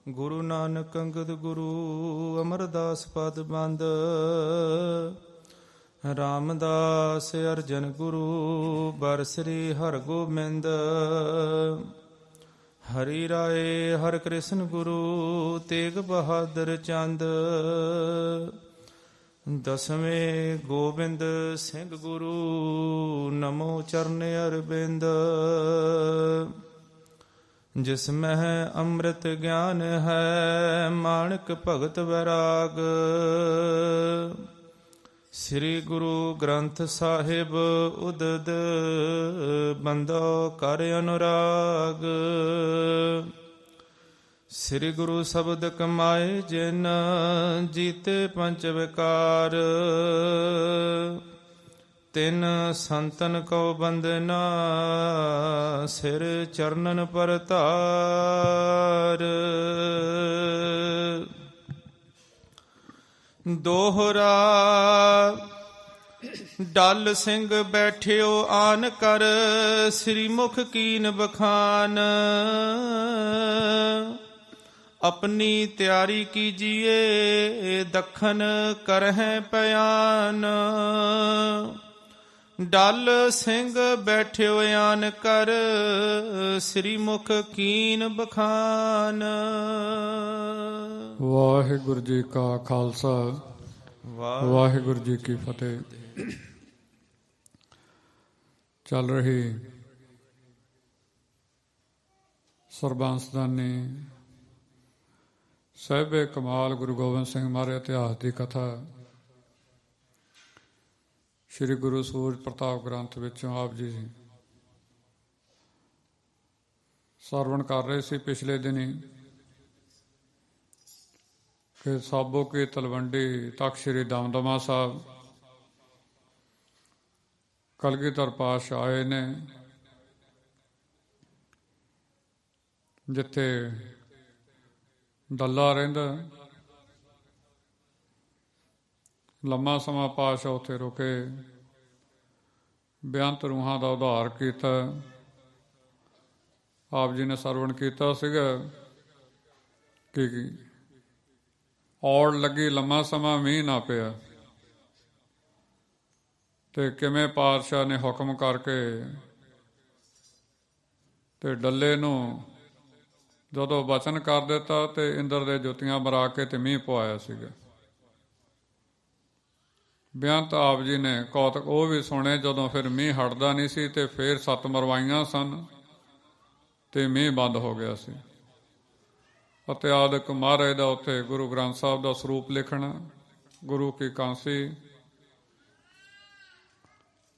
ਗੁਰੂ ਨਾਨਕ ਅੰਗਦ ਗੁਰੂ ਅਮਰਦਾਸ ਪਦ ਬੰਦ। ਰਾਮਦਾਸ ਅਰਜਨ ਗੁਰੂ ਬਰ ਸ੍ਰੀ ਹਰਗੋਬਿੰਦ। ਹਰੀ ਰਾਏ ਹਰਿ ਕ੍ਰਿਸ਼ਨ ਗੁਰੂ ਤੇਗ ਬਹਾਦਰ ਚੰਦ। ਦਸਵੇਂ ਗੋਬਿੰਦ ਸਿੰਘ ਗੁਰੂ ਨਮੋ ਚਰਨ ਅਰਬਿੰਦ। ਜਿਸ ਮਹਿ ਅੰਮ੍ਰਿਤ ਗਿਆਨ ਹੈ ਮਾਣਕ ਭਗਤ ਵੈਰਾਗ। ਸ੍ਰੀ ਗੁਰੂ ਗ੍ਰੰਥ ਸਾਹਿਬ ਉਦਦ ਬੰਦੋ ਕਰ ਅਨੁਰਾਗ। ਸ੍ਰੀ ਗੁਰੂ ਸ਼ਬਦ ਕਮਾਏ ਜਿਨ ਜੀਤੇ ਪੰਚ ਵਿਕਾਰ। ਤਿਨ ਸੰਤਨ ਕਉ ਬੰਦਨਾ ਸਿਰ ਚਰਨਨ ਪਰਤਾਰ। ਦੋਹਰਾ ਡਲ ਸਿੰਘ ਬੈਠਿਓ ਆਨ ਕਰ ਸ੍ਰੀ ਮੁਖ ਕੀਨ ਬਖਾਨ। ਆਪਣੀ ਤਿਆਰੀ ਕੀਜੀਏ ਦੱਖਣ ਕਰਹਿ ਪਿਆਨ। ਡਲ ਸਿੰਘ ਬੈਠਿਓ ਆਨ ਕਰ ਸ੍ਰੀ ਮੁਖ ਕੀਨ ਬਖਾਨ। ਵਾਹਿਗੁਰੂ ਜੀ ਕਾ ਖਾਲਸਾ ਵਾਹਿਗੁਰੂ ਜੀ ਕੀ ਫਤਿਹ। ਚੱਲ ਰਹੀ ਸਰਬੰਸਦਾਨੀ ਸਾਹਿਬੇ ਕਮਾਲ ਗੁਰੂ ਗੋਬਿੰਦ ਸਿੰਘ ਮਹਾਰਾਜ ਇਤਿਹਾਸ ਦੀ ਕਥਾ ਸ਼੍ਰੀ ਗੁਰੂ ਸੂਰਜ ਪ੍ਰਤਾਪ ਗ੍ਰੰਥ ਵਿੱਚੋਂ ਆਪ ਜੀ ਸਰਵਣ ਕਰ ਰਹੇ ਸੀ ਪਿਛਲੇ ਦਿਨੀ ਕਿ ਸਾਬੋ ਕੀ ਤਲਵੰਡੀ ਤਖਤ ਸ਼੍ਰੀ ਦਮਦਮਾ ਸਾਹਿਬ ਕਲਗੀਧਰ ਪਾਤਸ਼ਾਹ ਆਏ ਨੇ, ਜਿੱਥੇ ਡੱਲਾ ਰਹਿੰਦਾ। ਲੰਮਾ ਸਮਾਂ ਪਾਤਸ਼ਾਹ ਉੱਥੇ ਰੁਕੇ, ਬੇਅੰਤ ਰੂਹਾਂ ਦਾ ਉਧਾਰ ਕੀਤਾ। ਆਪ ਜੀ ਨੇ ਸਰਵਣ ਕੀਤਾ ਸੀਗਾ ਕਿ ਔੜ ਲੱਗੀ, ਲੰਮਾ ਸਮਾਂ ਮੀਂਹ ਨਾ ਪਿਆ, ਤੇ ਕਿਵੇਂ ਪਾਤਸ਼ਾਹ ਨੇ ਹੁਕਮ ਕਰਕੇ ਤੇ ਡੱਲੇ ਨੂੰ ਜਦੋਂ ਬਚਨ ਕਰ ਦਿੱਤਾ ਤੇ ਇੰਦਰ ਦੇ ਜੁੱਤੀਆਂ ਮਰਾ ਕੇ ਤੇ ਮੀਂਹ ਪਵਾਇਆ ਸੀਗਾ। ਬੇਅੰਤ ਆਪ ਜੀ ਨੇ ਕੌਤਕ ਉਹ ਵੀ ਸੁਣੇ ਜਦੋਂ ਫਿਰ ਮੀਂਹ ਹਟਦਾ ਨਹੀਂ ਸੀ ਤੇ ਫਿਰ 7 ਮਰਵਾਈਆਂ ਸਨ ਤੇ ਮੀਂਹ ਬੰਦ ਹੋ ਗਿਆ ਸੀ। ਅਤੇ ਆਦਿਕ ਮਹਾਰਾਜ ਦਾ ਉੱਥੇ ਗੁਰੂ ਗ੍ਰੰਥ ਸਾਹਿਬ ਦਾ ਸਰੂਪ ਲਿਖਣਾ, ਗੁਰੂ ਕੀ ਕਾਂਸੀ,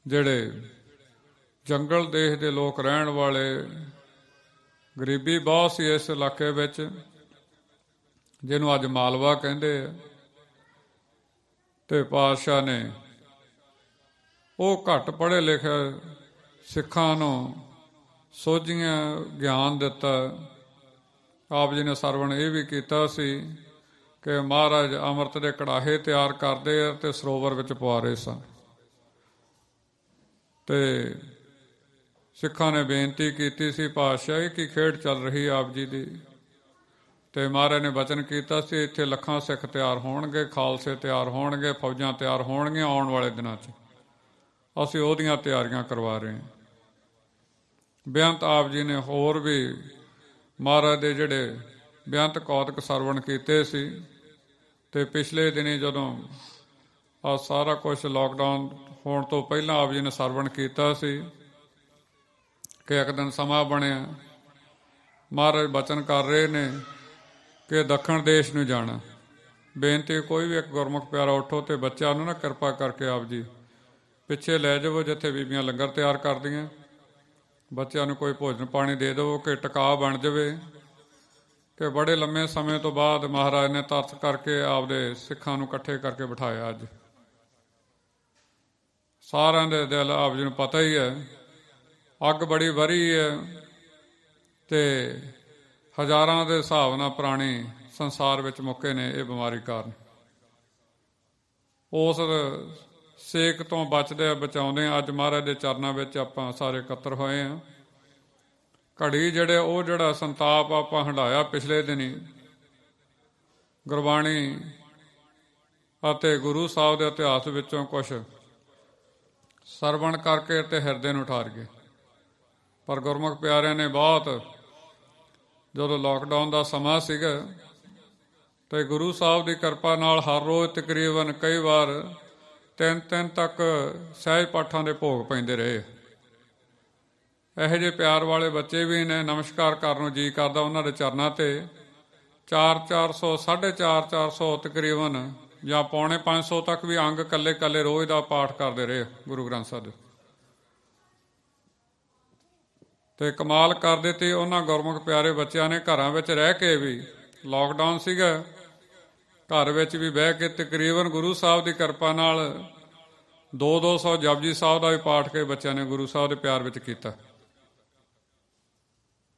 ਜਿਹੜੇ ਜੰਗਲ ਦੇਸ਼ ਦੇ ਲੋਕ ਰਹਿਣ ਵਾਲੇ, ਗਰੀਬੀ ਬਹੁਤ ਸੀ ਇਸ ਇਲਾਕੇ ਵਿੱਚ, ਜਿਹਨੂੰ ਅੱਜ ਮਾਲਵਾ ਕਹਿੰਦੇ ਆ। ਤੇ ਪਾਤਸ਼ਾਹ ਨੇ ਉਹ ਘੱਟ ਪੜ੍ਹੇ ਲਿਖੇ ਸਿੱਖਾਂ ਨੂੰ ਸੋਝੀਆਂ ਗਿਆਨ ਦਿੱਤਾ। ਆਪ ਜੀ ਨੇ ਸਰਵਣ ਇਹ ਵੀ ਕੀਤਾ ਸੀ ਕਿ ਮਹਾਰਾਜ ਅੰਮ੍ਰਿਤ ਦੇ ਕੜਾਹੇ ਤਿਆਰ ਕਰਦੇ ਆ ਤੇ ਸਰੋਵਰ ਵਿੱਚ ਪਵਾ ਰਹੇ ਸਨ। ਤੇ ਸਿੱਖਾਂ ਨੇ ਬੇਨਤੀ ਕੀਤੀ ਸੀ, ਪਾਤਸ਼ਾਹ ਇਹ ਕੀ ਖੇਡ ਚੱਲ ਰਹੀ ਆਪ ਜੀ ਦੀ। ਤੇ ਮਹਾਰਾਜ ਨੇ ਬਚਨ ਕੀਤਾ ਸੀ ਇੱਥੇ ਲੱਖਾਂ ਸਿੱਖ ਤਿਆਰ ਹੋਣਗੇ, ਖਾਲਸੇ ਤਿਆਰ ਹੋਣਗੇ, ਫੌਜਾਂ ਤਿਆਰ ਹੋਣਗੀਆਂ ਆਉਣ ਵਾਲੇ ਦਿਨਾਂ 'ਚ। ਅਸੀਂ ਉਹਦੀਆਂ ਤਿਆਰੀਆਂ ਕਰਵਾ ਰਹੇ ਹਾਂ। ਬੇਅੰਤ ਆਪ ਜੀ ਨੇ ਹੋਰ ਵੀ ਮਹਾਰਾਜ ਦੇ ਜਿਹੜੇ ਬੇਅੰਤ ਕੌਤਕ ਸਰਵਣ ਕੀਤੇ ਸੀ। ਤੇ ਪਿਛਲੇ ਦਿਨੀ ਜਦੋਂ ਆ ਸਾਰਾ ਕੁਛ ਲਾਕਡਾਊਨ ਹੋਣ ਤੋਂ ਪਹਿਲਾਂ ਆਪ ਜੀ ਨੇ ਸਰਵਣ ਕੀਤਾ ਸੀ ਕਿ ਇੱਕ ਦਿਨ ਸਮਾਂ ਬਣਿਆ, ਮਹਾਰਾਜ ਬਚਨ ਕਰ ਰਹੇ ਨੇ ਕਿ ਦੱਖਣ ਦੇਸ਼ ਨੂੰ ਜਾਣਾ। ਬੇਨਤੀ ਕੋਈ ਵੀ ਇੱਕ ਗੁਰਮੁਖ ਪਿਆਰਾ ਉੱਠੋ ਤੇ ਬੱਚਿਆਂ ਨੂੰ ਨਾ ਕਿਰਪਾ ਕਰਕੇ ਆਪ ਜੀ ਪਿੱਛੇ ਲੈ ਜਾਵੋ, ਜਿੱਥੇ ਬੀਬੀਆਂ ਲੰਗਰ ਤਿਆਰ ਕਰਦੀਆਂ। ਬੱਚਿਆਂ ਨੂੰ ਕੋਈ ਭੋਜਨ ਪਾਣੀ ਦੇ ਦੇਵੋ ਕਿ ਟਿਕਾ ਬਣ ਜਾਵੇ। ਕਿ ਬੜੇ ਲੰਮੇ ਸਮੇਂ ਤੋਂ ਬਾਅਦ ਮਹਾਰਾਜ ਨੇ ਤਰਸ ਕਰਕੇ ਆਪਦੇ ਸਿੱਖਾਂ ਨੂੰ ਇਕੱਠੇ ਕਰਕੇ ਬਿਠਾਇਆ। ਅੱਜ ਸਾਰਿਆਂ ਦੇ ਦਿਲ ਆਪ ਜੀ ਨੂੰ ਪਤਾ ਹੀ ਹੈ, ਅੱਗ ਬੜੀ ਵਰੀ ਹੈ ਤੇ ਹਜ਼ਾਰਾਂ ਦੇ ਹਿਸਾਬ ਨਾਲ ਪ੍ਰਾਣੀ ਸੰਸਾਰ ਵਿੱਚ ਮੁੱਕੇ ਨੇ ਇਹ ਬਿਮਾਰੀ ਕਾਰਨ। ਉਸ ਸੇਕ ਤੋਂ ਬਚਦੇ ਬਚਾਉਂਦੇ ਅੱਜ ਮਹਾਰਾਜ ਦੇ ਚਰਨਾਂ ਵਿੱਚ ਆਪਾਂ ਸਾਰੇ ਇਕੱਤਰ ਹੋਏ ਹਾਂ। ਘੜੀ ਜਿਹੜਾ ਸੰਤਾਪ ਆਪਾਂ ਹੰਢਾਇਆ ਪਿਛਲੇ ਦਿਨੀ, ਗੁਰਬਾਣੀ ਅਤੇ ਗੁਰੂ ਸਾਹਿਬ ਦੇ ਇਤਿਹਾਸ ਵਿੱਚੋਂ ਕੁਝ ਸਰਵਣ ਕਰਕੇ ਤੇ ਹਿਰਦੇ ਨੂੰ ਠਾਰ ਗਏ। ਪਰ ਗੁਰਮੁਖ ਪਿਆਰਿਆਂ ਨੇ ਬਹੁਤ, ਜਦੋਂ ਲਾਕਡਾਊਨ ਦਾ ਸਮਾਂ ਸੀਗਾ ਤੇ ਗੁਰੂ ਸਾਹਿਬ ਦੀ ਕਿਰਪਾ ਨਾਲ ਹਰ ਰੋਜ਼ ਤਕਰੀਬਨ ਕਈ ਵਾਰ 3 ਤੱਕ ਸਹਿਜ ਪਾਠਾਂ ਦੇ ਭੋਗ ਪੈਂਦੇ ਰਹੇ। ਇਹੋ ਜਿਹੇ ਪਿਆਰ ਵਾਲੇ ਬੱਚੇ ਵੀ ਨੇ, ਨਮਸਕਾਰ ਕਰਨ ਨੂੰ ਜੀ ਕਰਦਾ ਉਹਨਾਂ ਦੇ ਚਰਨਾਂ ਤੇ। 400 450 ਤਕਰੀਬਨ ਜਾਂ ਪੌਣੇ 500 ਤੱਕ ਵੀ ਅੰਗ ਕੱਲੇ ਰੋਜ਼ ਦਾ ਪਾਠ ਕਰਦੇ ਰਹੇ ਗੁਰੂ ਗ੍ਰੰਥ ਸਾਹਿਬ ਦੇ। ਤੇ ਕਮਾਲ ਕਰ ਦਿੱਤੀ ਉਹਨਾਂ ਗੁਰਮੁਖ ਪਿਆਰੇ ਬੱਚਿਆਂ ਨੇ। ਘਰਾਂ ਵਿੱਚ ਰਹਿ ਕੇ ਵੀ, ਲਾਕਡਾਊਨ ਸੀਗਾ, ਘਰ ਵਿੱਚ ਵੀ ਬਹਿ ਕੇ ਤਕਰੀਬਨ ਗੁਰੂ ਸਾਹਿਬ ਦੀ ਕਿਰਪਾ ਨਾਲ 200 ਜਪਜੀ ਸਾਹਿਬ ਦਾ ਵੀ ਪਾਠ ਕੇ ਬੱਚਿਆਂ ਨੇ ਗੁਰੂ ਸਾਹਿਬ ਦੇ ਪਿਆਰ ਵਿੱਚ ਕੀਤਾ।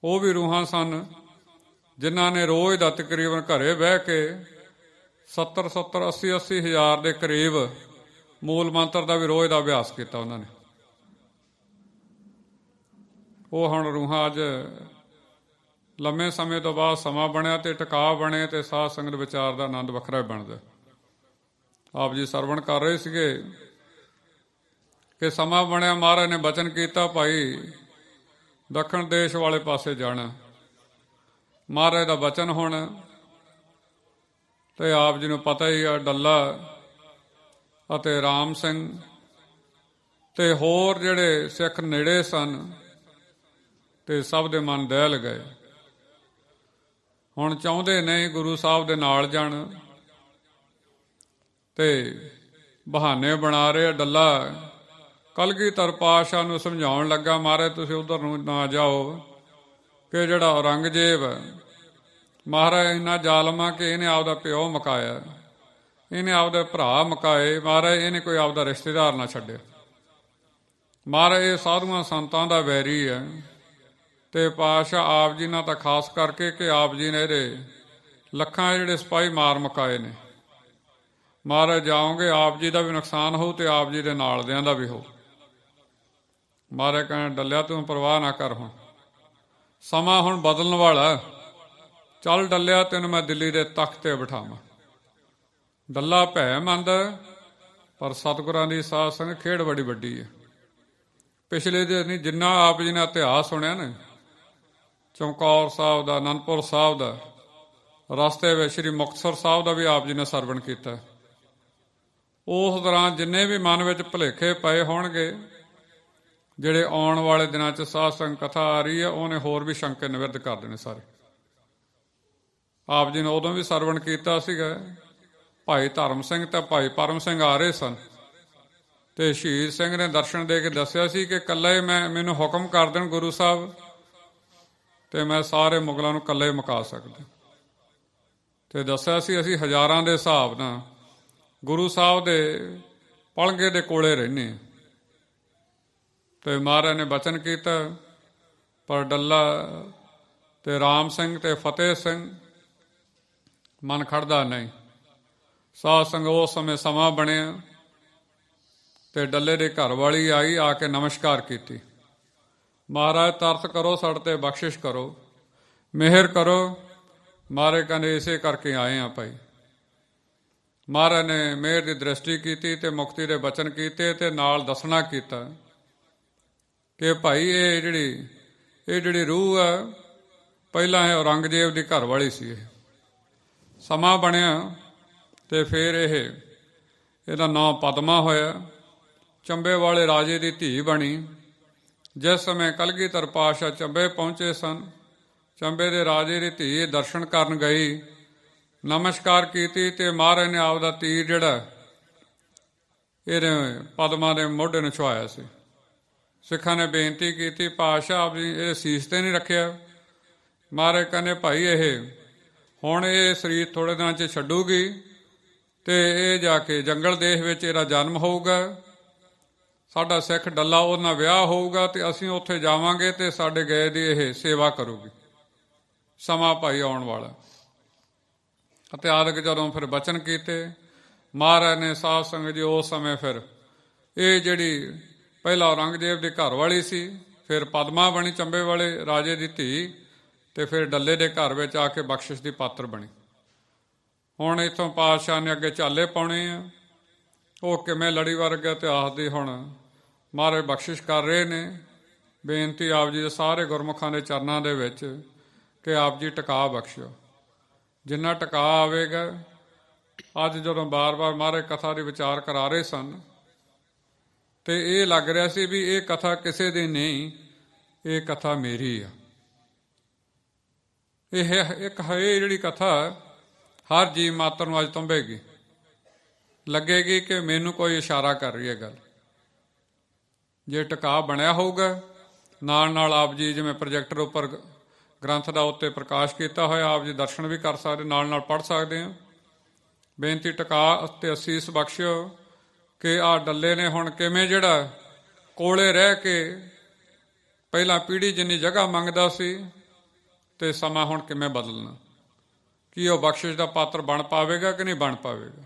ਉਹ ਵੀ ਰੂਹਾਂ ਸਨ ਜਿਨ੍ਹਾਂ ਨੇ ਰੋਜ਼ ਦਾ ਤਕਰੀਬਨ ਘਰੇ ਬਹਿ ਕੇ 70 80 ਹਜ਼ਾਰ ਦੇ ਕਰੀਬ ਮੂਲ ਮੰਤਰ ਦਾ ਵੀ ਰੋਜ਼ ਦਾ ਅਭਿਆਸ ਕੀਤਾ ਉਹਨਾਂ ਨੇ। ਉਹ ਹੁਣ ਰੂਹਾਂ ਅੱਜ ਲੰਮੇ ਸਮੇਂ ਤੋਂ ਬਾਅਦ ਸਮਾਂ ਬਣਿਆ ਤੇ ਟਿਕਾ ਬਣੇ ਤੇ ਸਾਧ ਸੰਗਤ ਵਿਚਾਰ ਦਾ ਆਨੰਦ ਵੱਖਰਾ ਬਣਦਾ। ਆਪ ਜੀ ਸਰਵਣ ਕਰ ਰਹੇ ਸੀਗੇ ਕਿ ਸਮਾਂ ਬਣਿਆ, ਮਹਾਰਾਜ ਨੇ ਬਚਨ ਕੀਤਾ, ਭਾਈ ਦੱਖਣ ਦੇਸ਼ ਵਾਲੇ ਪਾਸੇ ਜਾਣਾ। ਮਹਾਰਾਜ ਦਾ ਬਚਨ ਹੁਣ ਤੇ ਆਪ ਜੀ ਨੂੰ ਪਤਾ ਹੀ ਆ, ਡੱਲਾ ਅਤੇ ਰਾਮ ਸਿੰਘ ਤੇ ਹੋਰ ਜਿਹੜੇ ਸਿੱਖ ਨੇੜੇ ਸਨ ਤੇ ਸਭ ਦੇ ਮਨ ਦਹਿਲ ਗਏ। ਹੁਣ ਚਾਹੁੰਦੇ ਨਹੀਂ ਗੁਰੂ ਸਾਹਿਬ ਦੇ ਨਾਲ ਜਾਣ ਤੇ ਬਹਾਨੇ ਬਣਾ ਰਹੇ। ਡੱਲਾ ਕਲਗੀਧਰ ਪਾਤਸ਼ਾਹ ਨੂੰ ਸਮਝਾਉਣ ਲੱਗਾ, ਮਹਾਰਾਜ ਤੁਸੀਂ ਉਧਰ ਨੂੰ ਨਾ ਜਾਓ, ਕਿ ਜਿਹੜਾ ਔਰੰਗਜ਼ੇਬ ਮਹਾਰਾਜ ਇੰਨਾ ਜ਼ਾਲਮ ਆ ਕਿ ਇਹਨੇ ਆਪਦਾ ਪਿਓ ਮੁਕਾਇਆ, ਇਹਨੇ ਆਪਦੇ ਭਰਾ ਮੁਕਾਏ, ਮਹਾਰਾਜ ਇਹਨੇ ਕੋਈ ਆਪਦਾ ਰਿਸ਼ਤੇਦਾਰ ਨਾ ਛੱਡਿਆ। ਮਹਾਰਾਜ ਇਹ ਸਾਧੂਆਂ ਸੰਤਾਂ ਦਾ ਵੈਰੀ ਹੈ ਤੇ ਪਾਤਸ਼ਾਹ ਆਪ ਜੀ ਨਾਲ ਤਾਂ ਖਾਸ ਕਰਕੇ ਕਿ ਆਪ ਜੀ ਨੇ ਇਹਦੇ ਲੱਖਾਂ ਜਿਹੜੇ ਸਿਪਾਹੀ ਮਾਰ ਮੁਕਾਏ ਨੇ। ਮਹਾਰਾਜ ਜਾਓਗੇ ਆਪ ਜੀ ਦਾ ਵੀ ਨੁਕਸਾਨ ਹੋਊ ਤੇ ਆਪ ਜੀ ਦੇ ਨਾਲ ਦਿਆਂ ਦਾ ਵੀ ਹੋਊ। ਮਹਾਰਾਜ ਕਹਿੰਦੇ, ਡੱਲਿਆ ਤੂੰ ਪਰਵਾਹ ਨਾ ਕਰ, ਹੁਣ ਸਮਾਂ ਹੁਣ ਬਦਲਣ ਵਾਲਾ, ਚੱਲ ਡੱਲਿਆ ਤੈਨੂੰ ਮੈਂ ਦਿੱਲੀ ਦੇ ਤਖਤ ਤੇ ਬਿਠਾਵਾਂ। ਡੱਲਾ ਭੈ ਮੰਨਦਾ, ਪਰ ਸਤਿਗੁਰਾਂ ਦੀ ਸਾਧ ਸੰਗਤ ਖੇਡ ਬੜੀ ਵੱਡੀ ਹੈ। ਪਿਛਲੇ ਦਿਨ ਜਿੰਨਾ ਆਪ ਜੀ ਨੇ ਇਤਿਹਾਸ ਸੁਣਿਆ ਨਾ, ਚਮਕੌਰ ਸਾਹਿਬ ਦਾ, ਅਨੰਦਪੁਰ ਸਾਹਿਬ ਦਾ, ਰਸਤੇ ਵਿੱਚ ਸ੍ਰੀ ਮੁਕਤਸਰ ਸਾਹਿਬ ਦਾ ਵੀ ਆਪ ਜੀ ਨੇ ਸਰਵਣ ਕੀਤਾ। ਉਸ ਦੌਰਾਨ ਜਿੰਨੇ ਵੀ ਮਨ ਵਿੱਚ ਭੁਲੇਖੇ ਪਏ ਹੋਣਗੇ, ਜਿਹੜੇ ਆਉਣ ਵਾਲੇ ਦਿਨਾਂ 'ਚ ਸਾਧ ਸੰਗਤ ਕਥਾ ਆ ਰਹੀ ਹੈ, ਉਹਨੇ ਹੋਰ ਵੀ ਸ਼ੰਕੇ ਨਿਵਰਤ ਕਰ ਦੇਣੇ ਸਾਰੇ। ਆਪ ਜੀ ਨੇ ਉਦੋਂ ਵੀ ਸਰਵਣ ਕੀਤਾ ਸੀਗਾ। ਭਾਈ ਧਰਮ ਸਿੰਘ ਤੇ ਭਾਈ ਪਰਮ ਸਿੰਘ ਆ ਰਹੇ ਸਨ ਤੇ ਸ਼ਹੀਦ ਸਿੰਘ ਨੇ ਦਰਸ਼ਨ ਦੇ ਕੇ ਦੱਸਿਆ ਸੀ ਕਿ ਇਕੱਲੇ ਮੈਨੂੰ ਹੁਕਮ ਕਰ ਦੇਣ ਗੁਰੂ ਸਾਹਿਬ ਤੇ ਮੈਂ ਸਾਰੇ ਮੁਗਲਾਂ ਨੂੰ ਇਕੱਲੇ ਮੁਕਾ ਸਕਦਾ। ਤੇ ਦੱਸਿਆ ਸੀ ਅਸੀਂ ਹਜ਼ਾਰਾਂ ਦੇ ਹਿਸਾਬ ਨਾਲ ਗੁਰੂ ਸਾਹਿਬ ਦੇ ਪਲੰਗੇ ਦੇ ਕੋਲੇ ਰਹਿੰਦੇ ਹਾਂ। ਤੇ ਮਹਾਰਾਜ ਨੇ ਬਚਨ ਕੀਤਾ, ਪਰ ਡੱਲਾ ਤੇ ਰਾਮ ਸਿੰਘ ਤੇ ਫਤਿਹ ਸਿੰਘ ਮਨ ਖੜਦਾ ਨਹੀਂ। ਸਾਧ ਸੰਗਤ ਉਸ ਸਮੇਂ ਸਮਾਂ ਬਣਿਆ ਤੇ ਡੱਲੇ ਦੇ ਘਰ ਵਾਲੀ ਆਈ, ਆ ਕੇ ਨਮਸਕਾਰ ਕੀਤੀ। ਮਹਾਰਾਜ ਤਰਸ ਕਰੋ, ਸਾਡੇ ਤੇ ਬਖਸ਼ਿਸ਼ ਕਰੋ, ਮਿਹਰ ਕਰੋ। ਮਹਾਰਾਜ ਕਹਿੰਦੇ ਇਸੇ ਕਰਕੇ ਆਏ ਆ ਭਾਈ। ਮਹਾਰਾਜ ਨੇ ਮਿਹਰ ਦੀ ਦ੍ਰਿਸ਼ਟੀ ਕੀਤੀ ਤੇ ਮੁਕਤੀ ਦੇ ਬਚਨ ਕੀਤੇ ਤੇ ਨਾਲ ਦੱਸਣਾ ਕੀਤਾ ਕਿ ਭਾਈ ਇਹ ਜਿਹੜੀ ਰੂਹ ਆ, ਪਹਿਲਾਂ ਇਹ ਔਰੰਗਜ਼ੇਬ ਦੀ ਘਰ ਵਾਲੀ ਸੀ। ਇਹ ਸਮਾਂ ਬਣਿਆ ਤੇ ਫਿਰ ਇਹਦਾ ਨਾਂ ਪਦਮਾ ਹੋਇਆ। ਚੰਬੇ ਵਾਲੇ ਰਾਜੇ ਦੀ ਧੀ ਬਣੀ। ਜਿਸ ਸਮੇਂ ਕਲਗੀਧਰ ਪਾਤਸ਼ਾਹ ਚੰਬੇ ਪਹੁੰਚੇ ਸਨ, ਚੰਬੇ ਦੇ ਰਾਜੇ ਦੀ ਧੀ ਦਰਸ਼ਨ ਕਰਨ ਗਈ, ਨਮਸਕਾਰ ਕੀਤੀ ਤੇ ਮਹਾਰਾਜ ਨੇ ਆਪਦਾ ਤੀਰ ਜਿਹੜਾ ਇਹਦੇ ਪਦਮਾ ਦੇ ਮੋਢੇ ਨੂੰ ਛੁਆਇਆ ਸੀ। ਸਿੱਖਾਂ ਨੇ ਬੇਨਤੀ ਕੀਤੀ, ਪਾਤਸ਼ਾਹ ਆਪ ਜੀ ਇਹ ਸੀਸ ਤੇ ਨਹੀਂ ਰੱਖਿਆ। ਮਹਾਰਾਜ ਕਹਿੰਦੇ, ਭਾਈ ਹੁਣ ਇਹ ਸਰੀਰ ਥੋੜ੍ਹੇ ਦਿਨਾਂ 'ਚ ਛੱਡੂਗੀ ਤੇ ਇਹ ਜਾ ਕੇ ਜੰਗਲ ਦੇਸ਼ ਵਿੱਚ ਇਹਦਾ ਜਨਮ ਹੋਊਗਾ। ਸਾਡਾ ਸਿੱਖ ਡੱਲਾ ਉਹਦੇ ਨਾਲ ਵਿਆਹ ਹੋਊਗਾ ਤੇ ਅਸੀਂ ਉੱਥੇ ਜਾਵਾਂਗੇ ਤੇ ਸਾਡੇ ਗਏ ਦੀ ਇਹ ਸੇਵਾ ਕਰੂਗੀ। ਸਮਾਂ ਭਾਈ ਆਉਣ ਵਾਲਾ। ਇਤਿਹਾਸਕ ਜਦੋਂ ਫਿਰ ਬਚਨ ਕੀਤੇ ਮਹਾਰਾਜ ਨੇ, ਸਾਧ ਸੰਗਤ ਜੀ ਉਸ ਸਮੇਂ ਫਿਰ ਇਹ ਜਿਹੜੀ ਪਹਿਲਾਂ ਔਰੰਗਜ਼ੇਬ ਦੇ ਘਰ ਵਾਲੀ ਸੀ, ਫਿਰ ਪਦਮਾ ਬਣੀ ਚੰਬੇ ਵਾਲੇ ਰਾਜੇ ਦੀ ਧੀ, ਤੇ ਫਿਰ ਡੱਲੇ ਦੇ ਘਰ ਵਿੱਚ ਆ ਕੇ ਬਖਸ਼ਿਸ਼ ਦੀ ਪਾਤਰ ਬਣੀ। ਹੁਣ ਇੱਥੋਂ ਪਾਤਸ਼ਾਹ ਨੇ ਅੱਗੇ ਝਾਲੇ ਪਾਉਣੇ ਆ। ਉਹ ਕਿਵੇਂ ਲੜੀਵਾਰ ਗਿਆ ਇਤਿਹਾਸ ਦੀ ਹੁਣ ਮਹਾਰਾਜ ਬਖਸ਼ਿਸ਼ ਕਰ ਰਹੇ ਨੇ। ਬੇਨਤੀ ਆਪ ਜੀ ਦੇ ਸਾਰੇ ਗੁਰਮੁਖਾਂ ਦੇ ਚਰਨਾਂ ਦੇ ਵਿੱਚ ਕਿ ਆਪ ਜੀ ਟਿਕਾ ਬਖਸ਼ਿਓ, ਜਿੰਨਾ ਟਿਕਾ ਆਵੇਗਾ। ਅੱਜ ਜਦੋਂ ਬਾਰ-ਬਾਰ ਮਹਾਰਾਜ ਕਥਾ ਦੇ ਵਿਚਾਰ ਕਰਾ ਰਹੇ ਸਨ ਤੇ ਇਹ ਲੱਗ ਰਿਹਾ ਸੀ ਵੀ ਇਹ ਕਥਾ ਕਿਸੇ ਦੀ ਨਹੀਂ, ਇਹ ਕਥਾ ਮੇਰੀ ਆ। ਇਹ ਇੱਕ ਹੈ ਜਿਹੜੀ ਕਥਾ ਹਰ ਜੀਵ ਮਾਤਰ ਨੂੰ ਅੱਜ ਤੁੰਬੇਗੀ, ਲੱਗੇਗੀ ਕਿ ਮੈਨੂੰ ਕੋਈ ਇਸ਼ਾਰਾ ਕਰ ਰਹੀ ਹੈ ਗੱਲ। ਜੇ ਟਿਕਾ ਬਣਿਆ ਹੋਊਗਾ ਨਾਲ ਨਾਲ ਆਪ ਜੀ ਜਿਵੇਂ ਪ੍ਰੋਜੈਕਟਰ ਉੱਪਰ ਗ੍ਰੰਥ ਦਾ ਉੱਤੇ ਪ੍ਰਕਾਸ਼ ਕੀਤਾ ਹੋਇਆ, ਆਪ ਜੀ ਦਰਸ਼ਨ ਵੀ ਕਰ ਸਕਦੇ, ਨਾਲ ਨਾਲ ਪੜ੍ਹ ਸਕਦੇ ਹੋ। ਬੇਨਤੀ ਟਿਕਾ ਅਤੇ ਅਸੀਸ ਬਖਸ਼ਿਓ ਕਿ ਆਹ ਡੱਲੇ ਨੇ ਹੁਣ ਕਿਵੇਂ ਜਿਹੜਾ ਕੋਲੇ ਰਹਿ ਕੇ ਪਹਿਲਾਂ ਪੀੜ੍ਹੀ ਜਿੰਨੀ ਜਗ੍ਹਾ ਮੰਗਦਾ ਸੀ ਤੇ ਸਮਾਂ ਹੁਣ ਕਿਵੇਂ ਬਦਲਣਾ, ਕੀ ਉਹ ਬਖਸ਼ਿਸ਼ ਦਾ ਪਾਤਰ ਬਣ ਪਾਵੇਗਾ ਕਿ ਨਹੀਂ ਬਣ ਪਾਵੇਗਾ।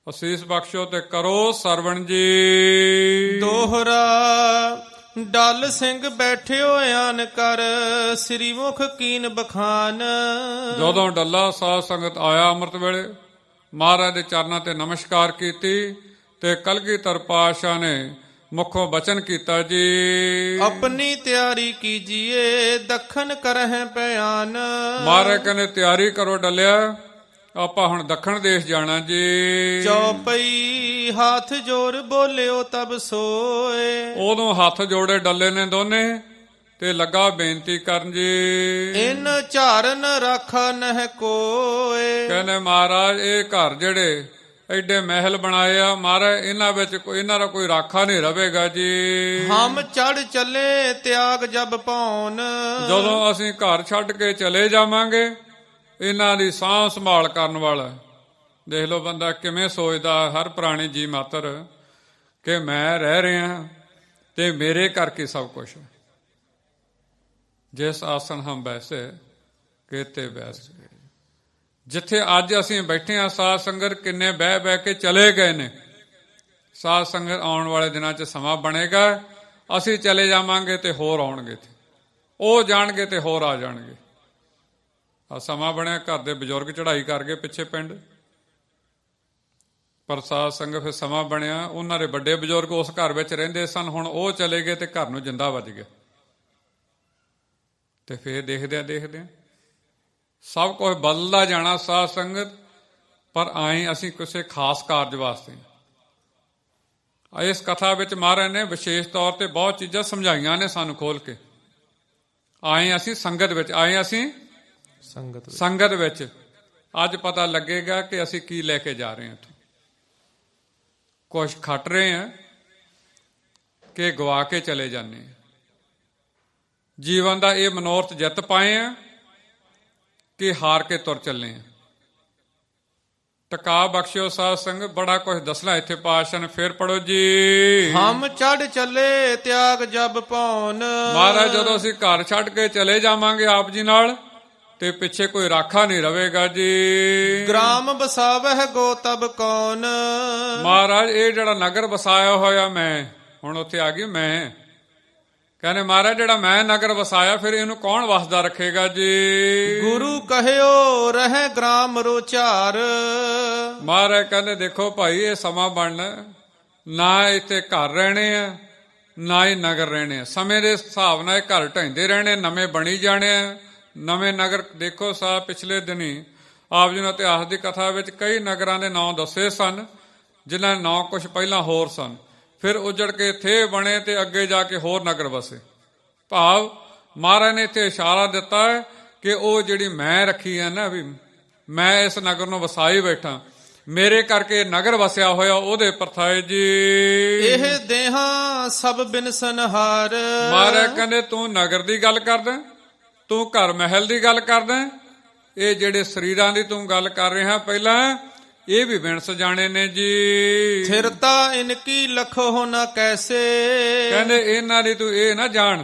ਅਸੀਸ ਬਖਸ਼ੋ ਤੇ ਕਰੋ ਸਰਵਣ ਜੀ। ਦੋਹਰਾ ਡਲ ਸਿੰਘ ਬੈਠਿਓ ਆਨ ਕਰ, ਸ੍ਰੀ ਮੁਖ ਕੀਨ ਬਖਾਨ। ਜਦੋਂ ਡੱਲਾ ਸਾਧ ਸੰਗਤ ਆਇਆ ਅੰਮ੍ਰਿਤ ਵੇਲੇ, ਮਹਾਰਾਜ ਦੇ ਚਰਨਾਂ ਤੇ ਨਮਸਕਾਰ ਕੀਤੀ ਤੇ ਕਲਗੀਧਰ ਪਾਤਸ਼ਾਹ ਨੇ ਮੁਖੋਂ ਬਚਨ ਕੀਤਾ ਜੀ। ਆਪਣੀ ਤਿਆਰੀ ਕੀਜੀਏ ਦੱਖਣ ਕਰਹਿ ਪਿਆਨ। ਮਹਾਰਾਜ ਕਹਿੰਦੇ ਤਿਆਰੀ ਕਰੋ ਡੱਲਿਆ, ਆਪਾਂ ਹੁਣ ਦੱਖਣ ਦੇਸ਼ ਜਾਣਾ ਜੀ। ਚੌਪਈ ਹੱਥ ਜੋੜ ਬੋਲਿਓ ਤਬ ਸੋਏ। ਉਦੋਂ ਹੱਥ ਜੋੜੇ ਡੱਲੇ ਨੇ ਦੋਨੇ ਤੇ ਲੱਗਾ ਬੇਨਤੀ ਕਰਨ ਜੀ। ਇਨ ਝਾਰਨ ਰਾਖਾ ਨਹਿ ਕੋਏ। ਕਹਿੰਦੇ ਮਹਾਰਾਜ ਇਹ ਘਰ ਜਿਹੜੇ ਐਡੇ ਮਹਿਲ ਬਣਾਏ ਆ ਮਹਾਰਾਜ, ਇਹਨਾਂ ਵਿੱਚ ਇਹਨਾਂ ਦਾ ਕੋਈ ਰਾਖਾ ਨਹੀਂ ਰਵੇਗਾ ਜੀ। ਹਮ ਚੜ ਚੱਲੇ ਤਿਆਗ ਜਬ ਪਾਉਨ। ਜਦੋਂ ਅਸੀਂ ਘਰ ਛੱਡ ਕੇ ਚਲੇ ਜਾਵਾਂਗੇ ਇਹਨਾਂ ਦੀ ਸਾਂਭ ਸੰਭਾਲ ਕਰਨ ਵਾਲਾ, ਦੇਖ ਲਓ ਬੰਦਾ ਕਿਵੇਂ ਸੋਚਦਾ ਹਰ ਪ੍ਰਾਣੀ ਜੀ ਮਾਤਰ ਕਿ ਮੈਂ ਰਹਿ ਰਿਹਾ ਤੇ ਮੇਰੇ ਕਰਕੇ ਸਭ ਕੁਛ। ਜਿਸ ਆਸਣ ਹਮ ਬੈਸੇ ਕੇਤੇ ਬੈਸ। ਜਿੱਥੇ ਅੱਜ ਅਸੀਂ ਬੈਠੇ ਹਾਂ ਸਾਧ ਸੰਗਤ ਕਿੰਨੇ ਬਹਿ ਬਹਿ ਕੇ ਚਲੇ ਗਏ ਨੇ। ਸਾਧ ਸੰਗਤ ਆਉਣ ਵਾਲੇ ਦਿਨਾਂ 'ਚ ਸਮਾਂ ਬਣੇਗਾ, ਅਸੀਂ ਚਲੇ ਜਾਵਾਂਗੇ ਤੇ ਹੋਰ ਆਉਣਗੇ, ਉਹ ਜਾਣਗੇ ਤੇ ਹੋਰ ਆ ਜਾਣਗੇ। ਆ ਸਮਾਂ ਬਣਿਆ ਘਰ ਦੇ ਬਜ਼ੁਰਗ ਚੜ੍ਹਾਈ ਕਰ ਗਏ ਪਿੱਛੇ ਪਿੰਡ, ਪਰ ਸਾਧ ਸੰਗਤ ਫਿਰ ਸਮਾਂ ਬਣਿਆ ਉਹਨਾਂ ਦੇ ਵੱਡੇ ਬਜ਼ੁਰਗ ਉਸ ਘਰ ਵਿੱਚ ਰਹਿੰਦੇ ਸਨ, ਹੁਣ ਉਹ ਚਲੇ ਗਏ ਤੇ ਘਰ ਨੂੰ ਜਿੰਦਾ ਵੱਜ ਗਿਆ। ਤੇ ਫਿਰ ਦੇਖਦਿਆਂ ਸਭ ਕੁਝ ਬਦਲਦਾ ਜਾਣਾ ਸਾਧ ਸੰਗਤ। ਪਰ ਆਏ ਅਸੀਂ ਕਿਸੇ ਖਾਸ ਕਾਰਜ ਵਾਸਤੇ। ਇਸ ਕਥਾ ਵਿੱਚ ਮਹਾਰਾਜ ਨੇ ਵਿਸ਼ੇਸ਼ ਤੌਰ ਤੇ ਬਹੁਤ ਚੀਜ਼ਾਂ ਸਮਝਾਈਆਂ ਨੇ ਸਾਨੂੰ ਖੋਲ ਕੇ। ਆਏ ਅਸੀਂ ਸੰਗਤ ਵਿੱਚ, ਆਏ ਅਸੀਂ ਸੰਗਤ ਵਿੱਚ। ਅੱਜ ਪਤਾ ਲੱਗੇਗਾ ਕਿ ਅਸੀਂ ਕੀ ਲੈ ਕੇ ਜਾ ਰਹੇ ਹਾਂ ਇੱਥੋਂ। ਕੁਛ ਖੱਟ ਰਹੇ ਹਾਂ ਕਿ ਗਵਾ ਕੇ ਚਲੇ ਜਾਂਦੇ ਹਾਂ। ਜੀਵਨ ਦਾ ਇਹ ਮਨੋਰਥ ਜਿੱਤ ਪਾਏ ਆ ਕਿ ਹਾਰ ਕੇ ਤੁਰ ਚੱਲੇ ਆ। ਟਿਕਾ ਬਖਸ਼ਿਓ ਸਾਧ ਸੰਗਤ, ਬੜਾ ਕੁਝ ਦੱਸਣਾ ਇੱਥੇ ਪਾਤਸ਼ਾਹ ਨੇ। ਫੇਰ ਪੜੋ ਜੀ। ਹਮ ਚੜ ਚੱਲੇ ਤਿਆਗ ਜਬ ਪਾਉਨ। ਮਹਾਰਾਜ ਜਦੋਂ ਅਸੀਂ ਘਰ ਛੱਡ ਕੇ ਚਲੇ ਜਾਵਾਂਗੇ ਆਪ ਜੀ ਨਾਲ ਤੇ ਪਿੱਛੇ ਕੋਈ ਰਾਖਾ ਨਹੀਂ ਰਵੇਗਾ ਜੀ। ਗ੍ਰਾਮ ਬਸਾਵਹਿ ਗੋ ਤਬ ਕੌਣ। ਮਹਾਰਾਜ ਇਹ ਜਿਹੜਾ ਨਗਰ ਵਸਾਇਆ ਹੋਇਆ ਮੈਂ, ਹੁਣ ਉੱਥੇ ਆ ਗਈ ਮੈਂ। ਕਹਿੰਦੇ ਮਹਾਰਾਜ ਜਿਹੜਾ ਮੈਂ ਨਗਰ ਵਸਾਇਆ ਫਿਰ ਇਹਨੂੰ ਕੌਣ ਵਸਦਾ ਰੱਖੇਗਾ ਜੀ। ਗੁਰੂ ਕਹਿਓ ਰਹਿ ਗ੍ਰਾਮ ਰੋਚਾਰ। ਮਹਾਰਾਜ ਕਹਿੰਦੇ ਦੇਖੋ ਭਾਈ ਇਹ ਸਮਾਂ ਬਣਨਾ, ਨਾ ਇੱਥੇ ਘਰ ਰਹਿਣੇ ਆ ਨਾ ਹੀ ਨਗਰ ਰਹਿਣੇ ਆ। ਸਮੇਂ ਦੇ ਹਿਸਾਬ ਨਾਲ ਇਹ ਘਰ ਢਹਿੰਦੇ ਰਹਿਣੇ, ਨਵੇਂ ਬਣੀ ਜਾਣੇ ਆ, ਨਵੇਂ ਨਗਰ। ਦੇਖੋ ਸਾਹਿਬ ਪਿਛਲੇ ਦਿਨੀ ਆਪ ਜੀ ਨੇ ਇਤਿਹਾਸ ਦੀ ਕਥਾ ਵਿੱਚ ਕਈ ਨਗਰਾਂ ਦੇ ਨਾਂ ਦੱਸੇ ਸਨ ਜਿਨ੍ਹਾਂ ਦੇ ਨਾਂ ਕੁਛ ਪਹਿਲਾਂ ਹੋਰ ਸਨ, ਫਿਰ ਉਜੜ ਕੇ ਇੱਥੇ ਬਣੇ ਤੇ ਅੱਗੇ ਜਾ ਕੇ ਹੋਰ ਨਗਰ ਵਸੇ। ਭਾਵ ਮਹਾਰਾਜ ਨੇ ਇੱਥੇ ਇਸ਼ਾਰਾ ਦਿੱਤਾ ਹੈ ਕਿ ਉਹ ਜਿਹੜੀ ਮੈਂ ਰੱਖੀ ਹੈ ਨਾ, ਵੀ ਮੈਂ ਇਸ ਨਗਰ ਨੂੰ ਵਸਾਈ ਬੈਠਾ, ਮੇਰੇ ਕਰਕੇ ਨਗਰ ਵਸਿਆ ਹੋਇਆ ਉਹਦੇ ਪਰਥਾਏ ਜੀ। ਇਹ ਦੇਹਾਂ ਸਭ ਬਿਨਸਨਹਾਰ। ਮਹਾਰਾਜ ਕਹਿੰਦੇ ਤੂੰ ਨਗਰ ਦੀ ਗੱਲ ਕਰਦਾ, ਤੂੰ ਘਰ ਮਹਿਲ ਦੀ ਗੱਲ ਕਰਦਾ, ਇਹ ਜਿਹੜੇ ਸਰੀਰਾਂ ਦੀ ਤੂੰ ਗੱਲ ਕਰ ਰਿਹਾ ਪਹਿਲਾਂ ਇਹ ਵੀ ਬਿਨਸ ਜਾਣੇ ਨੇ ਜੀ। ਥਿਰਤਾ ਇਨਕੀ ਲਖੋ ਨਾ ਕੈਸੇ। ਕਹਿੰਦੇ ਇਹਨਾਂ ਦੀ ਤੂੰ ਇਹ ਨਾ ਜਾਣ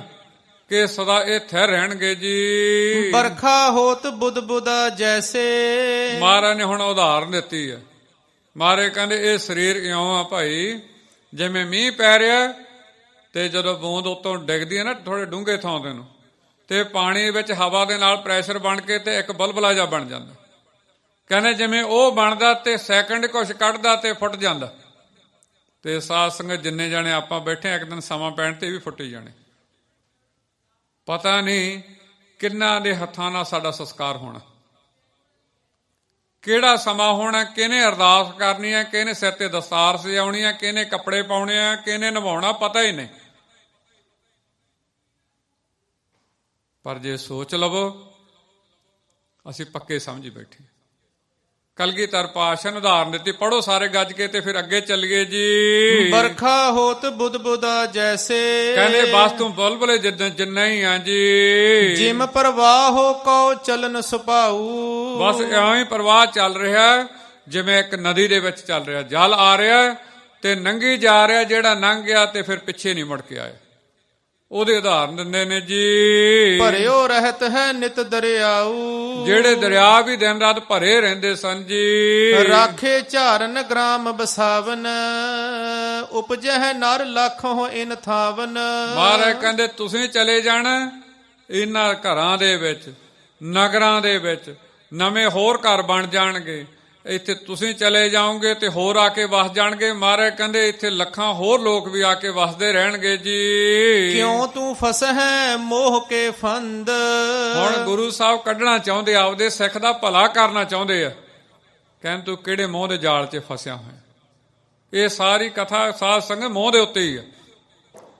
ਕਿ ਸਦਾ ਇਹ ਥਿਰ ਰਹਿਣਗੇ ਜੀ। ਬਰਖਾ ਹੋਤ ਬੁੱਧ ਬੁੱਧਾ ਜੈਸੇ। ਮਹਾਰਾਜ ਨੇ ਹੁਣ ਉਦਾਹਰਨ ਦਿੱਤੀ ਹੈ। ਮਹਾਰਾਜ ਕਹਿੰਦੇ ਇਹ ਸਰੀਰ ਇਉਂ ਆ ਭਾਈ, ਜਿਵੇਂ ਮੀਂਹ ਪੈ ਰਿਹਾ ਤੇ ਜਦੋਂ ਬੂੰਦ ਉੱਤੋਂ ਡਿੱਗਦੀ ਹੈ ਨਾ ਥੋੜੇ ਡੂੰਘੇ ਥਾਂ ਤੇ ਨੂੰ, ਤੇ ਪਾਣੀ ਵਿੱਚ ਹਵਾ ਦੇ ਨਾਲ ਪ੍ਰੈਸ਼ਰ ਬਣ ਕੇ ਤੇ ਇੱਕ ਬਲਬਲਾ ਜਿਹਾ ਬਣ ਜਾਂਦਾ। ਕਹਿੰਦੇ ਜਿਵੇਂ ਉਹ ਬਣਦਾ ਤੇ ਸੈਕਿੰਡ ਕੁਛ ਕੱਢਦਾ ਤੇ ਫੁੱਟ ਜਾਂਦਾ। ਤੇ ਸਾਧ ਸੰਗਤ ਜਿੰਨੇ ਜਾਣੇ ਆਪਾਂ ਬੈਠੇ ਇੱਕ ਦਿਨ ਸਮਾਂ ਪੈਣ ਤੇ ਵੀ ਫੁੱਟੀ ਜਾਣੇ। ਪਤਾ ਨਹੀਂ ਕਿੰਨਾਂ ਦੇ ਹੱਥਾਂ ਨਾਲ ਸਾਡਾ ਸੰਸਕਾਰ ਹੋਣਾ, ਕਿਹੜਾ ਸਮਾਂ ਹੋਣਾ, ਕਿਹਨੇ ਅਰਦਾਸ ਕਰਨੀ ਹੈ, ਕਿਹਨੇ ਸਿਰ ਤੇ ਦਸਤਾਰ ਸਜਾਉਣੀ ਹੈ, ਕਿਹਨੇ ਕੱਪੜੇ ਪਾਉਣੇ ਆ, ਕਿਹਨੇ ਨਿਭਾਉਣਾ, ਪਤਾ ਹੀ ਨਹੀਂ। ਪਰ ਜੇ ਸੋਚ ਲਵੋ ਅਸੀਂ ਪੱਕੇ ਸਮਝੀ ਬੈਠੇ। ਕਲਗੀਧਰ ਪਾਤਸ਼ਾਹ ਨੇ ਉਦਾਹਰਨ ਦਿੱਤੀ, ਪੜੋ ਸਾਰੇ ਗੱਜ ਕੇ ਤੇ ਫਿਰ ਅੱਗੇ ਚੱਲੀਏ ਜੀ। ਬਰਖਾ ਹੋਤ ਬੁੱਧ ਬੁਦਾ ਜੈਸੇ, ਕਹਿੰਦੇ ਬਸ ਤੂੰ ਬੁਲਬੁਲੇ ਜਿੰਨਾ ਹੀ ਆ ਜੀ। ਜਿਮ ਪ੍ਰਵਾਹੋ ਕਉ ਚਲਨ ਸੁਭਾਊ, ਬਸ ਇਉਂ ਹੀ ਪ੍ਰਵਾਹ ਚੱਲ ਰਿਹਾ ਜਿਵੇਂ ਇੱਕ ਨਦੀ ਦੇ ਵਿੱਚ ਚੱਲ ਰਿਹਾ। ਜਲ ਆ ਰਿਹਾ ਤੇ ਨੰਗੀ ਜਾ ਰਿਹਾ, ਜਿਹੜਾ ਲੰਘ ਗਿਆ ਤੇ ਫਿਰ ਪਿੱਛੇ ਨਹੀਂ ਮੁੜ ਕੇ ਆਇਆ। ਉਹਦੇ ਉਦਾਹਰਨ ਦਿੰਦੇ ਨੇ ਜੀ। ਭਰਿਓ ਰਹਿਤ ਹੈ ਨਿਤ ਦਰਿਆਊ, ਜਿਹੜੇ ਦਰਿਆ ਵੀ ਦਿਨ ਰਾਤ ਭਰੇ ਰਹਿੰਦੇ ਸਨ ਜੀ। ਰਾਖੇ ਝਾਰਨ ਗ੍ਰਾਮ ਬਸਾਵਨ, ਉਪਜਹਿ ਨਰ ਲੱਖ ਹੋ ਇਨ ਥਾਵਨ। ਮਹਾਰਾਜ ਕਹਿੰਦੇ ਤੁਸੀਂ ਚਲੇ ਜਾਣਾ ਇਹਨਾਂ ਘਰਾਂ ਦੇ ਵਿੱਚ, ਨਗਰਾਂ ਦੇ ਵਿੱਚ ਨਵੇਂ ਹੋਰ ਘਰ ਬਣ ਜਾਣਗੇ। ਇੱਥੇ ਤੁਸੀਂ ਚਲੇ ਜਾਓਗੇ ਤੇ ਹੋਰ ਆ ਕੇ ਵਸ ਜਾਣਗੇ। ਮਹਾਰਾਜ ਕਹਿੰਦੇ ਇੱਥੇ ਲੱਖਾਂ ਹੋਰ ਲੋਕ ਵੀ ਆ ਕੇ ਵਸਦੇ ਰਹਿਣਗੇ ਜੀ। ਕਿਉਂ ਤੂੰ ਫਸਹਿ ਮੋਹ ਕੇ ਫੰਦ, ਹੁਣ ਗੁਰੂ ਸਾਹਿਬ ਕੱਢਣਾ ਚਾਹੁੰਦੇ, ਆਪਦੇ ਸਿੱਖ ਦਾ ਭਲਾ ਕਰਨਾ ਚਾਹੁੰਦੇ ਆ। ਕਹਿੰਦੇ ਤੂੰ ਕਿਹੜੇ ਮੋਹ ਦੇ ਜਾਲ 'ਚ ਫਸਿਆ ਹੋਇਆ। ਇਹ ਸਾਰੀ ਕਥਾ ਸਾਧ ਸੰਗਤ ਮੋਹ ਦੇ ਉੱਤੇ ਹੀ ਆ,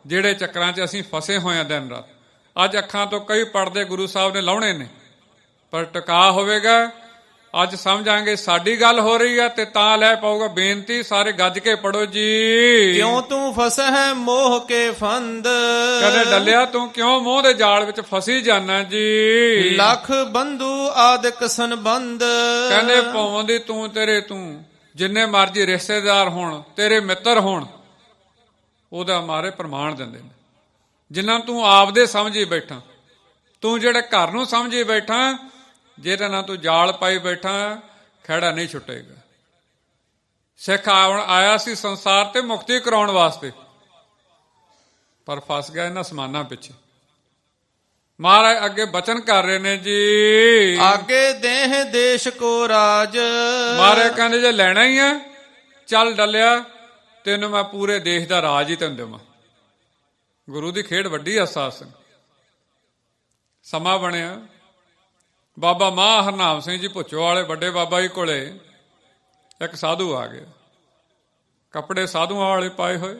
ਜਿਹੜੇ ਚੱਕਰਾਂ 'ਚ ਅਸੀਂ ਫਸੇ ਹੋਏ ਆ ਦਿਨ ਰਾਤ। ਅੱਜ ਅੱਖਾਂ ਤੋਂ ਕਈ ਪਰਦੇ ਗੁਰੂ ਸਾਹਿਬ ਨੇ ਲਾਉਣੇ ਨੇ, ਪਰ ਟਿਕਾ ਹੋਵੇਗਾ। ਅੱਜ ਸਮਝਾਂਗੇ ਸਾਡੀ ਗੱਲ ਹੋ ਰਹੀ ਹੈ ਤੇ ਤਾਂ ਲੈ ਪਾਊਗਾ। ਬੇਨਤੀ ਸਾਰੇ ਗੱਜ ਕੇ ਪੜੋ ਜੀ। ਕਿਉਂ ਤੂੰ ਫਸਹਿ ਮੋਹ ਕੇ ਫੰਦ, ਕਦੇ ਡੱਲਿਆ ਤੂੰ ਕਿਉਂ ਮੋਹ ਦੇ ਜਾਲ ਵਿੱਚ ਫਸੀ ਜਾਣਾ ਜੀ। ਲੱਖ ਬੰਧੂ ਆਦਿਕ ਸੰਬੰਧ, ਕਹਿੰਦੇ ਪਾਉਂਦੀ ਤੂੰ ਤੇਰੇ ਤੂੰ ਜਿੰਨੇ ਮਰਜੀ ਰਿਸ਼ਤੇਦਾਰ ਹੋਣ, ਤੇਰੇ ਮਿੱਤਰ ਹੋਣ, ਉਹਦਾ ਮਾਰੇ ਪ੍ਰਮਾਣ ਦਿੰਦੇ ਨੇ। ਜਿੰਨਾਂ ਤੂੰ ਆਪਦੇ ਸਮਝੀ ਬੈਠਾ, ਤੂੰ ਜਿਹੜੇ ਘਰ ਨੂੰ ਸਮਝੀ ਬੈਠਾ, ਜਿਹਦੇ ਨਾਲ ਤੂੰ ਜਾਲ ਪਾਈ ਬੈਠਾ, ਖਹਿੜਾ ਨਹੀਂ ਛੁੱਟੇਗਾ। ਸਿੱਖ ਆਇਆ ਸੀ ਸੰਸਾਰ ਤੇ ਮੁਕਤੀ ਕਰਾਉਣ ਵਾਸਤੇ, ਪਰ ਫਸ ਗਿਆ ਇਹਨਾਂ ਸਮਾਨਾਂ ਪਿੱਛੇ। ਮਹਾਰਾਜ ਅੱਗੇ ਬਚਨ ਕਰ ਰਹੇ ਨੇ ਜੀ। ਆਗੇ ਦੇਹ ਦੇਸ਼ ਕੋ ਰਾਜ, ਮਹਾਰਾਜ ਕਹਿੰਦੇ ਜੇ ਲੈਣਾ ਹੀ ਆ ਚੱਲ ਡੱਲਿਆ, ਤੈਨੂੰ ਮੈਂ ਪੂਰੇ ਦੇਸ਼ ਦਾ ਰਾਜ ਹੀ ਤੈਨੂੰ ਦੇਵਾਂ। ਗੁਰੂ ਦੀ ਖੇਡ ਵੱਡੀ ਆ ਸਾਧ ਸੰਗਤ। ਸਮਾਂ ਬਣਿਆ, ਬਾਬਾ ਮਾਹ ਹਰਨਾਮ ਸਿੰਘ ਜੀ ਭੁੱਚੋ ਵਾਲੇ ਵੱਡੇ ਬਾਬਾ ਜੀ ਕੋਲੇ ਇੱਕ ਸਾਧੂ ਆ ਗਿਆ, ਕੱਪੜੇ ਸਾਧੂਆਂ ਵਾਲੇ ਪਾਏ ਹੋਏ।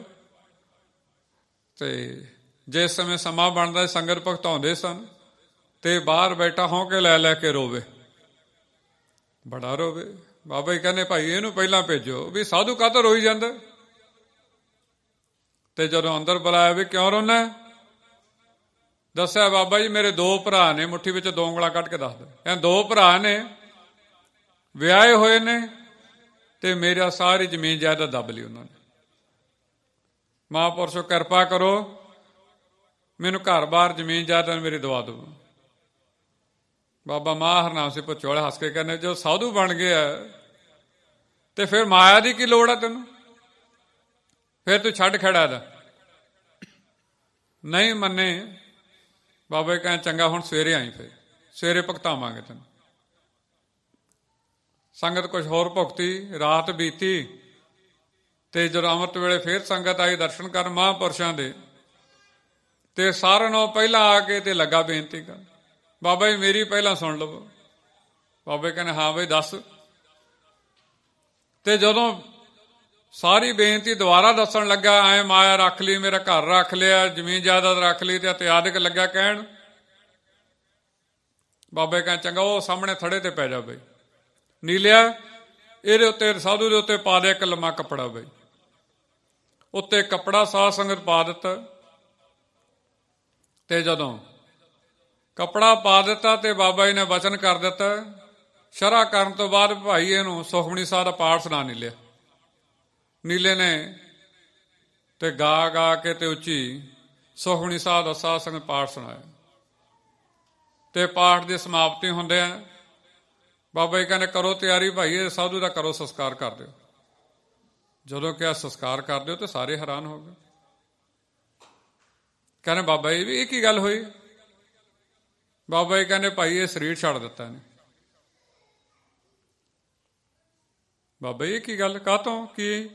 ਤੇ ਜਿਸ ਸਮੇਂ ਸਮਾਂ ਬਣਦਾ ਸੰਗਤ ਭਗਤਾਉਂਦੇ ਸਨ ਤੇ ਬਾਹਰ ਬੈਠਾ ਹੋ ਕੇ ਲੈ ਲੈ ਕੇ ਰੋਵੇ, ਬੜਾ ਰੋਵੇ। ਬਾਬਾ ਜੀ ਕਹਿੰਦੇ ਭਾਈ ਇਹਨੂੰ ਪਹਿਲਾਂ ਭੇਜੋ ਵੀ ਸਾਧੂ ਕਾਹਤੋਂ ਰੋਈ ਜਾਂਦਾ। ਤੇ ਜਦੋਂ ਅੰਦਰ ਬੁਲਾਇਆ ਵੀ ਕਿਉਂ ਰੋਣਾ, ਦੱਸਿਆ ਬਾਬਾ ਜੀ ਮੇਰੇ ਦੋ ਭਰਾ ਨੇ, ਮੁੱਠੀ ਵਿੱਚ ਦੋ ਉਂਗਲਾਂ ਕੱਢ ਕੇ ਦੱਸਦਾ। ਕਹਿੰਦੇ ਦੋ ਭਰਾ ਨੇ, ਵਿਆਹੇ ਹੋਏ ਨੇ ਤੇ ਮੇਰਾ ਸਾਰੀ ਜ਼ਮੀਨ ਜਾਇਦਾਦ ਦੱਬ ਲਈ ਉਹਨਾਂ ਨੇ। ਮਹਾਂਪੁਰਸ਼ੋ ਕਿਰਪਾ ਕਰੋ, ਮੈਨੂੰ ਘਰ-ਬਾਰ ਜ਼ਮੀਨ ਜਾਇਦਾਦ ਮੇਰੀ ਦਵਾ ਦਿਓ। ਬਾਬਾ ਮਾਹ ਹਰਨਾਮ ਸਿੰਘ ਭੁੱਚੋ ਵਾਲੇ ਹੱਸ ਕੇ ਕਹਿੰਦੇ ਜੋ ਸਾਧੂ ਬਣ ਗਿਆ ਤੇ ਫਿਰ ਮਾਇਆ ਦੀ ਕੀ ਲੋੜ ਆ ਤੈਨੂੰ, ਫਿਰ ਤੂੰ ਛੱਡ ਖੜਾ ਦਾ। ਨਹੀਂ ਮੰਨੇ ਬਾਬਾ ਜੀ ਕਹਿੰਦੇ ਚੰਗਾ ਹੁਣ ਸਵੇਰੇ ਆਈ, ਫਿਰ ਸਵੇਰੇ ਭੁਗਤਾਵਾਂਗੇ ਤੈਨੂੰ। ਸੰਗਤ ਕੁਛ ਹੋਰ ਭੁਗਤੀ, ਰਾਤ ਬੀਤੀ ਤੇ ਜਦੋਂ ਅੰਮ੍ਰਿਤ ਵੇਲੇ ਫੇਰ ਸੰਗਤ ਆਈ ਦਰਸ਼ਨ ਕਰਨ ਮਹਾਂਪੁਰਸ਼ਾਂ ਦੇ, ਤੇ ਸਾਰਿਆਂ ਨੂੰ ਪਹਿਲਾਂ ਆ ਕੇ ਤੇ ਲੱਗਾ ਬੇਨਤੀ ਕਰ, ਬਾਬਾ ਜੀ ਮੇਰੀ ਪਹਿਲਾਂ ਸੁਣ ਲਵੋ। ਬਾਬਾ ਜੀ ਕਹਿੰਦੇ ਹਾਂ ਬਈ ਦੱਸ। ਤੇ ਜਦੋਂ ਸਾਰੀ ਬੇਨਤੀ ਦੁਬਾਰਾ ਦੱਸਣ ਲੱਗਾ, ਐ ਮਾਇਆ ਰੱਖ ਲਈ, ਮੇਰਾ ਘਰ ਰੱਖ ਲਿਆ, ਜ਼ਮੀਨ ਜਾਇਦਾਦ ਰੱਖ ਲਈ ਤੇ ਇਤਿਆਦਿਕ ਲੱਗਾ ਕਹਿਣ। ਬਾਬਾ ਕਹਿੰਦੇ ਚੰਗਾ ਉਹ ਸਾਹਮਣੇ ਥੜੇ ਤੇ ਪੈ ਜਾ ਬਈ। ਨੀਲਿਆ ਇਹਦੇ ਉੱਤੇ ਸਾਧੂ ਦੇ ਉੱਤੇ ਪਾ ਦੇ ਇੱਕ ਲੰਮਾ ਕੱਪੜਾ ਬਈ। ਉੱਤੇ ਕੱਪੜਾ ਸਾਧ ਸੰਗਤ ਪਾ ਦਿੱਤਾ। ਤੇ ਜਦੋਂ ਕੱਪੜਾ ਪਾ ਦਿੱਤਾ ਤੇ ਬਾਬਾ ਜੀ ਨੇ ਵਚਨ ਕਰ ਦਿੱਤਾ। ਸ਼ਰ੍ਹਾ ਕਰਨ ਤੋਂ ਬਾਅਦ ਭਾਈ ਇਹਨੂੰ ਸੁਖਮਨੀ ਸਾਹਿਬ ਦਾ ਪਾਠ ਸੁਣਾ ਨੀਲਿਆ। ਨੀਲੇ ਨੇ ਤੇ ਗਾ ਗਾ ਕੇ ਤੇ ਉੱਚੀ ਸੁਖਮਨੀ ਸਾਹਿਬ ਦਾ ਸਾਧ ਸੰਗਤ ਪਾਠ ਸੁਣਾਇਆ। ਤੇ ਪਾਠ ਦੀ ਸਮਾਪਤੀ ਹੁੰਦੇ ਆ ਬਾਬਾ ਜੀ ਕਹਿੰਦੇ ਕਰੋ ਤਿਆਰੀ ਭਾਈ, ਇਹ ਸਾਧੂ ਦਾ ਕਰੋ ਸੰਸਕਾਰ ਕਰ ਦਿਓ। ਜਦੋਂ ਕਿਹਾ ਸੰਸਕਾਰ ਕਰ ਦਿਓ ਤੇ ਸਾਰੇ ਹੈਰਾਨ ਹੋ ਗਏ। ਕਹਿੰਦੇ ਬਾਬਾ ਜੀ ਵੀ ਇਹ ਕੀ ਗੱਲ ਹੋਈ। ਬਾਬਾ ਜੀ ਕਹਿੰਦੇ ਭਾਈ ਇਹ ਸਰੀਰ ਛੱਡ ਦਿੱਤਾ ਨੇ। ਬਾਬਾ ਜੀ ਕੀ ਗੱਲ ਕਾਹਤੋਂ ਕੀ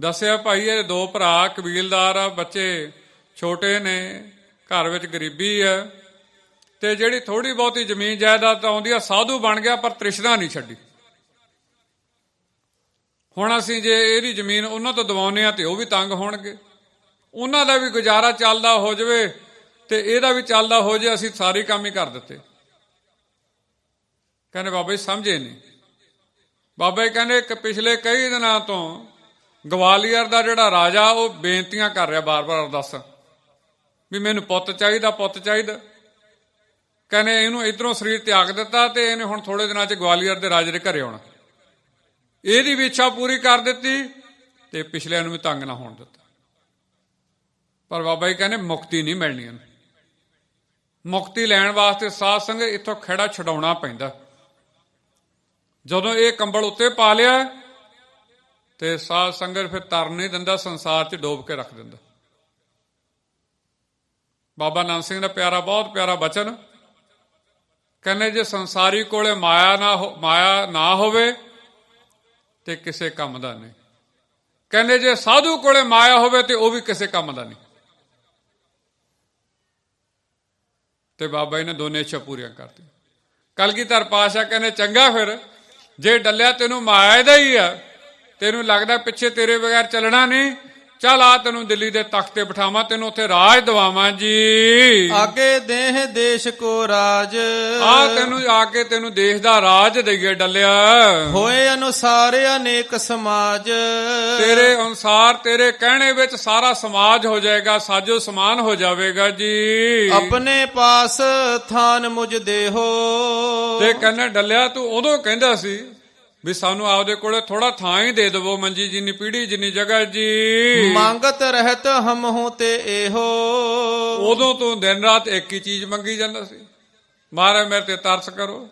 ਦੱਸਿਆ ਭਾਈ? ਇਹ ਦੋ ਭਰਾ ਕਬੀਲਦਾਰ ਆ, ਬੱਚੇ ਛੋਟੇ ਨੇ, ਘਰ ਵਿੱਚ ਗਰੀਬੀ ਆ, ਤੇ ਜਿਹੜੀ ਥੋੜੀ ਬਹੁਤੀ ਜ਼ਮੀਨ ਜਾਇਦਾਦ ਆਉਂਦੀ ਆ ਸਾਧੂ ਬਣ ਗਿਆ ਪਰ ਤ੍ਰਿਸ਼ਨਾ ਨਹੀਂ ਛੱਡੀ। ਹੁਣ ਅਸੀਂ ਜੇ ਇਹਦੀ ਜ਼ਮੀਨ ਉਹਨਾਂ ਤੋਂ ਦਵਾਉਂਦੇ ਆ ਤੇ ਉਹ ਵੀ ਤੰਗ ਹੋਣਗੇ, ਉਹਨਾਂ ਦਾ ਵੀ ਗੁਜ਼ਾਰਾ ਚੱਲਦਾ ਹੋ ਜਾਵੇ ਤੇ ਇਹਦਾ ਵੀ ਚੱਲਦਾ ਹੋ ਜਾਏ, ਅਸੀਂ ਸਾਰੇ ਕੰਮ ਹੀ ਕਰ ਦਿੱਤੇ। ਕਹਿੰਦੇ ਬਾਬਾ ਜੀ ਸਮਝੇ ਨਹੀਂ। ਬਾਬਾ ਜੀ ਕਹਿੰਦੇ ਕਿ ਪਿਛਲੇ ਕਈ ਦਿਨਾਂ ਤੋਂ ਗਵਾਲੀਅਰ ਦਾ ਜਿਹੜਾ ਰਾਜਾ ਉਹ ਬੇਨਤੀਆਂ ਕਰ ਰਿਹਾ ਬਾਰ-ਬਾਰ ਅਰਦਾਸਾਂ ਵੀ ਮੈਨੂੰ ਪੁੱਤ ਚਾਹੀਦਾ, ਪੁੱਤ ਚਾਹੀਦਾ। ਕਹਿੰਦੇ ਇਹਨੂੰ ਇਧਰੋਂ ਸਰੀਰ ਤਿਆਗ ਦਿੱਤਾ ਤੇ ਇਹਨੇ ਹੁਣ ਥੋੜੇ ਦਿਨਾਂ 'ਚ ਗਵਾਲੀਅਰ ਦੇ ਰਾਜੇ ਦੇ ਘਰੇ ਆਉਣਾ। ਇਹਦੀ ਵੀ ਇੱਛਾ ਪੂਰੀ ਕਰ ਦਿੱਤੀ ਤੇ ਪਿਛਲਿਆਂ ਨੂੰ ਵੀ ਤੰਗ ਨਾ ਹੋਣ ਦਿੱਤਾ। ਪਰ ਬਾਬਾ ਜੀ ਕਹਿੰਦੇ ਮੁਕਤੀ ਨਹੀਂ ਮਿਲਣੀ ਇਹਨੂੰ। ਮੁਕਤੀ ਲੈਣ ਵਾਸਤੇ ਸਾਧ ਸੰਗਤ ਇੱਥੋਂ ਖਹਿੜਾ ਛਡਾਉਣਾ ਪੈਂਦਾ। ਜਦੋਂ ਇਹ ਕੰਬਲ ਉੱਤੇ ਪਾ ਲਿਆ ਤੇ ਸਾਧ ਸੰਗਤ ਫਿਰ ਤਰ ਨਹੀਂ ਦਿੰਦਾ, ਸੰਸਾਰ 'ਚ ਡੋਬ ਕੇ ਰੱਖ ਦਿੰਦਾ। ਬਾਬਾ ਨਾਨਕ ਸਿੰਘ ਦਾ ਪਿਆਰਾ, ਬਹੁਤ ਪਿਆਰਾ ਬਚਨ, ਕਹਿੰਦੇ ਜੇ ਸੰਸਾਰੀ ਕੋਲੇ ਮਾਇਆ ਨਾ ਹੋਵੇ ਤੇ ਕਿਸੇ ਕੰਮ ਦਾ ਨਹੀਂ। ਕਹਿੰਦੇ ਜੇ ਸਾਧੂ ਕੋਲੇ ਮਾਇਆ ਹੋਵੇ ਤੇ ਉਹ ਵੀ ਕਿਸੇ ਕੰਮ ਦਾ ਨਹੀਂ। ਤੇ ਬਾਬਾ ਜੀ ਨੇ ਦੋਨੇ ਇੱਛਾ ਪੂਰੀਆਂ ਕਰਤੀਆਂ। ਕਲਗੀਧਰ ਪਾਤਸ਼ਾਹ ਕਹਿੰਦੇ ਚੰਗਾ ਫਿਰ ਜੇ ਡੱਲਿਆ ਤੈਨੂੰ ਮਾਇਆ ਦਾ ਹੀ ਆ, ਤੈਨੂੰ ਲੱਗਦਾ ਪਿੱਛੇ ਤੇਰੇ ਬਗੈਰ ਚੱਲਣਾ ਨਹੀਂ, ਚੱਲ ਆ ਤੈਨੂੰ ਦਿੱਲੀ ਦੇ ਤਖਤ ਤੇ ਬਿਠਾਵਾਂ, ਤੈਨੂੰ ਉੱਥੇ ਰਾਜ ਦਵਾਵਾਂ ਜੀ। ਆਗੇ ਦੇਹ ਦੇਸ਼ ਕੋ ਰਾਜ, ਤੈਨੂੰ ਦੇਸ਼ ਦਾ ਰਾਜ ਦਈਏ ਡੱਲਿਆ। ਹੋਏ ਅਨੁਸਾਰ ਅਨੇਕ ਸਮਾਜ, ਤੇਰੇ ਅਨੁਸਾਰ ਤੇਰੇ ਕਹਿਣੇ ਵਿੱਚ ਸਾਰਾ ਸਮਾਜ ਹੋ ਜਾਏਗਾ, ਸਾਜੋ ਸਮਾਨ ਹੋ ਜਾਵੇਗਾ ਜੀ। ਆਪਣੇ ਪਾਸ ਥਾਨ ਮੁਝ ਦੇਹੋ, ਤੇ ਕਹਿੰਦਾ ਡੱਲਿਆ ਤੂੰ ਉਦੋਂ ਕਹਿੰਦਾ ਸੀ ਵੀ ਸਾਨੂੰ ਆਪਦੇ ਕੋਲੇ ਥੋੜਾ ਥਾਂ ਹੀ ਦੇ ਦੇਵੋ, ਮੰਜੀ ਜਿੰਨੀ ਪੀੜੀ ਜਿੰਨੀ ਜਗ੍ਹਾ ਜੀ। ਮੰਗਤ ਰਹਿਤ ਹਮ ਹੂੰ ਤੇ ਇਹੋ, ਉਦੋਂ ਤੂੰ ਦਿਨ ਰਾਤ ਇੱਕ ਹੀ ਚੀਜ਼ ਮੰਗੀ ਜਾਂਦਾ ਸੀ, ਮਹਾਰਾਜ ਮੇਰੇ ਤੇ ਤਰਸ ਕਰੋ,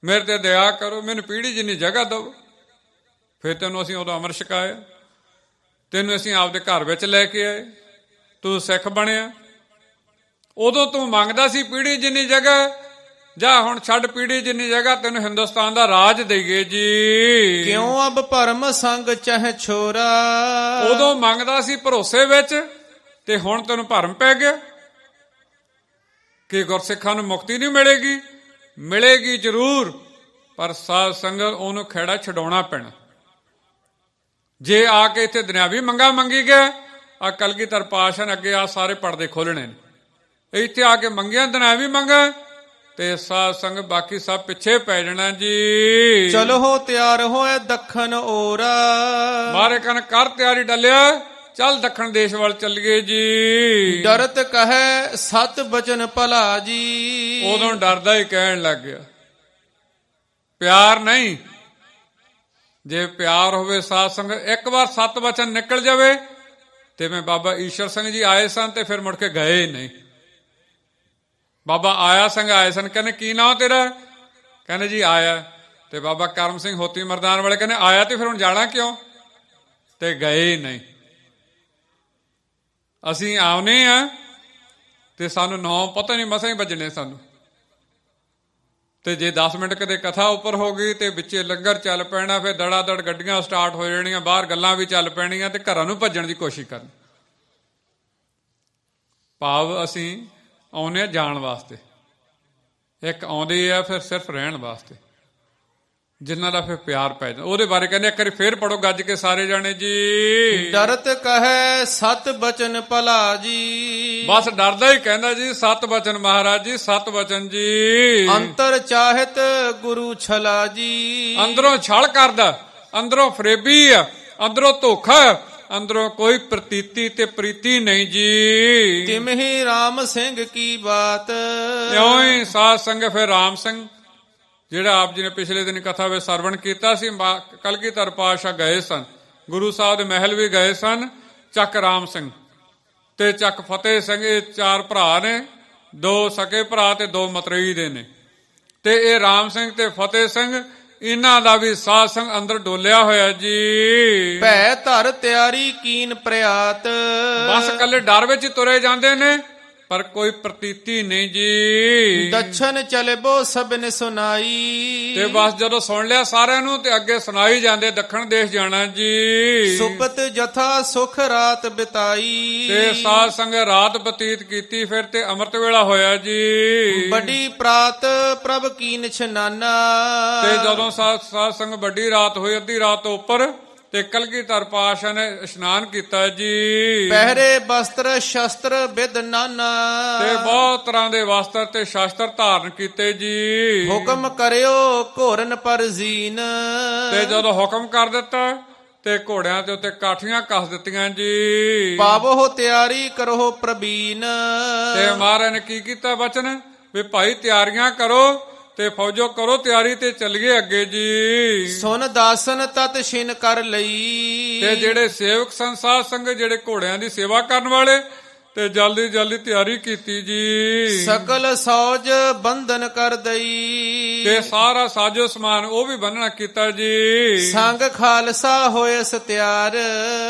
ਮੇਰੇ ਤੇ ਦਇਆ ਕਰੋ, ਮੈਨੂੰ ਪੀੜੀ ਜਿੰਨੀ ਜਗ੍ਹਾ ਦਿਓ। ਫਿਰ ਤੈਨੂੰ ਅਸੀਂ ਉਦੋਂ ਅੰਮ੍ਰਿਤ ਛਕਾਇਆ, ਤੈਨੂੰ ਅਸੀਂ ਆਪਦੇ ਘਰ ਵਿੱਚ ਲੈ ਕੇ ਆਏ, ਤੂੰ ਸਿੱਖ ਬਣਿਆ। ਉਦੋਂ ਤੂੰ ਮੰਗਦਾ ਸੀ ਪੀੜੀ ਜਿੰਨੀ ਜਗ੍ਹਾ, ਜਾ ਹੁਣ ਛੱਡ ਪੀੜੀ ਜਿੰਨੀ ਜਗ੍ਹਾ, ਤੈਨੂੰ ਹਿੰਦੁਸਤਾਨ ਦਾ ਰਾਜ ਦੇਈਏ ਜੀ। ਕਿਉਂ ਅਬ ਭਰਮ ਸੰਗ ਚਹ ਛੋਰਾ, ਉਦੋਂ ਮੰਗਦਾ ਸੀ ਭਰੋਸੇ ਵਿੱਚ ਤੇ ਹੁਣ ਤੈਨੂੰ ਭਰਮ ਪੈ ਗਿਆ ਕਿ ਗੁਰਸਿੱਖਾਂ ਨੂੰ ਮੁਕਤੀ ਨਹੀਂ ਮਿਲੇਗੀ। ਮਿਲੇਗੀ ਜ਼ਰੂਰ, ਪਰ ਸਾਧ ਸੰਗਤ ਉਹਨੂੰ ਖਹਿੜਾ ਛਡਾਉਣਾ ਪੈਣਾ। ਜੇ ਆ ਕੇ ਇੱਥੇ ਦੁਨਿਆਵੀ ਮੰਗਾ ਮੰਗੀ ਗਿਆ, ਆ ਕਲਗੀਧਰ ਪਾਤਸ਼ਾਹ ਨੇ ਅੱਗੇ ਆ ਸਾਰੇ ਪਰਦੇ ਖੋਲਣੇ ਨੇ। ਇੱਥੇ ਆ ਕੇ ਮੰਗਿਆ ਦੁਨਿਆਵੀ ਮੰਗਾ ਤੇ ਸਾਧ ਸੰਗ ਬਾਕੀ ਸਭ ਪਿੱਛੇ ਪੈ ਜਾਣਾ ਜੀ। ਚਲੋ ਹੋ ਤਿਆਰ ਹੋਏ ਦੱਖਣ ਓਰਾ, ਮਾਰੇ ਕਨ ਕਰ ਤਿਆਰੀ ਡੱਲਿਆ, ਚੱਲ ਦੱਖਣ ਦੇਸ਼ ਵੱਲ ਚੱਲੀਏ ਜੀ। ਡਰਤ ਕਹੈ ਸਤ ਬਚਨ ਭਲਾ ਜੀ, ਉਦੋਂ ਡਰਦਾ ਹੀ ਕਹਿਣ ਲੱਗ ਗਿਆ, ਪਿਆਰ ਨਹੀਂ। ਜੇ ਪਿਆਰ ਹੋਵੇ ਸਾਧ ਸੰਗਤ, ਇੱਕ ਵਾਰ ਸਤ ਬਚਨ ਨਿਕਲ ਜਾਵੇ ਤੇ ਮੈਂ ਬਾਬਾ ਈਸ਼ਰ ਸਿੰਘ ਜੀ ਆਏ ਸਨ ਤੇ ਫਿਰ ਮੁੜ ਕੇ ਗਏ ਨਹੀਂ। ਬਾਬਾ ਆਇਆ ਸਿੰਘ ਆਏ ਸਨ, ਕਹਿੰਦੇ ਕੀ ਨਾਂ ਤੇਰਾ? ਕਹਿੰਦੇ ਜੀ ਆਇਆ। ਤੇ ਬਾਬਾ ਕਰਮ ਸਿੰਘ ਹੋਤੀ ਮਰਦਾਨ ਵਾਲੇ ਕਹਿੰਦੇ ਆਇਆ ਤੇ ਫਿਰ ਹੁਣ ਜਾਣਾ ਕਿਉਂ? ਤੇ ਗਏ ਨਹੀਂ। ਅਸੀਂ ਆਉਨੇ ਆ ਤੇ ਸਾਨੂੰ 9 ਪਤਾ ਨਹੀਂ ਮਸਾਂ ਹੀ ਵੱਜਣੇ ਸਾਨੂੰ। ਤੇ ਜੇ 10 ਮਿੰਟ ਕਦੇ ਕਥਾ ਉੱਪਰ ਹੋ ਗਈ ਤੇ ਵਿੱਚੇ ਲੰਗਰ ਚੱਲ ਪੈਣਾ, ਫਿਰ ਦੜਾ ਦੜ ਗੱਡੀਆਂ ਸਟਾਰਟ ਹੋ ਜਾਣੀਆਂ, ਬਾਹਰ ਗੱਲਾਂ ਵੀ ਚੱਲ ਪੈਣੀਆਂ ਤੇ ਘਰਾਂ ਨੂੰ ਭੱਜਣ ਦੀ ਕੋਸ਼ਿਸ਼ ਕਰਨੀ। ਭਾਵ ਅਸੀਂ ਆਉਂਦੇ ਆ ਜਾਣ ਵਾਸਤੇ, ਇੱਕ ਆਉਂਦੇ ਆ ਫਿਰ ਸਿਰਫ ਰਹਿਣ ਵਾਸਤੇ, ਜਿਨ੍ਹਾਂ ਦਾ ਫਿਰ ਪਿਆਰ ਪੈ ਜਾਂਦਾ। ਉਹਦੇ ਬਾਰੇ ਕਹਿੰਦੇ ਇੱਕ ਵਾਰੀ ਫੇਰ ਪੜੋ ਗੱਜ ਕੇ ਸਾਰੇ ਜਾਣੇ ਜੀ। ਡਰਤ ਕਹੈ ਸਤ ਬਚਨ ਭਲਾ ਜੀ, ਬਸ ਡਰਦਾ ਹੀ ਕਹਿੰਦਾ ਜੀ ਸਤ ਬਚਨ ਮਹਾਰਾਜ ਜੀ, ਸਤ ਬਚਨ ਜੀ। ਅੰਤਰ ਚਾਹਤ ਗੁਰੂ ਛਲਾ ਜੀ, ਅੰਦਰੋਂ ਛਲ ਕਰਦਾ, ਅੰਦਰੋਂ ਫਰੇਬੀ ਆ, ਅੰਦਰੋਂ ਧੋਖਾ, ਅੰਦਰੋਂ ਕੋਈ ਪ੍ਰਤੀਤੀ ਤੇ ਪ੍ਰੀਤੀ ਨਹੀਂ ਜੀ। ਤਿਮਹੀ ਰਾਮ ਸਿੰਘ ਕੀ ਬਾਤ, ਇਉਂ ਹੀ ਸਾਧ ਸੰਗਤ ਫਿਰ ਰਾਮ ਸਿੰਘ ਜਿਹੜਾ ਆਪ ਜੀ ਨੇ ਪਿਛਲੇ ਦਿਨ ਕਥਾ ਵਿੱਚ ਸਰਵਣ ਕੀਤਾ ਸੀ, ਕਲਗੀਧਰ ਪਾਤਸ਼ਾਹ ਗਏ ਸਨ, ਗੁਰੂ ਸਾਹਿਬ ਦੇ ਮਹਿਲ ਵੀ ਗਏ ਸਨ। ਚੱਕ ਰਾਮ ਸਿੰਘ ਤੇ ਚੱਕ ਫਤਿਹ ਸਿੰਘ, ਇਹ 4 ਭਰਾ ਨੇ, 2 ਸਕੇ ਭਰਾ ਤੇ 2 ਮਤਰੇਈ ਦੇ ਨੇ। ਤੇ ਇਹ ਰਾਮ ਸਿੰਘ ਤੇ ਫਤਿਹ ਸਿੰਘ, ਇਹਨਾਂ ਦਾ ਵੀ ਸਾਧ ਸੰਗ ਅੰਦਰ ਡੋਲਿਆ ਹੋਇਆ ਜੀ। ਭੈ ਧਰ ਤਿਆਰੀ ਕੀਨ ਪ੍ਰਿਆਤ, ਬਸ ਕੱਲੇ ਡਰ ਵਿੱਚ ਤੁਰੇ ਜਾਂਦੇ ਨੇ ਪਰ ਕੋਈ ਪ੍ਰਤੀਤੀ ਨਹੀਂ ਜੀ। ਦਛਨ ਚਲਬੋ ਸਭਨ ਸੁਨਾਈ। ਤੇ ਬਸ ਜਦੋਂ ਸੁਣ ਲਿਆ ਸਾਰਿਆਂ ਨੂੰ ਤੇ ਅੱਗੇ ਸੁਣਾਈ ਜਾਂਦੇ ਦੱਖਣ ਦੇਸ਼ ਜਾਣਾ ਜੀ। ਸੁਪਤ ਜਥਾ ਸੁਖ ਰਾਤ ਬਿਤਾਈ। ਤੇ ਸਾਧ ਸੰਗ ਰਾਤ ਬਤੀਤ ਕੀਤੀ, ਫਿਰ ਤੇ ਅੰਮ੍ਰਿਤ ਵੇਲਾ ਹੋਇਆ ਜੀ। ਵੱਡੀ ਪ੍ਰਾਤ ਪ੍ਰਭ ਕੀਨ ਛਨਾਨਾ। ਤੇ ਜਦੋਂ ਸਾਧ ਸੰਗ ਵੱਡੀ ਰਾਤ ਹੋਈ, ਅੱਧੀ ਰਾਤ ਤੋਂ ਉੱਪਰ, ਤੇ ਕਲਗੀਧਰ ਪਾਤਸ਼ਾਹ ਨੇ ਇਸ਼ਨਾਨ ਕੀਤਾ ਜੀ। ਪਹਿਰੇ ਬਸਤਰ ਸ਼ਸਤਰ ਬਿਦ ਨਾਨਾ। ਤੇ ਬਹੁਤ ਤਰ੍ਹਾਂ ਦੇ ਵਸਤਰ ਤੇ ਸ਼ਸਤਰ ਧਾਰਨ ਕੀਤੇ ਜੀ। ਹੁਕਮ ਕਰਿਓ ਘੋਰਨ ਪਰ ਜ਼ੀਨ। ਤੇ ਜਦੋਂ ਹੁਕਮ ਕਰ ਦਿੱਤਾ ਤੇ ਘੋੜਿਆਂ ਦੇ ਉੱਤੇ ਕਾਠੀਆਂ ਕੱਸ ਦਿੱਤੀਆਂ ਜੀ। ਪਾਵੋ ਤਿਆਰੀ ਕਰੋ ਪ੍ਰਬੀਨ। ਤੇ ਮਹਾਰਾਜ ਨੇ ਕੀ ਕੀਤਾ ਬਚਨ ਵੀ ਭਾਈ ਤਿਆਰੀਆਂ ਕਰੋ ਤੇ ਫੌਜੋ ਕਰੋ ਤਿਆਰੀ ਤੇ ਚੱਲੀਏ ਅੱਗੇ ਜੀ। ਸੁਨ ਦਾਸਨ ਤਤ ਛਿਨ ਕਰ ਲਈ। ਤੇ ਜਿਹੜੇ ਸੇਵਕ ਸੰਸਾਰ ਸੰਗ ਜਿਹੜੇ ਘੋੜਿਆਂ ਦੀ ਸੇਵਾ ਕਰਨ ਵਾਲੇ ਤੇ ਜਲਦੀ ਜਲਦੀ ਤਿਆਰੀ ਕੀਤੀ ਜੀ। ਸਕਲ ਸੌਜ ਬੰਧਨ ਕਰ ਦਈ। ਤੇ ਸਾਰਾ ਸਾਜੋ ਸਮਾਨ ਉਹ ਵੀ ਬੰਨਣਾ ਕੀਤਾ ਜੀ। ਸੰਗ ਖਾਲਸਾ ਹੋਏ ਸਤਿਆਰ।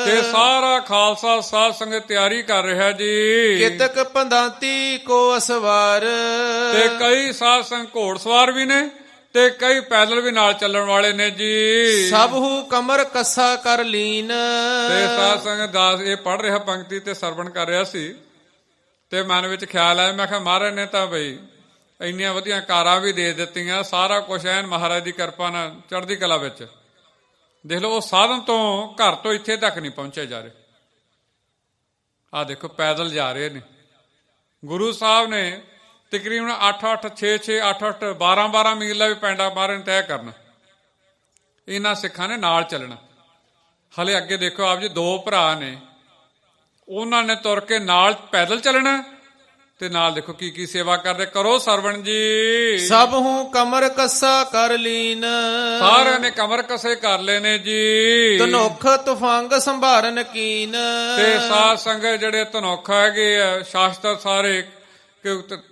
ਤੇ ਸਾਰਾ ਖਾਲਸਾ ਸਾਧ ਸੰਗਤ ਤਿਆਰੀ ਕਰ ਰਿਹਾ ਜੀ। ਕਿਤਕ ਪੰਦਾਂਤੀ ਕੋ ਅਸਵਾਰ। ਤੇ ਕਈ ਸਾਧ ਸੰਗ ਘੋੜਸਵਾਰ ਵੀ ਨੇ ਤੇ ਕਈ ਪੈਦਲ ਵੀ ਨਾਲ ਚੱਲਣ ਵਾਲੇ ਨੇ ਜੀ। ਸਭ ਹੂ ਕਮਰ ਕੱਸਾ ਕਰ ਲੀਨ। ਤੇ ਸਾਧ ਸੰਗਤ ਦਾਸ ਇਹ ਪੜ ਰਿਹਾ ਪੰਕਤੀ ਤੇ ਸਰਵਣ ਕਰ ਰਿਹਾ ਸੀ ਤੇ ਮਨ ਵਿੱਚ ਖਿਆਲ ਆਇਆ, ਮੈਂ ਕਿਹਾ ਮਹਾਰਾਜ ਨੇ ਤਾਂ ਬਈ ਇੰਨੀਆਂ ਵਧੀਆ ਕਾਰਾਂ ਵੀ ਦੇ ਦਿੱਤੀਆਂ, ਸਾਰਾ ਕੁਝ ਐਨ ਮਹਾਰਾਜ ਦੀ ਕਿਰਪਾ ਨਾਲ ਚੜ੍ਹਦੀ ਕਲਾ ਵਿੱਚ। ਦੇਖ ਲਓ ਉਹ ਸਾਧਨ ਤੋਂ ਘਰ ਤੋਂ ਇੱਥੇ ਤੱਕ ਨਹੀਂ ਪਹੁੰਚੇ ਜਾ ਰਹੇ। ਆਹ ਦੇਖੋ ਪੈਦਲ ਜਾ ਰਹੇ ਨੇ। ਗੁਰੂ ਸਾਹਿਬ ਨੇ ਤਕਰੀਬਨ 8-8 6-6 8-8 12-12 ਮੀਲ ਦਾ ਵੀ ਪੈਂਡਾ ਮਹਾਰਾਜ ਨੇ ਤੈਅ ਕਰਨਾ। ਇਹਨਾਂ ਸਿੱਖਾਂ ਨੇ ਨਾਲ ਚੱਲਣਾ। ਹਲੇ ਅੱਗੇ ਦੇਖੋ ਆਪ ਜੀ ਦੋ ਭਰਾ ਨੇ, ਉਹਨਾਂ ਨੇ ਤੁਰ ਕੇ ਨਾਲ ਪੈਦਲ ਚੱਲਣਾ ਤੇ ਨਾਲ ਦੇਖੋ ਕੀ ਕੀ ਸੇਵਾ ਕਰਦੇ। ਕਰੋ ਸਰਵਣ ਜੀ। ਸਭ ਹੂ ਕਮਰ ਕੱਸਾ ਕਰ ਲੀਨ। ਸਾਰਿਆਂ ਨੇ ਕਮਰ ਕਸੇ ਕਰ ਲਏ ਨੇ ਜੀ। ਧਨੁਖ ਤੁਫੰਗ ਸੰਭਾਰਨ ਕੀਨ। ਤੇ ਸਾਧ ਸੰਗਤ ਜਿਹੜੇ ਧਨੁਖ ਹੈਗੇ ਆ ਸ਼ਾਸਤਰ ਸਾਰੇ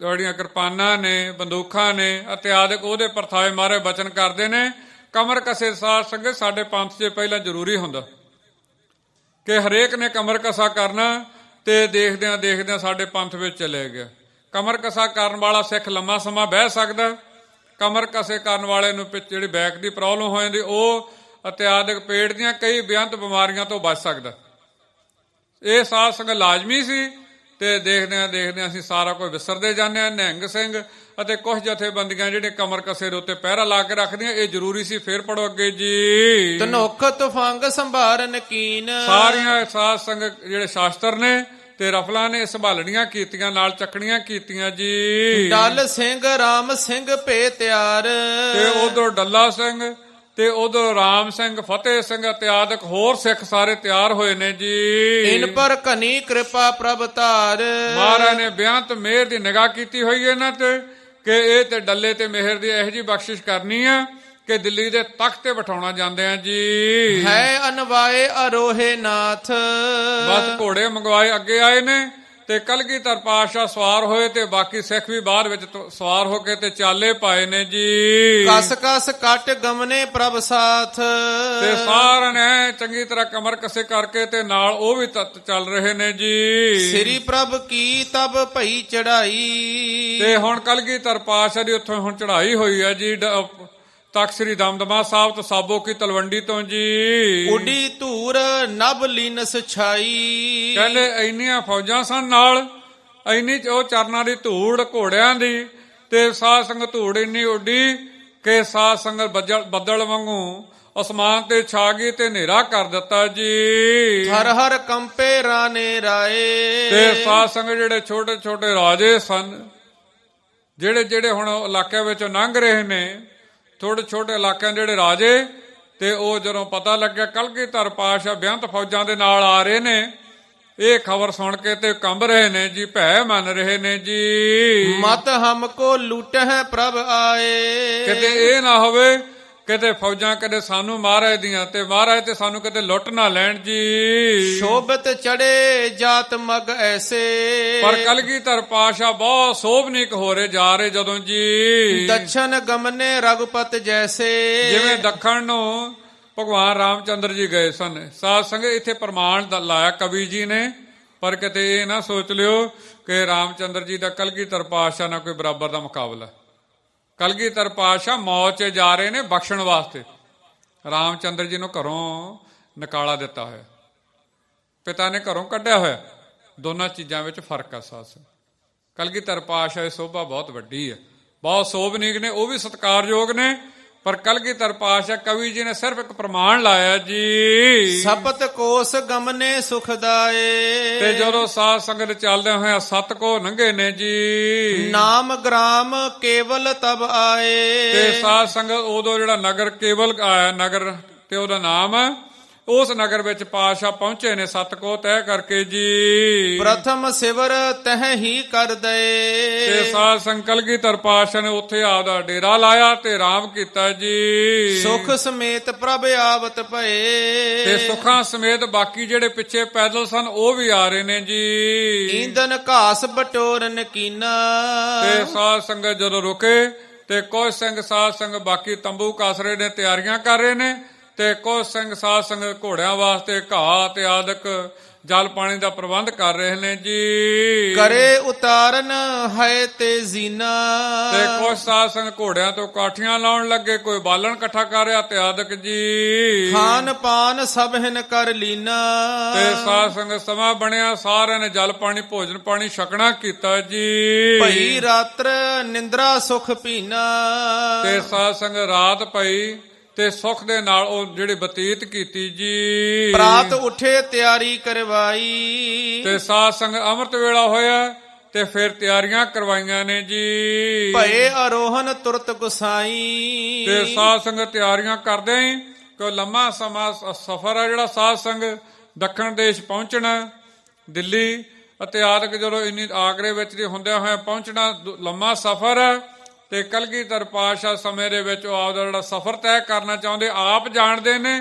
ਜਿਹੜੀਆਂ ਕਿਰਪਾਨਾਂ ਨੇ ਬੰਦੂਕਾਂ ਨੇ ਅਤੇ ਆਦਿਕ ਉਹਦੇ ਪਰਥਾਏ ਮਾਰੇ ਬਚਨ ਕਰਦੇ ਨੇ। ਕਮਰ ਕਸੇ ਸਾਧ ਸੰਗਤ ਸਾਡੇ ਪੰਥ 'ਚ ਪਹਿਲਾਂ ਜ਼ਰੂਰੀ ਹੁੰਦਾ ਕਿ ਹਰੇਕ ਨੇ ਕਮਰ ਕਸਾ ਕਰਨਾ। ਤੇ ਦੇਖਦਿਆਂ ਦੇਖਦਿਆਂ ਸਾਡੇ ਪੰਥ ਵਿੱਚ ਚਲੇ ਗਿਆ। ਕਮਰ ਕਸਾ ਕਰਨ ਵਾਲਾ ਸਿੱਖ ਲੰਮਾ ਸਮਾਂ ਬਹਿ ਸਕਦਾ। ਕਮਰ ਕਸੇ ਕਰਨ ਵਾਲੇ ਨੂੰ ਜਿਹੜੀ ਬੈਕ ਦੀ ਪ੍ਰੋਬਲਮ ਹੋ ਜਾਂਦੀ ਉਹ ਅਤੇ ਆਦਿਕ ਪੇਟ ਦੀਆਂ ਕਈ ਬੇਅੰਤ ਬਿਮਾਰੀਆਂ ਤੋਂ ਬਚ ਸਕਦਾ। ਇਹ ਸਾਧ ਸੰਗਤ ਲਾਜ਼ਮੀ ਸੀ। ਤੇ ਦੇਖਦਿਆਂ ਦੇਖਦਿਆਂ ਅਸੀਂ ਸਾਰਾ ਕੁਝ ਵਿਸਰਦੇ ਜਾਂਦੇ ਹਾਂ। ਨਿਹੰਗ ਸਿੰਘ ਅਤੇ ਕੁਝ ਜਥੇਬੰਦੀਆਂ ਜਿਹੜੇ ਕਮਰ ਕਸੇ ਦੇ ਉੱਤੇ ਪਹਿਰਾ ਲਾ ਕੇ ਰੱਖਦੀਆਂ, ਇਹ ਜ਼ਰੂਰੀ ਸੀ। ਫੇਰ ਪੜੋ ਅੱਗੇ ਜੀ। ਧਨੁਖ ਤੁਫੰਗ ਸੰਭਾਰਨ ਕੀਨ। ਸਾਰੀਆਂ ਸਾਧ ਸੰਗਤ ਜਿਹੜੇ ਸ਼ਾਸਤਰ ਨੇ ਤੇ ਰਫਲਾਂ ਨੇ ਸੰਭਾਲਣੀਆਂ ਕੀਤੀਆਂ, ਨਾਲ ਚੱਕਣੀਆਂ ਕੀਤੀਆਂ ਜੀ। ਡਲ ਸਿੰਘ ਰਾਮ ਸਿੰਘ ਭੇ ਤਿਆਰ। ਤੇ ਉਧਰ ਡੱਲਾ ਸਿੰਘ ਤੇ ਉਧਰ ਰਾਮ ਸਿੰਘ, ਫਤਿਹ ਸਿੰਘ ਅਤੇ ਆਦਿਕ ਹੋਰ ਸਿੱਖ ਸਾਰੇ ਤਿਆਰ ਹੋਏ ਨੇ ਜੀ। ਇਨ ਪਰ ਘਨੀ ਕਿਰਪਾ ਪ੍ਰਭ ਧਾਰ। ਮਹਾਰਾਜ ਨੇ ਬੇਅੰਤ ਮਿਹਰ ਦੀ ਨਿਗਾਹ ਕੀਤੀ ਹੋਈ ਇਹਨਾਂ ਤੇ ਕਿ ਇਹ ਤੇ ਡੱਲੇ ਤੇ ਮਿਹਰ ਦੀ ਇਹੋ ਜਿਹੀ ਬਖਸ਼ਿਸ਼ ਕਰਨੀ ਆ ਕਿ ਦਿੱਲੀ ਦੇ ਤਖਤ ਤੇ ਬਿਠਾਉਣਾ ਜਾਂਦੇ ਆ ਜੀ। ਹੈ ਅਨਵਾਏ ਅਰੋਹੇ ਨਾਥ। ਬਸ ਘੋੜੇ ਮੰਗਵਾਏ ਅੱਗੇ ਆਏ ਨੇ ਤੇ ਕਲਗੀਧਰ ਪਾਤਸ਼ਾਹ ਸਵਾਰ ਹੋਏ ਤੇ ਬਾਕੀ ਸਿੱਖ ਵੀ ਬਾਅਦ ਵਿੱਚ ਸਵਾਰ ਹੋ ਕੇ ਤੇ ਚਾਲੇ ਪਾਏ ਨੇ ਜੀ। ਕਸ ਕਸ ਕੱਟ ਗਮਨੇ ਪ੍ਰਭ ਸਾਥ। ਤੇ ਸਾਰਿਆਂ ਨੇ ਚੰਗੀ ਤਰ੍ਹਾਂ ਕਮਰ ਕਸੇ ਕਰਕੇ ਤੇ ਨਾਲ ਉਹ ਵੀ ਚੱਲ ਰਹੇ ਨੇ ਜੀ। ਸ੍ਰੀ ਪ੍ਰਭ ਕੀ ਤਬ ਭਈ ਚੜਾਈ। ਤੇ ਹੁਣ ਕਲਗੀਧਰ ਪਾਤਸ਼ਾਹ ਦੀ ਉੱਥੋਂ ਹੁਣ ਚੜਾਈ ਹੋਈ ਹੈ ਜੀ ਤਖਤ ਸ੍ਰੀ ਦਮਦਮਾ ਸਾਹਿਬ ਤੋਂ ਸਾਬੋ ਕੀ ਤਲਵੰਡੀ ਤੋਂ ਜੀ। ਉਡੀ ਧੂਰ ਨਭ ਲੀਨਸ ਛਾਈ। ਕਹਿੰਦੇ ਇੰਨੀਆਂ ਫੌਜਾਂ ਸਨ ਨਾਲ, ਇੰਨੀ ਉਹ ਚਰਨਾਂ ਦੀ ਧੂੜ ਘੋੜਿਆਂ ਦੀ ਤੇ ਸਾਧ ਸੰਗਤ ਧੂੜ ਇੰਨੀ ਉੱਡੀ ਕਿ ਸਾਧ ਸੰਗਤ ਬੱਦਲ ਵਾਂਗੂ ਅਸਮਾਨ ਤੇ ਛਾ ਗਈ ਤੇ ਹਨੇਰਾ ਕਰ ਦਿੱਤਾ ਜੀ। ਹਰ ਹਰ ਕੰਪੇ ਰਾਨੇ ਰਾਏ। ਤੇ ਸਾਧ ਸੰਗਤ ਜਿਹੜੇ ਛੋਟੇ ਛੋਟੇ ਰਾਜੇ ਸਨ, ਜਿਹੜੇ ਹੁਣ ਇਲਾਕੇ ਵਿੱਚੋਂ ਲੰਘ ਰਹੇ ਨੇ, ਥੋੜੇ ਛੋਟੇ ਇਲਾਕਿਆਂ ਜਿਹੜੇ ਰਾਜੇ, ਤੇ ਉਹ ਜਦੋਂ ਪਤਾ ਲੱਗਿਆ ਕਲਗੀਧਰ ਪਾਤਸ਼ਾਹ ਬੇਅੰਤ ਫੌਜਾਂ ਦੇ ਨਾਲ ਆ ਰਹੇ ਨੇ, ਇਹ ਖਬਰ ਸੁਣ ਕੇ ਤੇ ਕੰਬ ਰਹੇ ਨੇ ਜੀ, ਭੈ ਮੰਨ ਰਹੇ ਨੇ ਜੀ। ਮਤ ਹਮਕੋ ਲੁੱਟ ਹੈ ਪ੍ਰਭ ਆਏ। ਕਿਤੇ ਇਹ ਨਾ ਹੋਵੇ ਕਿਤੇ ਫੌਜਾਂ ਕਦੇ ਸਾਨੂੰ ਮਹਾਰਾਜ ਦੀਆਂ ਤੇ ਮਹਾਰਾਜ ਤੇ ਸਾਨੂੰ ਕਿਤੇ ਲੁੱਟ ਨਾ ਲੈਣ ਜੀ। ਸ਼ੋਭਤ ਚੜੇ ਜਾਤ ਮਗ ਐਸੇ। ਪਰ ਕਲਗੀਧਰ ਪਾਤਸ਼ਾਹ ਬਹੁਤ ਸੋਭਨੀਕ ਹੋ ਰਹੇ ਜਾ ਰਹੇ ਜਦੋਂ ਜੀ। ਦਛਨ ਗਮਨੇ ਰਘੁਪਤ ਜੈਸੇ। ਜਿਵੇਂ ਦੱਖਣ ਨੂੰ ਭਗਵਾਨ ਰਾਮਚੰਦਰ ਜੀ ਗਏ ਸਨ। ਸਾਧ ਸੰਗਤ ਇੱਥੇ ਪ੍ਰਮਾਣ ਲਾਇਆ ਕਵੀ ਜੀ ਨੇ, ਪਰ ਕਿਤੇ ਇਹ ਨਾ ਸੋਚ ਲਿਓ ਕਿ ਰਾਮਚੰਦਰ ਜੀ ਦਾ ਕਲਗੀਧਰ ਪਾਤਸ਼ਾਹ ਨਾਲ ਕੋਈ ਬਰਾਬਰ ਦਾ ਮੁਕਾਬਲਾ। ਕਲਗੀਧਰ ਪਾਤਸ਼ਾਹ ਮੌਤ 'ਚ ਜਾ ਰਹੇ ਨੇ ਬਖਸ਼ਣ ਵਾਸਤੇ। ਰਾਮਚੰਦਰ ਜੀ ਨੂੰ ਘਰੋਂ ਨਿਕਾਲਾ ਦਿੱਤਾ ਹੋਇਆ, ਪਿਤਾ ਨੇ ਘਰੋਂ ਕੱਢਿਆ ਹੋਇਆ। ਦੋਨਾਂ ਚੀਜ਼ਾਂ ਵਿੱਚ ਫਰਕ ਆ ਸਾਸ। ਕਲਗੀਧਰ ਪਾਤਸ਼ਾਹ ਦੀ ਸੋਭਾ ਬਹੁਤ ਵੱਡੀ ਹੈ, ਬਹੁਤ ਸੋਭਨੀਕ ਨੇ, ਉਹ ਵੀ ਸਤਿਕਾਰਯੋਗ ਨੇ। ਪਰ ਕਲਗੀਧਰ ਪਾਤਸ਼ਾਹ ਕਵੀ ਜੀ ਨੇ ਸਿਰਫ ਇੱਕ ਪ੍ਰਮਾਣ ਲਾਇਆ ਜੀ, ਸਪਤ ਕੋਸ ਗਮਨੇ ਸੁਖਦਾਏ। ਤੇ ਜਦੋਂ ਸਾਧ ਸੰਗਤ ਚੱਲਦੇ ਹੋਏ 7 ਕੋ ਲੰਘੇ ਨੇ ਜੀ, ਨਾਮ ਗ੍ਰਾਮ ਕੇਵਲ ਤਬ ਆਏ। ਤੇ ਸਾਧ ਸੰਗਤ ਉਦੋਂ ਜਿਹੜਾ ਨਗਰ ਕੇਵਲ ਆਇਆ ਨਗਰ, ਤੇ ਉਹਦਾ ਨਾਮ ਉਸ ਨਗਰ ਵਿੱਚ ਪਾਤਸ਼ਾਹ ਪਹੁੰਚੇ ਨੇ 7 ਕੋ ਤੈਅ ਕਰਕੇ ਜੀ। ਪ੍ਰਥਮ ਸਿਵਰ ਤਹ ਹੀ ਕਰ ਤੇ ਦਏ। ਸਾਧ ਸੰਗਤ ਕਲਗੀਧਰ ਪਾਤਸ਼ਾਹ ਨੇ ਉੱਥੇ ਆਪਦਾ ਡੇਰਾ ਲਾਇਆ ਤੇ ਆਰਾਮ ਕੀਤਾ ਜੀ। ਸੁਖ ਸਮੇਤ ਪ੍ਰਭ ਆਵਤ ਤੇ ਭਏ। ਸੁੱਖਾਂ ਸਮੇਤ ਬਾਕੀ ਜਿਹੜੇ ਪਿੱਛੇ ਪੈਦਲ ਸਨ ਉਹ ਵੀ ਆ ਰਹੇ ਨੇ ਜੀ। ਈਂਦਨ ਘਾਸ ਬਟੋਰਨ ਕੀਨਾ। ਤੇ ਸਾਧ ਸੰਗਤ ਜਦੋਂ ਰੁਕੇ ਤੇ ਕੁਝ ਸਿੰਘ ਸਾਧ ਸੰਗਤ ਬਾਕੀ ਤੰਬੂ ਕੱਸ ਰਹੇ ਨੇ, ਤਿਆਰੀਆਂ ਕਰ ਰਹੇ ਨੇ। ਤੇ ਕੁਝ ਸਿੰਘ ਸਾਧ ਸੰਗਤ ਘੋੜਿਆਂ ਵਾਸਤੇ ਘਾਹ ਤੇ ਆਦਿਕ ਜਲ ਪਾਣੀ ਦਾ ਪ੍ਰਬੰਧ ਕਰ ਰਹੇ ਨੇ ਜੀ। ਕਰੇ ਉਤਾਰਨ ਹੈ ਤੇ ਜ਼ੀਨਾ। ਤੇ ਕੁਝ ਸਾਧ ਸੰਗਤ ਘੋੜਿਆਂ ਤੋਂ ਕਾਠੀਆਂ ਲਾਉਣ ਲੱਗੇ, ਕੋਈ ਬਾਲਣ ਇਕੱਠਾ ਕਰ ਰਿਹਾ ਤੇ ਆਦਿਕ ਜੀ। ਖਾਨ ਪਾਨ ਸਭ ਹਿਨ ਕਰ ਲੀਨਾ। ਤੇ ਸਾਧ ਸੰਗਤ ਸਮਾਂ ਬਣਿਆ, ਸਾਰਿਆਂ ਨੇ ਜਲ ਪਾਣੀ ਭੋਜਨ ਪਾਣੀ ਛਕਣਾ ਕੀਤਾ ਜੀ। ਭਈ ਰਾਤਰ ਨਿੰਦਰਾ ਸੁਖ ਪੀਨਾ। ਤੇ ਸਾਧ ਸੰਗਤ ਰਾਤ ਪਈ ਤੇ ਸੁੱਖ ਦੇ ਨਾਲ ਉਹ ਜਿਹੜੇ ਬਤੀਤ ਕੀਤੀ ਜੀ। ਪ੍ਰਾਤ ਉਠੇ ਤਿਆਰੀ ਕਰਵਾਈ। ਤੇ ਸਾਧ ਸੰਗਤ ਅੰਮ੍ਰਿਤ ਵੇਲਾ ਹੋਇਆ ਤੇ ਫਿਰ ਤਿਆਰੀਆਂ ਕਰਵਾਈਆਂ ਨੇ ਜੀ। ਭਏ ਅਰੋਹਨ ਤੁਰਤ ਗੁਸਾਈ। ਤੇ ਸਾਧ ਸੰਗਤ ਤਿਆਰੀਆਂ ਕਰਦੇ ਹੀ ਕਿ ਲੰਮਾ ਸਮਾਂ ਸਫ਼ਰ ਆ ਜਿਹੜਾ ਸਾਧ ਸੰਗਤ ਦੱਖਣ ਦੇਸ਼ ਪਹੁੰਚਣਾ, ਦਿੱਲੀ ਅਤੇ ਆਦਿਕ ਜਦੋਂ ਇੰਨੀ ਆਗਰੇ ਵਿੱਚ ਦੀ ਹੁੰਦਿਆਂ ਹੋਇਆ ਪਹੁੰਚਣਾ ਲੰਮਾ ਸਫ਼ਰ ਹੈ। ਤੇ ਕਲਗੀਧਰ ਪਾਤਸ਼ਾਹ ਸਮੇਂ ਦੇ ਵਿੱਚ ਉਹ ਆਪਦਾ ਜਿਹੜਾ ਸਫ਼ਰ ਤੈਅ ਕਰਨਾ ਚਾਹੁੰਦੇ ਆਪ ਜਾਣਦੇ ਨੇ।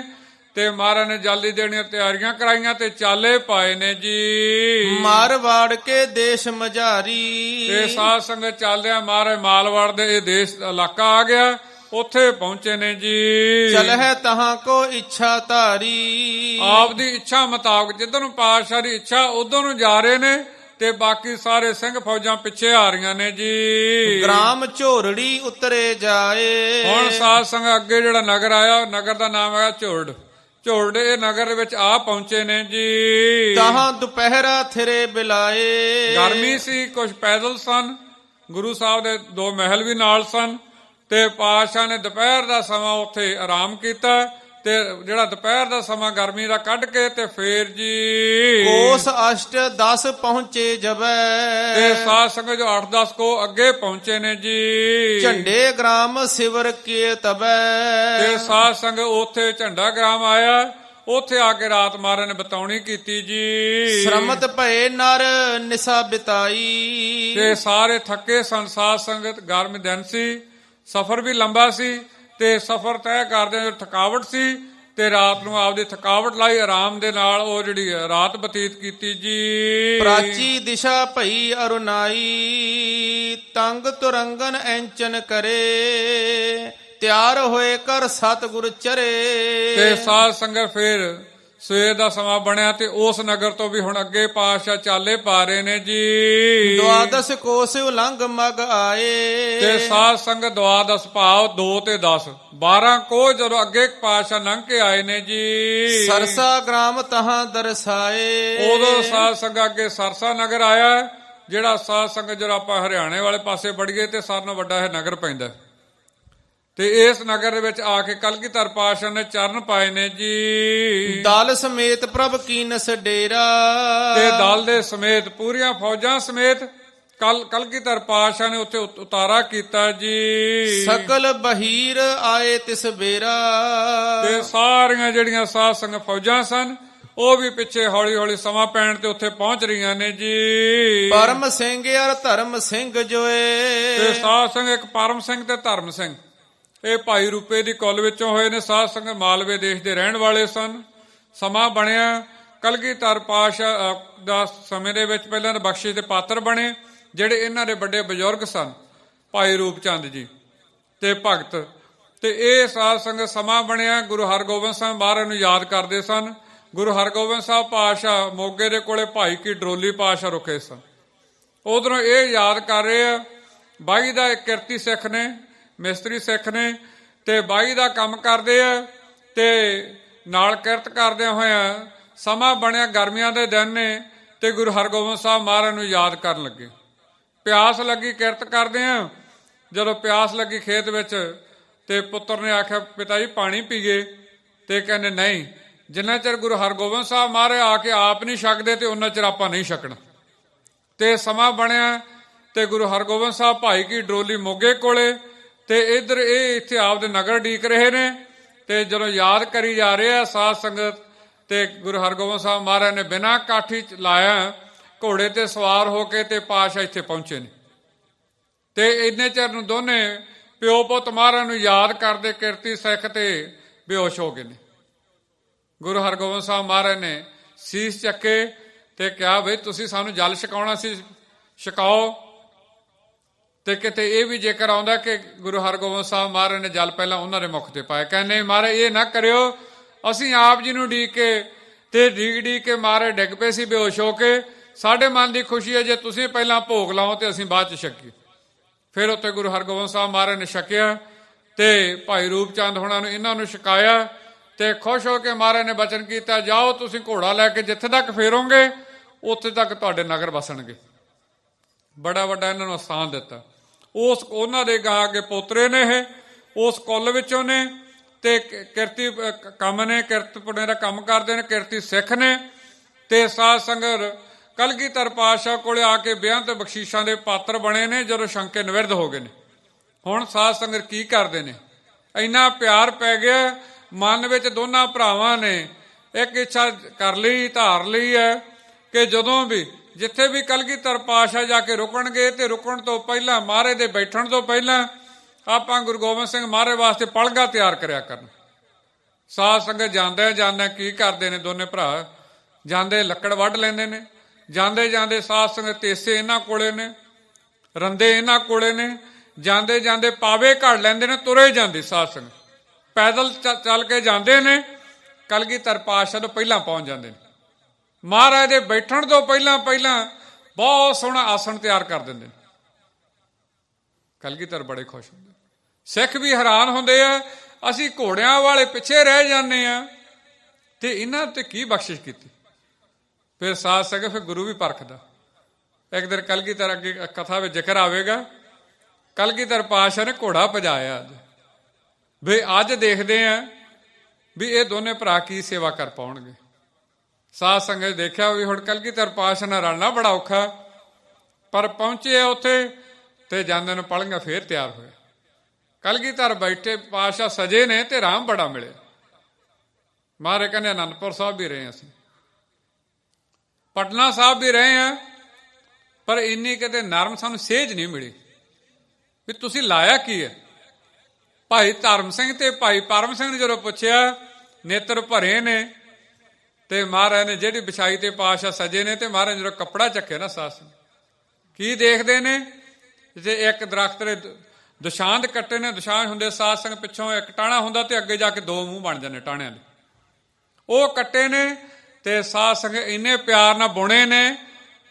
ਤੇ ਮਹਾਰਾਜ ਨੇ ਜਲਦੀ ਦੇਣੀਆਂ ਤਿਆਰੀਆਂ ਕਰਾਈਆਂ ਤੇ ਚਾਲੇ ਪਾਏ ਨੇ ਜੀ। ਮਾਰਵਾੜ ਕੇ ਦੇਸ਼ ਮਝਾਰੀ। ਤੇ ਸਾਧ ਸੰਗਤ ਚੱਲਦਿਆਂ ਮਹਾਰਾਜ ਮਾਲਵਾੜ ਦੇ ਇਹ ਦੇਸ਼ ਇਲਾਕਾ ਆ ਗਿਆ, ਉੱਥੇ ਪਹੁੰਚੇ ਨੇ ਜੀ। ਚਲਹਿ ਤਹਾਂ ਕੋ ਇੱਛਾ ਧਾਰੀ। ਆਪ ਦੀ ਇੱਛਾ ਮੁਤਾਬਕ ਜਿੱਧਰ ਨੂੰ ਪਾਤਸ਼ਾਹ ਦੀ ਇੱਛਾ ਉਧਰ ਨੂੰ ਜਾ ਰਹੇ ਨੇ ਤੇ ਬਾਕੀ ਸਾਰੇ ਸਿੰਘ ਫੌਜਾਂ ਪਿੱਛੇ ਆ ਰਹੀਆਂ ਨੇ ਜੀ। ਗ੍ਰਾਮ ਝੋਰੜੀ ਉਤਰੇ ਜਾਏ। ਹੁਣ ਸਾਧ ਸੰਗਤ ਅੱਗੇ ਜਿਹੜਾ ਨਗਰ ਆਇਆ, ਨਗਰ ਦਾ ਨਾਮ ਹੈਗਾ ਝੋਰੜ। ਝੋਰੜ ਇਹ ਨਗਰ ਵਿੱਚ ਆ ਪਹੁੰਚੇ ਨੇ ਜੀ। ਤਹਾਂ ਦੁਪਹਿਰਾ ਥਿਰੇ ਬਿਲਾਏ। ਗਰਮੀ ਸੀ, ਕੁਝ ਪੈਦਲ ਸਨ, ਗੁਰੂ ਸਾਹਿਬ ਦੇ 2 ਮਹਿਲ ਵੀ ਨਾਲ ਸਨ। ਤੇ ਪਾਤਸ਼ਾਹ ਨੇ ਦੁਪਹਿਰ ਦਾ ਸਮਾਂ ਉੱਥੇ ਆਰਾਮ ਕੀਤਾ। ਤੇ ਜਿਹੜਾ ਦੁਪਹਿਰ ਦਾ ਸਮਾਂ ਗਰਮੀ ਦਾ ਕੱਢ ਕੇ ਤੇ ਫੇਰ ਜੀ ਕੋਸ ਅਸ਼ਟ 10 ਪਹੁੰਚੇ ਜਬੈ। ਤੇ ਸਾਧ ਸੰਗਤ ਜੋ 8-10 ਕੋ ਅੱਗੇ ਪਹੁੰਚੇ ਨੇ ਜੀ। ਝੰਡੇ ਗ੍ਰਾਮ ਸਿਵਰ ਕੇ ਤਬੈ। ਤੇ ਸਾਧ ਸੰਗਤ ਉੱਥੇ ਝੰਡਾ ਗ੍ਰਾਮ ਆਇਆ, ਉੱਥੇ ਆ ਕੇ ਰਾਤ ਮਹਾਰਾਜ ਨੇ ਬਤਾਉਣੀ ਕੀਤੀ ਜੀ। ਸ਼ਰਮਤ ਭਏ ਨਰ ਨਿਸਾ ਬਿਤਾਈ। ਤੇ ਸਾਰੇ ਥੱਕੇ ਸਨ ਸਾਧ ਸੰਗਤ, ਗਰਮ ਦਿਨ ਸੀ, ਸਫ਼ਰ ਵੀ ਲੰਬਾ ਸੀ ਤੇ ਸਫ਼ਰ ਤੈਅ ਕਰਦੇ ਜੋ ਥਕਾਵਟ ਸੀ ਤੇ ਰਾਤ ਨੂੰ ਆਪਦੀ ਥਕਾਵਟ ਲਾਈ, ਆਰਾਮ ਦੇ ਨਾਲ ਉਹ ਜਿਹੜੀ ਰਾਤ ਬਤੀਤ ਕੀਤੀ ਜੀ। ਪ੍ਰਾਚੀ ਦਿਸ਼ਾ ਭਈ ਅਰੁਨਾਈ। ਤੰਗ ਤੁਰੰਗਨ ਐਂਚਨ ਕਰੇ। ਤਿਆਰ ਹੋਏ ਕਰ ਸਤਿਗੁਰ ਚਰੇ। ਤੇ ਸਾਧ ਸੰਗਤ ਫੇਰ ਸਵੇਰ ਦਾ ਸਮਾਂ ਬਣਿਆ ਤੇ ਉਸ ਨਗਰ ਤੋਂ ਵੀ ਹੁਣ ਅੱਗੇ ਪਾਤਸ਼ਾਹ ਚਾਲੇ ਪਾ ਰਹੇ ਨੇ ਜੀ। ਦੁਆਦਸ ਕੋਸ ਉਲੰਘ ਮਗ ਆਏ। ਤੇ ਸਾਧ ਸੰਗਤ ਦੁਆਦਸ ਭਾਵ 2 ਤੇ 10 12 ਕੋ ਜਦੋਂ ਅੱਗੇ ਪਾਤਸ਼ਾਹ ਲੰਘ ਕੇ ਆਏ ਨੇ ਜੀ। ਸਰਸਾ ਗ੍ਰਾਮ ਤਹਾਂ ਦਰਸਾਏ। ਉਦੋਂ ਸਾਧ ਸੰਗਤ ਅੱਗੇ ਸਰਸਾ ਨਗਰ ਆਇਆ, ਜਿਹੜਾ ਸਾਧ ਸੰਗਤ ਜਦੋਂ ਆਪਾਂ ਹਰਿਆਣੇ ਵਾਲੇ ਪਾਸੇ ਵੜੀਏ ਤੇ ਸਾਰਿਆਂ ਨਾਲੋਂ ਵੱਡਾ ਇਹ ਨਗਰ ਪੈਂਦਾ। ਤੇ ਇਸ ਨਗਰ ਦੇ ਵਿੱਚ ਆ ਕੇ ਕਲਗੀਧਰ ਪਾਤਸ਼ਾਹ ਨੇ ਚਰਨ ਪਾਏ ਨੇ ਜੀ। ਦਲ ਸਮੇਤ ਪ੍ਰਭ ਕੀਨਸ ਡੇਰਾ। ਤੇ ਦਲ ਦੇ ਸਮੇਤ ਪੂਰੀਆਂ ਫੌਜਾਂ ਸਮੇਤ ਕਲਗੀਧਰ ਪਾਤਸ਼ਾਹ ਨੇ ਉੱਥੇ ਉਤਾਰਾ ਕੀਤਾ ਜੀ। ਸਕਲ ਬਹੀਰ ਆਏ ਤਿਸ ਬੇਰਾ। ਤੇ ਸਾਰੀਆਂ ਜਿਹੜੀਆਂ ਸਾਧ ਸੰਗਤ ਫੌਜਾਂ ਸਨ ਉਹ ਵੀ ਪਿੱਛੇ ਹੌਲੀ ਹੌਲੀ ਸਮਾਂ ਪੈਣ ਤੇ ਉੱਥੇ ਪਹੁੰਚ ਰਹੀਆਂ ਨੇ ਜੀ। ਪਰਮ ਸਿੰਘ ਅਰ ਧਰਮ ਸਿੰਘ ਜੋਏ। ਤੇ ਸਾਧ ਸੰਗਤ ਇੱਕ ਪਰਮ ਸਿੰਘ ਤੇ ਧਰਮ ਸਿੰਘ ਇਹ ਭਾਈ ਰੂਪੇ ਦੀ ਕੁੱਲ ਵਿੱਚੋਂ ਹੋਏ ਨੇ। ਸਾਧ ਸੰਗਤ ਮਾਲਵੇ ਦੇਸ਼ ਦੇ ਰਹਿਣ ਵਾਲੇ ਸਨ। ਸਮਾਂ ਬਣਿਆ ਕਲਗੀਧਰ ਪਾਤਸ਼ਾਹ ਦਾ ਸਮੇਂ ਦੇ ਵਿੱਚ ਪਹਿਲਾਂ ਤਾਂ ਬਖਸ਼ਿਸ਼ ਦੇ ਪਾਤਰ ਬਣੇ ਜਿਹੜੇ ਇਹਨਾਂ ਦੇ ਵੱਡੇ ਬਜ਼ੁਰਗ ਸਨ, ਭਾਈ ਰੂਪ ਚੰਦ ਜੀ ਤੇ ਭਗਤ। ਤੇ ਇਹ ਸਾਧ ਸੰਗਤ ਸਮਾਂ ਬਣਿਆ ਗੁਰੂ ਹਰਗੋਬਿੰਦ ਸਾਹਿਬ ਮਹਾਰਾਜ ਨੂੰ ਯਾਦ ਕਰਦੇ ਸਨ। ਗੁਰੂ ਹਰਗੋਬਿੰਦ ਸਾਹਿਬ ਪਾਤਸ਼ਾਹ ਮੋਗੇ ਦੇ ਕੋਲੇ ਭਾਈ ਕੀ ਡਰੋਲੀ ਪਾਤਸ਼ਾਹ ਰੁਕੇ ਸਨ। ਉਧਰੋਂ ਇਹ ਯਾਦ ਕਰ ਰਹੇ ਆ ਬਾਈ ਦਾ ਇੱਕ ਕਿਰਤੀ ਸਿੱਖ ਨੇ, ਮਿਸਤਰੀ ਸਿੱਖ ਨੇ, ਤੇ ਬਾਈ ਦਾ ਕੰਮ ਕਰਦੇ ਆ ਤੇ ਨਾਲ ਕਿਰਤ ਕਰਦਿਆਂ ਹੋਇਆਂ ਸਮਾਂ ਬਣਿਆ ਗਰਮੀਆਂ ਦੇ ਦਿਨ ਨੇ ਤੇ ਗੁਰੂ ਹਰਗੋਬਿੰਦ ਸਾਹਿਬ ਮਹਾਰਾਜ ਨੂੰ ਯਾਦ ਕਰਨ ਲੱਗੇ। ਪਿਆਸ ਲੱਗੀ, ਕਿਰਤ ਕਰਦੇ ਆ, ਜਦੋਂ ਪਿਆਸ ਲੱਗੀ ਖੇਤ ਵਿੱਚ ਤੇ ਪੁੱਤਰ ਨੇ ਆਖਿਆ ਪਿਤਾ ਜੀ ਪਾਣੀ ਪੀਏ, ਤੇ ਕਹਿੰਦੇ ਨਹੀਂ, ਜਿੰਨਾ ਚਿਰ ਗੁਰੂ ਹਰਗੋਬਿੰਦ ਸਾਹਿਬ ਮਹਾਰਾਜ ਆ ਕੇ ਆਪ ਨਹੀਂ ਛਕਦੇ ਤੇ ਉਹਨਾਂ ਚਿਰ ਆਪਾਂ ਨਹੀਂ ਛਕਣਾ। ਤੇ ਸਮਾਂ ਬਣਿਆ ਤੇ ਗੁਰੂ ਹਰਗੋਬਿੰਦ ਸਾਹਿਬ ਭਾਈ ਕੀ ਡਰੋਲੀ ਮੋਗੇ ਕੋਲੇ ਤੇ ਇੱਧਰ ਇਹ ਇੱਥੇ ਆਪਦੇ ਨਗਰ ਡੀਕ ਰਹੇ ਨੇ। ਤੇ ਜਦੋਂ ਯਾਦ ਕਰੀ ਜਾ ਰਹੇ ਆ ਸਾਧ ਸੰਗਤ, ਤੇ ਗੁਰੂ ਹਰਗੋਬਿੰਦ ਸਾਹਿਬ ਮਹਾਰਾਜ ਨੇ ਬਿਨਾਂ ਕਾਠੀ ਲਾਇਆ ਘੋੜੇ ਤੇ ਸਵਾਰ ਹੋ ਕੇ ਤੇ ਪਾਤਸ਼ਾਹ ਇੱਥੇ ਪਹੁੰਚੇ ਨੇ। ਤੇ ਇੰਨੇ ਚਿਰ ਨੂੰ ਦੋਨੇ ਪਿਓ ਪੁੱਤ ਮਹਾਰਾਜ ਨੂੰ ਯਾਦ ਕਰਦੇ ਕਿਰਤੀ ਸਿੱਖ ਤੇ ਬੇਹੋਸ਼ ਹੋ ਗਏ ਨੇ। ਗੁਰੂ ਹਰਗੋਬਿੰਦ ਸਾਹਿਬ ਮਹਾਰਾਜ ਨੇ ਸੀਸ ਚੱਕੇ ਤੇ ਕਿਹਾ ਬਈ ਤੁਸੀਂ ਸਾਨੂੰ ਜਲ ਛਕਾਉਣਾ ਸੀ, ਛਕਾਓ। ਤੇ ਕਿਤੇ ਇਹ ਵੀ ਜ਼ਿਕਰ ਆਉਂਦਾ ਕਿ ਗੁਰੂ ਹਰਗੋਬਿੰਦ ਸਾਹਿਬ ਮਹਾਰਾਜ ਨੇ ਜਲ ਪਹਿਲਾਂ ਉਹਨਾਂ ਦੇ ਮੁਖ ਤੇ ਪਾਇਆ। ਕਹਿੰਦੇ ਮਹਾਰਾਜ ਇਹ ਨਾ ਕਰਿਓ, ਅਸੀਂ ਆਪ ਜੀ ਨੂੰ ਡੀਕ ਕੇ ਤੇ ਡੀਕ ਕੇ ਮਹਾਰਾਜ ਡਿੱਗ ਪਏ ਸੀ ਬੇਹੋਸ਼ ਹੋ ਕੇ। ਸਾਡੇ ਮਨ ਦੀ ਖੁਸ਼ੀ ਹੈ ਜੇ ਤੁਸੀਂ ਪਹਿਲਾਂ ਭੋਗ ਲਾਓ ਤੇ ਅਸੀਂ ਬਾਅਦ ਚ ਛਕੀਏ। ਫਿਰ ਉੱਥੇ ਗੁਰੂ ਹਰਗੋਬਿੰਦ ਸਾਹਿਬ ਮਹਾਰਾਜ ਨੇ ਛਕਿਆ ਤੇ ਭਾਈ ਰੂਪ ਚੰਦ ਹੋਣਾ ਨੂੰ ਇਹਨਾਂ ਨੂੰ ਛਕਾਇਆ ਤੇ ਖੁਸ਼ ਹੋ ਕੇ ਮਹਾਰਾਜ ਨੇ ਬਚਨ ਕੀਤਾ, ਜਾਓ ਤੁਸੀਂ ਘੋੜਾ ਲੈ ਕੇ ਜਿੱਥੇ ਤੱਕ ਫੇਰੋਗੇ ਉੱਥੇ ਤੱਕ ਤੁਹਾਡੇ ਨਗਰ ਵਸਣਗੇ। ਬੜਾ ਵੱਡਾ ਇਹਨਾਂ ਨੂੰ ਸਥਾਨ ਦਿੱਤਾ। ਉਸ ਉਹਨਾਂ ਦੇ ਗਾਂ ਅੱਗੇ ਪੋਤਰੇ ਨੇ, ਇਹ ਉਸ ਕੁੱਲ ਵਿੱਚੋਂ ਨੇ ਤੇ ਕਿਰਤੀ ਕੰਮ ਨੇ, ਕਿਰਤ ਪੁਣੇ ਦਾ ਕੰਮ ਕਰਦੇ ਨੇ, ਕਿਰਤੀ ਸਿੱਖ ਨੇ। ਤੇ ਸਾਧ ਸੰਗਤ ਕਲਗੀਧਰ ਪਾਤਸ਼ਾਹ ਕੋਲੇ ਆ ਕੇ ਵਿਆਹ ਤੇ ਬਖਸ਼ੀਸ਼ਾਂ ਦੇ ਪਾਤਰ ਬਣੇ ਨੇ ਜਦੋਂ ਸ਼ੰਕੇ ਨਿਵਿਰਦ ਹੋ ਗਏ ਨੇ। ਹੁਣ ਸਾਧ ਸੰਗਤ ਕੀ ਕਰਦੇ ਨੇ, ਇੰਨਾ ਪਿਆਰ ਪੈ ਗਿਆ ਮਨ ਵਿੱਚ ਦੋਨਾਂ ਭਰਾਵਾਂ ਨੇ ਇੱਕ ਇੱਛਾ ਕਰ ਲਈ, ਧਾਰ ਲਈ ਹੈ ਕਿ ਜਦੋਂ ਵੀ ਜਿੱਥੇ ਵੀ ਕਲਗੀਧਰ ਪਾਤਸ਼ਾਹ ਜਾ ਕੇ ਰੁਕਣਗੇ ਤੇ ਰੁਕਣ ਤੋਂ ਪਹਿਲਾਂ ਮਹਾਰਾਜ ਦੇ ਬੈਠਣ ਤੋਂ ਪਹਿਲਾਂ ਆਪਾਂ ਗੁਰੂ ਗੋਬਿੰਦ ਸਿੰਘ ਮਹਾਰਾਜ ਵਾਸਤੇ ਪਲਗਾ ਤਿਆਰ ਕਰਿਆ ਕਰਨ। ਸਾਧ ਸੰਗਤ ਜਾਂਦੇ ਕੀ ਕਰਦੇ ਨੇ, ਦੋਨੇ ਭਰਾ ਜਾਂਦੇ ਲੱਕੜ ਵੱਢ ਲੈਂਦੇ ਨੇ। ਜਾਂਦੇ ਜਾਂਦੇ ਸਾਧ ਸੰਗਤ ਤੇਸੇ ਇਹਨਾਂ ਕੋਲੇ ਨੇ, ਰੰਦੇ ਇਹਨਾਂ ਕੋਲੇ ਨੇ। ਜਾਂਦੇ ਜਾਂਦੇ ਪਾਵੇ ਘੜ ਲੈਂਦੇ ਨੇ, ਤੁਰੇ ਜਾਂਦੇ ਸਾਧ ਸੰਗਤ ਪੈਦਲ ਚੱਲ ਕੇ ਜਾਂਦੇ ਨੇ। ਕਲਗੀਧਰ ਪਾਤਸ਼ਾਹ ਤੋਂ ਪਹਿਲਾਂ ਪਹੁੰਚ ਜਾਂਦੇ ਨੇ। ਮਹਾਰਾਜ ਦੇ ਬੈਠਣ ਤੋਂ ਪਹਿਲਾਂ ਬਹੁਤ ਸੋਹਣਾ ਆਸਣ ਤਿਆਰ ਕਰ ਦਿੰਦੇ ਨੇ। ਕਲਗੀਧਰ ਬੜੇ ਖੁਸ਼ ਹੁੰਦੇ, ਸਿੱਖ ਵੀ ਹੈਰਾਨ ਹੁੰਦੇ ਆ, ਅਸੀਂ ਘੋੜਿਆਂ ਵਾਲੇ ਪਿੱਛੇ ਰਹਿ ਜਾਂਦੇ ਆ ਤੇ ਇਹਨਾਂ ਤੇ ਕੀ ਬਖਸ਼ਿਸ਼ ਕੀਤੀ। ਫਿਰ ਸਾਧ ਸੰਗਤ ਫਿਰ ਗੁਰੂ ਵੀ ਪਰਖਦਾ। ਇੱਕ ਦਿਨ ਕਲਗੀਧਰ ਅੱਗੇ ਕਥਾ ਵਿੱਚ ਜ਼ਿਕਰ ਆਵੇਗਾ, ਕਲਗੀਧਰ ਪਾਤਸ਼ਾਹ ਨੇ ਘੋੜਾ ਭਜਾਇਆ ਅੱਜ ਵੀ ਅੱਜ ਦੇਖਦੇ ਆ ਵੀ ਇਹ ਦੋਨੇ ਭਰਾ ਕੀ ਸੇਵਾ ਕਰ ਪਾਉਣਗੇ। ਸਾਧ ਸੰਗਤ ਦੇਖਿਆ ਵੀ ਹੁਣ ਕਲਗੀਧਰ ਪਾਤਸ਼ਾਹ ਨਾਲ ਰਲਣਾ ਬੜਾ ਔਖਾ, ਪਰ ਪਹੁੰਚੇ ਉੱਥੇ ਤੇ ਜਾਂਦੇ ਨੂੰ ਪਲੰਘਾ ਫੇਰ ਤਿਆਰ ਹੋਇਆ। ਕਲਗੀਧਰ ਬੈਠੇ ਪਾਤਸ਼ਾਹ ਸਜੇ ਨੇ ਤੇ ਰਾਮ ਬੜਾ ਮਿਲਿਆ। ਮਹਾਰਾਜ ਕਹਿੰਦੇ ਅਨੰਦਪੁਰ ਸਾਹਿਬ ਵੀ ਰਹੇ ਅਸੀਂ, ਪਟਨਾ ਸਾਹਿਬ ਵੀ ਰਹੇ ਆ, ਪਰ ਇੰਨੀ ਕਿਤੇ ਨਰਮ ਸਾਨੂੰ ਸੇਧ ਨਹੀਂ ਮਿਲੀ ਵੀ ਤੁਸੀਂ ਲਾਇਆ ਕੀ ਹੈ। ਭਾਈ ਧਰਮ ਸਿੰਘ ਤੇ ਭਾਈ ਪਰਮ ਸਿੰਘ ਨੇ ਜਦੋਂ ਪੁੱਛਿਆ, ਨੇਤਰ ਭਰੇ ਨੇ ਤੇ ਮਹਾਰਾਜ ਨੇ ਜਿਹੜੀ ਵਿਛਾਈ ਤੇ ਪਾਤਸ਼ਾਹ ਸਜੇ ਨੇ ਤੇ ਮਹਾਰਾਜ ਜਦੋਂ ਕੱਪੜਾ ਚੱਕਿਆ ਨਾ ਸਾਧ ਸੰਗਤ ਕੀ ਦੇਖਦੇ ਨੇ, ਜੇ ਇੱਕ ਦਰਖਤ ਦੇ ਦੁਸ਼ਾਂਤ ਕੱਟੇ ਨੇ, ਦੁਸ਼ਾਂਤ ਹੁੰਦੇ ਸਾਧ ਸੰਗਤ ਪਿੱਛੋਂ ਇੱਕ ਟਾਣਾ ਹੁੰਦਾ ਤੇ ਅੱਗੇ ਜਾ ਕੇ ਦੋ ਮੂੰਹ ਬਣ ਜਾਂਦੇ ਟਾਣਿਆਂ ਦੇ, ਉਹ ਕੱਟੇ ਨੇ। ਤੇ ਸਾਧ ਸੰਗਤ ਇੰਨੇ ਪਿਆਰ ਨਾਲ ਬੁਣੇ ਨੇ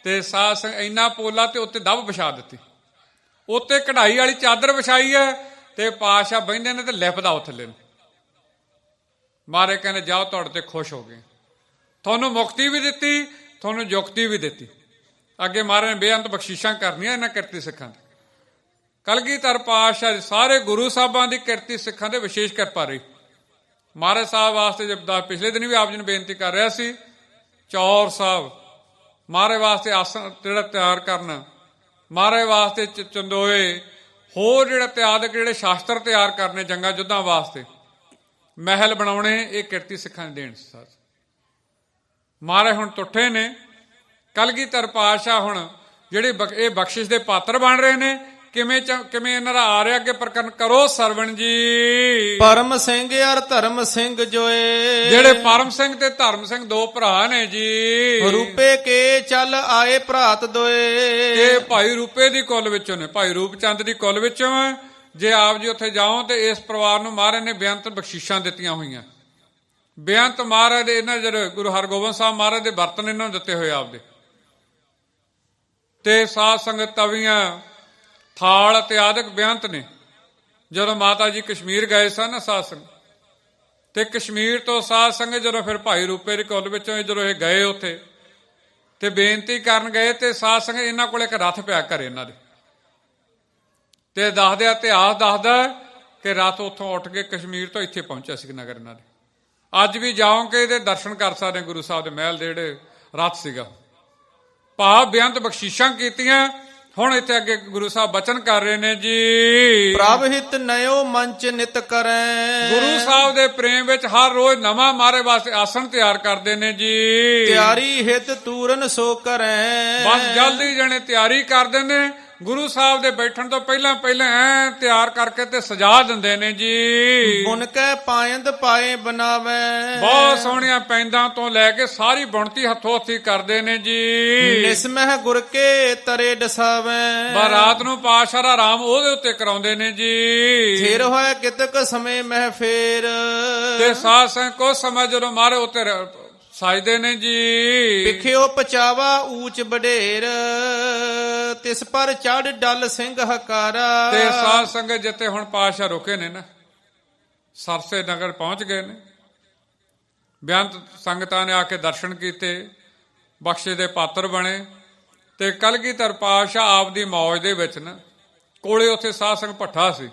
ਤੇ ਸਾਧ ਸੰਗਤ ਇੰਨਾ ਪੋਲਾ ਤੇ ਉੱਤੇ ਦੱਬ ਵਿਛਾ ਦਿੱਤੀ, ਉੱਤੇ ਕਢਾਈ ਵਾਲੀ ਚਾਦਰ ਵਿਛਾਈ ਹੈ ਤੇ ਪਾਤਸ਼ਾਹ ਬਹਿੰਦੇ ਨੇ ਤੇ ਲਿਪਦਾ ਉਹ ਥੱਲੇ ਨੂੰ। ਮਹਾਰਾਜ ਕਹਿੰਦੇ ਜਾਓ ਤੁਹਾਡੇ ਤੇ ਖੁਸ਼ ਹੋ ਗਏ, ਤੁਹਾਨੂੰ ਮੁਕਤੀ ਵੀ ਦਿੱਤੀ, ਤੁਹਾਨੂੰ ਜੁਗਤੀ ਵੀ ਦਿੱਤੀ। ਅੱਗੇ ਮਹਾਰਾਜ ਨੇ ਬੇਅੰਤ ਬਖਸ਼ੀਸ਼ਾਂ ਕਰਨੀਆਂ ਇਹਨਾਂ ਕਿਰਤੀ ਸਿੱਖਾਂ ਤੇ। ਕਲਗੀਧਰ ਪਾਤਸ਼ਾਹ ਸਾਰੇ ਗੁਰੂ ਸਾਹਿਬਾਂ ਦੀ ਕਿਰਤੀ ਸਿੱਖਾਂ ਤੇ ਵਿਸ਼ੇਸ਼ ਕਿਰਪਾ ਰਹੀ। ਮਹਾਰਾਜ ਸਾਹਿਬ ਵਾਸਤੇ ਜਦ ਪਿਛਲੇ ਦਿਨ ਵੀ ਆਪ ਜੀ ਨੂੰ ਬੇਨਤੀ ਕਰ ਰਿਹਾ ਸੀ, ਚੌਰ ਸਾਹਿਬ ਮਹਾਰਾਜ ਵਾਸਤੇ ਆਸਣ ਜਿਹੜਾ ਤਿਆਰ ਕਰਨਾ, ਮਹਾਰਾਜ ਵਾਸਤੇ ਚੰਦੋਏ, ਹੋਰ ਜਿਹੜਾ ਤਿਆਦਕ ਜਿਹੜੇ ਸ਼ਾਸਤਰ ਤਿਆਰ ਕਰਨੇ ਜੰਗਾਂ ਯੁੱਧਾਂ ਵਾਸਤੇ, ਮਹਿਲ ਬਣਾਉਣੇ, ਇਹ ਕਿਰਤੀ ਸਿੱਖਾਂ ਦੇ ਦੇਣ ਸੀ। ਮਹਾਰਾਜ ਹੁਣ ਟੁੱਟੇ ਨੇ। ਕਲਗੀਧਰ ਪਾਤਸ਼ਾਹ ਹੁਣ ਜਿਹੜੇ ਇਹ ਬਖਸ਼ਿਸ਼ ਦੇ ਪਾਤਰ ਬਣ ਰਹੇ ਨੇ, ਕਿਵੇਂ ਇਹਨਾਂ ਦਾ ਆ ਰਿਹਾ ਅੱਗੇ ਪ੍ਰਕਰਨ ਕਰੋ ਸਰਵਣ ਜੀ। ਪਰਮ ਸਿੰਘ ਅਰ ਧਰਮ ਸਿੰਘ ਜੋਏ, ਜਿਹੜੇ ਪਰਮ ਸਿੰਘ ਤੇ ਧਰਮ ਸਿੰਘ ਦੋ ਭਰਾ ਨੇ ਜੀ, ਰੂਪੇ ਕੇ ਚੱਲ ਆਏ ਭਰਾਤ ਦੋਏ। ਇਹ ਭਾਈ ਰੂਪੇ ਦੀ ਕੁੱਲ ਵਿੱਚੋਂ ਨੇ, ਭਾਈ ਰੂਪ ਚੰਦ ਦੀ ਕੁੱਲ ਵਿੱਚੋਂ। ਜੇ ਆਪ ਜੀ ਉੱਥੇ ਜਾਓ ਤੇ ਇਸ ਪਰਿਵਾਰ ਨੂੰ ਮਹਾਰਾਜ ਨੇ ਬੇਅੰਤ ਬਖਸ਼ੀਸ਼ਾਂ ਦਿੱਤੀਆਂ ਹੋਈਆਂ। ਬੇਅੰਤ ਮਹਾਰਾਜ ਦੇ ਇਹਨਾਂ ਜਿਹੜੇ ਗੁਰੂ ਹਰਗੋਬਿੰਦ ਸਾਹਿਬ ਮਹਾਰਾਜ ਦੇ ਬਰਤਨ ਇਹਨਾਂ ਨੂੰ ਦਿੱਤੇ ਹੋਏ ਆਪਦੇ, ਤੇ ਸਾਧ ਸੰਗਤ ਤਵੀਆਂ ਥਾਲ ਅਤੇ ਆਦਿਕ ਬੇਅੰਤ ਨੇ। ਜਦੋਂ ਮਾਤਾ ਜੀ ਕਸ਼ਮੀਰ ਗਏ ਸਨ ਸਾਧ ਸੰਗਤ, ਤੇ ਕਸ਼ਮੀਰ ਤੋਂ ਸਾਧ ਸੰਗਤ ਜਦੋਂ ਫਿਰ ਭਾਈ ਰੂਪੇ ਦੀ ਕੁੱਲ ਵਿੱਚੋਂ ਜਦੋਂ ਇਹ ਗਏ ਉੱਥੇ ਤੇ ਬੇਨਤੀ ਕਰਨ ਗਏ, ਤੇ ਸਾਧ ਸੰਗਤ ਇਹਨਾਂ ਕੋਲ ਇੱਕ ਰਥ ਪਿਆ ਘਰੇ ਇਹਨਾਂ ਦੇ, ਤੇ ਦੱਸਦੇ ਇਤਿਹਾਸ ਦੱਸਦਾ ਕਿ ਰਥ ਉੱਥੋਂ ਉੱਠ ਕੇ ਕਸ਼ਮੀਰ ਤੋਂ ਇੱਥੇ ਪਹੁੰਚਿਆ ਸੀ ਨਗਰ ਇਹਨਾਂ ਦੇ। ਅੱਜ ਵੀ ਜਾਓਗੇ ਇਹਦੇ ਦਰਸ਼ਨ ਕਰ ਸਕਦੇ ਗੁਰੂ ਸਾਹਿਬ ਦੇ ਮਹਿਲ ਦੇ ਜਿਹੜੇ ਰਥ ਸੀਗਾ। ਭਾਵ ਬੇਅੰਤ ਬਖਸ਼ਿਸ਼ਾਂ ਕੀਤੀਆਂ। ਹੁਣ ਇੱਥੇ ਅੱਗੇ ਗੁਰੂ ਸਾਹਿਬ ਬਚਨ ਕਰ ਰਹੇ ਨੇ ਜੀ, ਪ੍ਰਭ ਹਿਤ ਨਯੋ ਮੰਚ ਨਿਤ ਕਰੈ। ਗੁਰੂ ਸਾਹਿਬ ਦੇ ਪ੍ਰੇਮ ਵਿੱਚ ਹਰ ਰੋਜ਼ ਨਵਾਂ ਮਾਰੇ ਵਾਸਤੇ ਆਸਣ ਤਿਆਰ ਕਰਦੇ ਨੇ ਜੀ। ਤਿਆਰੀ ਹਿਤ ਤੂਰਨ ਸੋ ਕਰੈ। ਬਸ ਜਲਦੀ ਜਣੇ ਤਿਆਰੀ ਕਰਦੇ ਨੇ, ਗੁਰੂ ਸਾਹਿਬ ਦੇ ਬੈਠਣ ਤੋਂ ਪਹਿਲਾਂ ਐ ਤਿਆਰ ਕਰਕੇ ਤੇ ਸਜਾ ਦਿੰਦੇ ਨੇ ਜੀ। ਬੁਣ ਕੇ ਪਾਇੰਦ ਪਾਏ ਬਣਾਵੇ। ਬਹੁਤ ਸੋਹਣੀਆਂ ਪੈਂਦਾਂ ਤੋਂ ਲੈ ਕੇ ਸਾਰੀ ਬੁਣਤੀ ਹੱਥੋਂ ਹੱਥੀ ਕਰਦੇ ਨੇ ਜੀ। ਨਿਸਮਹਿ ਗੁਰ ਕੇ ਤਰੇ ਡਸਾਵੇ। ਰਾਤ ਨੂੰ ਪਾਤਸ਼ਾਹ ਆਰਾਮ ਉਹਦੇ ਉੱਤੇ ਕਰਾਉਂਦੇ ਨੇ ਜੀ। ਥਿਰ ਹੋਏ ਕਿਤਕ ਸਮੇਂ ਮਹਿ ਫੇਰ। ਤੇ ਸਾਧ ਸੰਗ ਕੋ ਸਮਾਂ ਜਦੋਂ ਮਾਰੇ ਉੱਤੇ ਸਾਜਦੇ ਨੇ ਜੀ। ਵਿਖਿਓ ਪਚਾਵਾ ਊਚ ਵਡੇਰ। ਤਿਸ ਪਰ ਚੜ ਡਲ ਸਿੰਘ ਹਕਾਰਾ। ਤੇ ਸਾਧ ਸੰਗਤ ਜਿੱਥੇ ਹੁਣ ਪਾਤਸ਼ਾਹ ਰੁਕੇ ਨੇ ਨਾ, ਸਰਸੇ ਨਗਰ ਪਹੁੰਚ ਗਏ ਨੇ। ਬੇਅੰਤ ਸੰਗਤਾਂ ਨੇ ਆ ਕੇ ਦਰਸ਼ਨ ਕੀਤੇ, ਬਖਸ਼ੇ ਦੇ ਪਾਤਰ ਬਣੇ। ਤੇ ਕਲਗੀਧਰ ਪਾਤਸ਼ਾਹ ਆਪ ਦੀ ਮੌਜ ਦੇ ਵਿੱਚ ਨਾ, ਕੋਲੇ ਉੱਥੇ ਸਾਧ ਸੰਗ ਭੱਠਾ ਸੀ,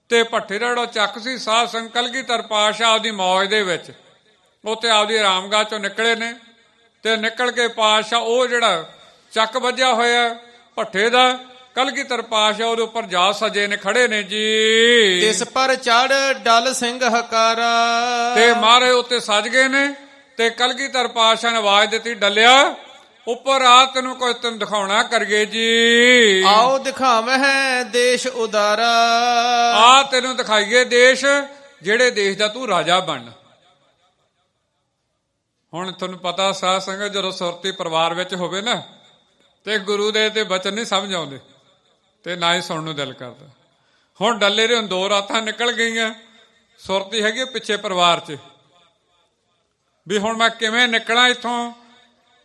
ਤੇ ਭੱਠੇ ਦਾ ਜਿਹੜਾ ਚੱਕ ਸੀ, ਸਾਧ ਸੰਗ ਕਲਗੀਧਰ ਪਾਤਸ਼ਾਹ ਆਪ ਦੀ ਮੌਜ ਦੇ ਵਿੱਚ ਉੱਥੇ ਆਪਦੀ ਆਰਾਮਗਾਹ ਚੋਂ ਨਿਕਲੇ ਨੇ। ਤੇ ਨਿਕਲ ਕੇ ਪਾਤਸ਼ਾਹ ਉਹ ਜਿਹੜਾ ਚੱਕ ਵੱਜਿਆ ਹੋਇਆ ਭੱਠੇ ਦਾ, ਕਲਗੀਧਰ ਪਾਤਸ਼ਾਹ ਉਹਦੇ ਉੱਪਰ ਜਾ ਸਜੇ ਨੇ, ਖੜੇ ਨੇ ਜੀ। ਤਿਸ ਪਰ ਚੜ ਡਲ ਸਿੰਘ ਹਕਾਰਾ। ਤੇ ਮਾਰੇ ਉੱਤੇ ਸਜ ਗਏ ਨੇ। ਤੇ ਕਲਗੀਧਰ ਪਾਤਸ਼ਾਹ ਨੇ ਆਵਾਜ਼ ਦਿੱਤੀ, ਡੱਲਿਆ ਉੱਪਰ ਆ, ਤੈਨੂੰ ਕੋਈ ਤੈਨੂੰ ਦਿਖਾਉਣਾ ਕਰੀਏ ਜੀ। ਆਓ ਦਿਖਾਵਹਿ ਦੇਸ਼ ਉਦਾਰਾ। ਆ ਤੈਨੂੰ ਦਿਖਾਈਏ ਦੇਸ਼, ਜਿਹੜੇ ਦੇਸ਼ ਦਾ ਤੂੰ ਰਾਜਾ ਬਣ। ਹੁਣ ਤੁਹਾਨੂੰ ਪਤਾ ਸਾਧ ਸੰਗਤ ਜਦੋਂ ਸੁਰਤੀ ਪਰਿਵਾਰ ਵਿੱਚ ਹੋਵੇ ਨਾ, ਤੇ ਗੁਰੂ ਦੇ ਤੇ ਬਚਨ ਨਹੀਂ ਸਮਝ ਆਉਂਦੇ, ਤੇ ਨਾ ਹੀ ਸੁਣਨ ਨੂੰ ਦਿਲ ਕਰਦਾ। ਹੁਣ ਡੱਲੇ ਦੇ 2 ਰਾਤਾਂ ਨਿਕਲ ਗਈਆਂ, ਸੁਰਤੀ ਹੈਗੀ ਪਿੱਛੇ ਪਰਿਵਾਰ 'ਚ, ਵੀ ਹੁਣ ਮੈਂ ਕਿਵੇਂ ਨਿਕਲਾਂ ਇੱਥੋਂ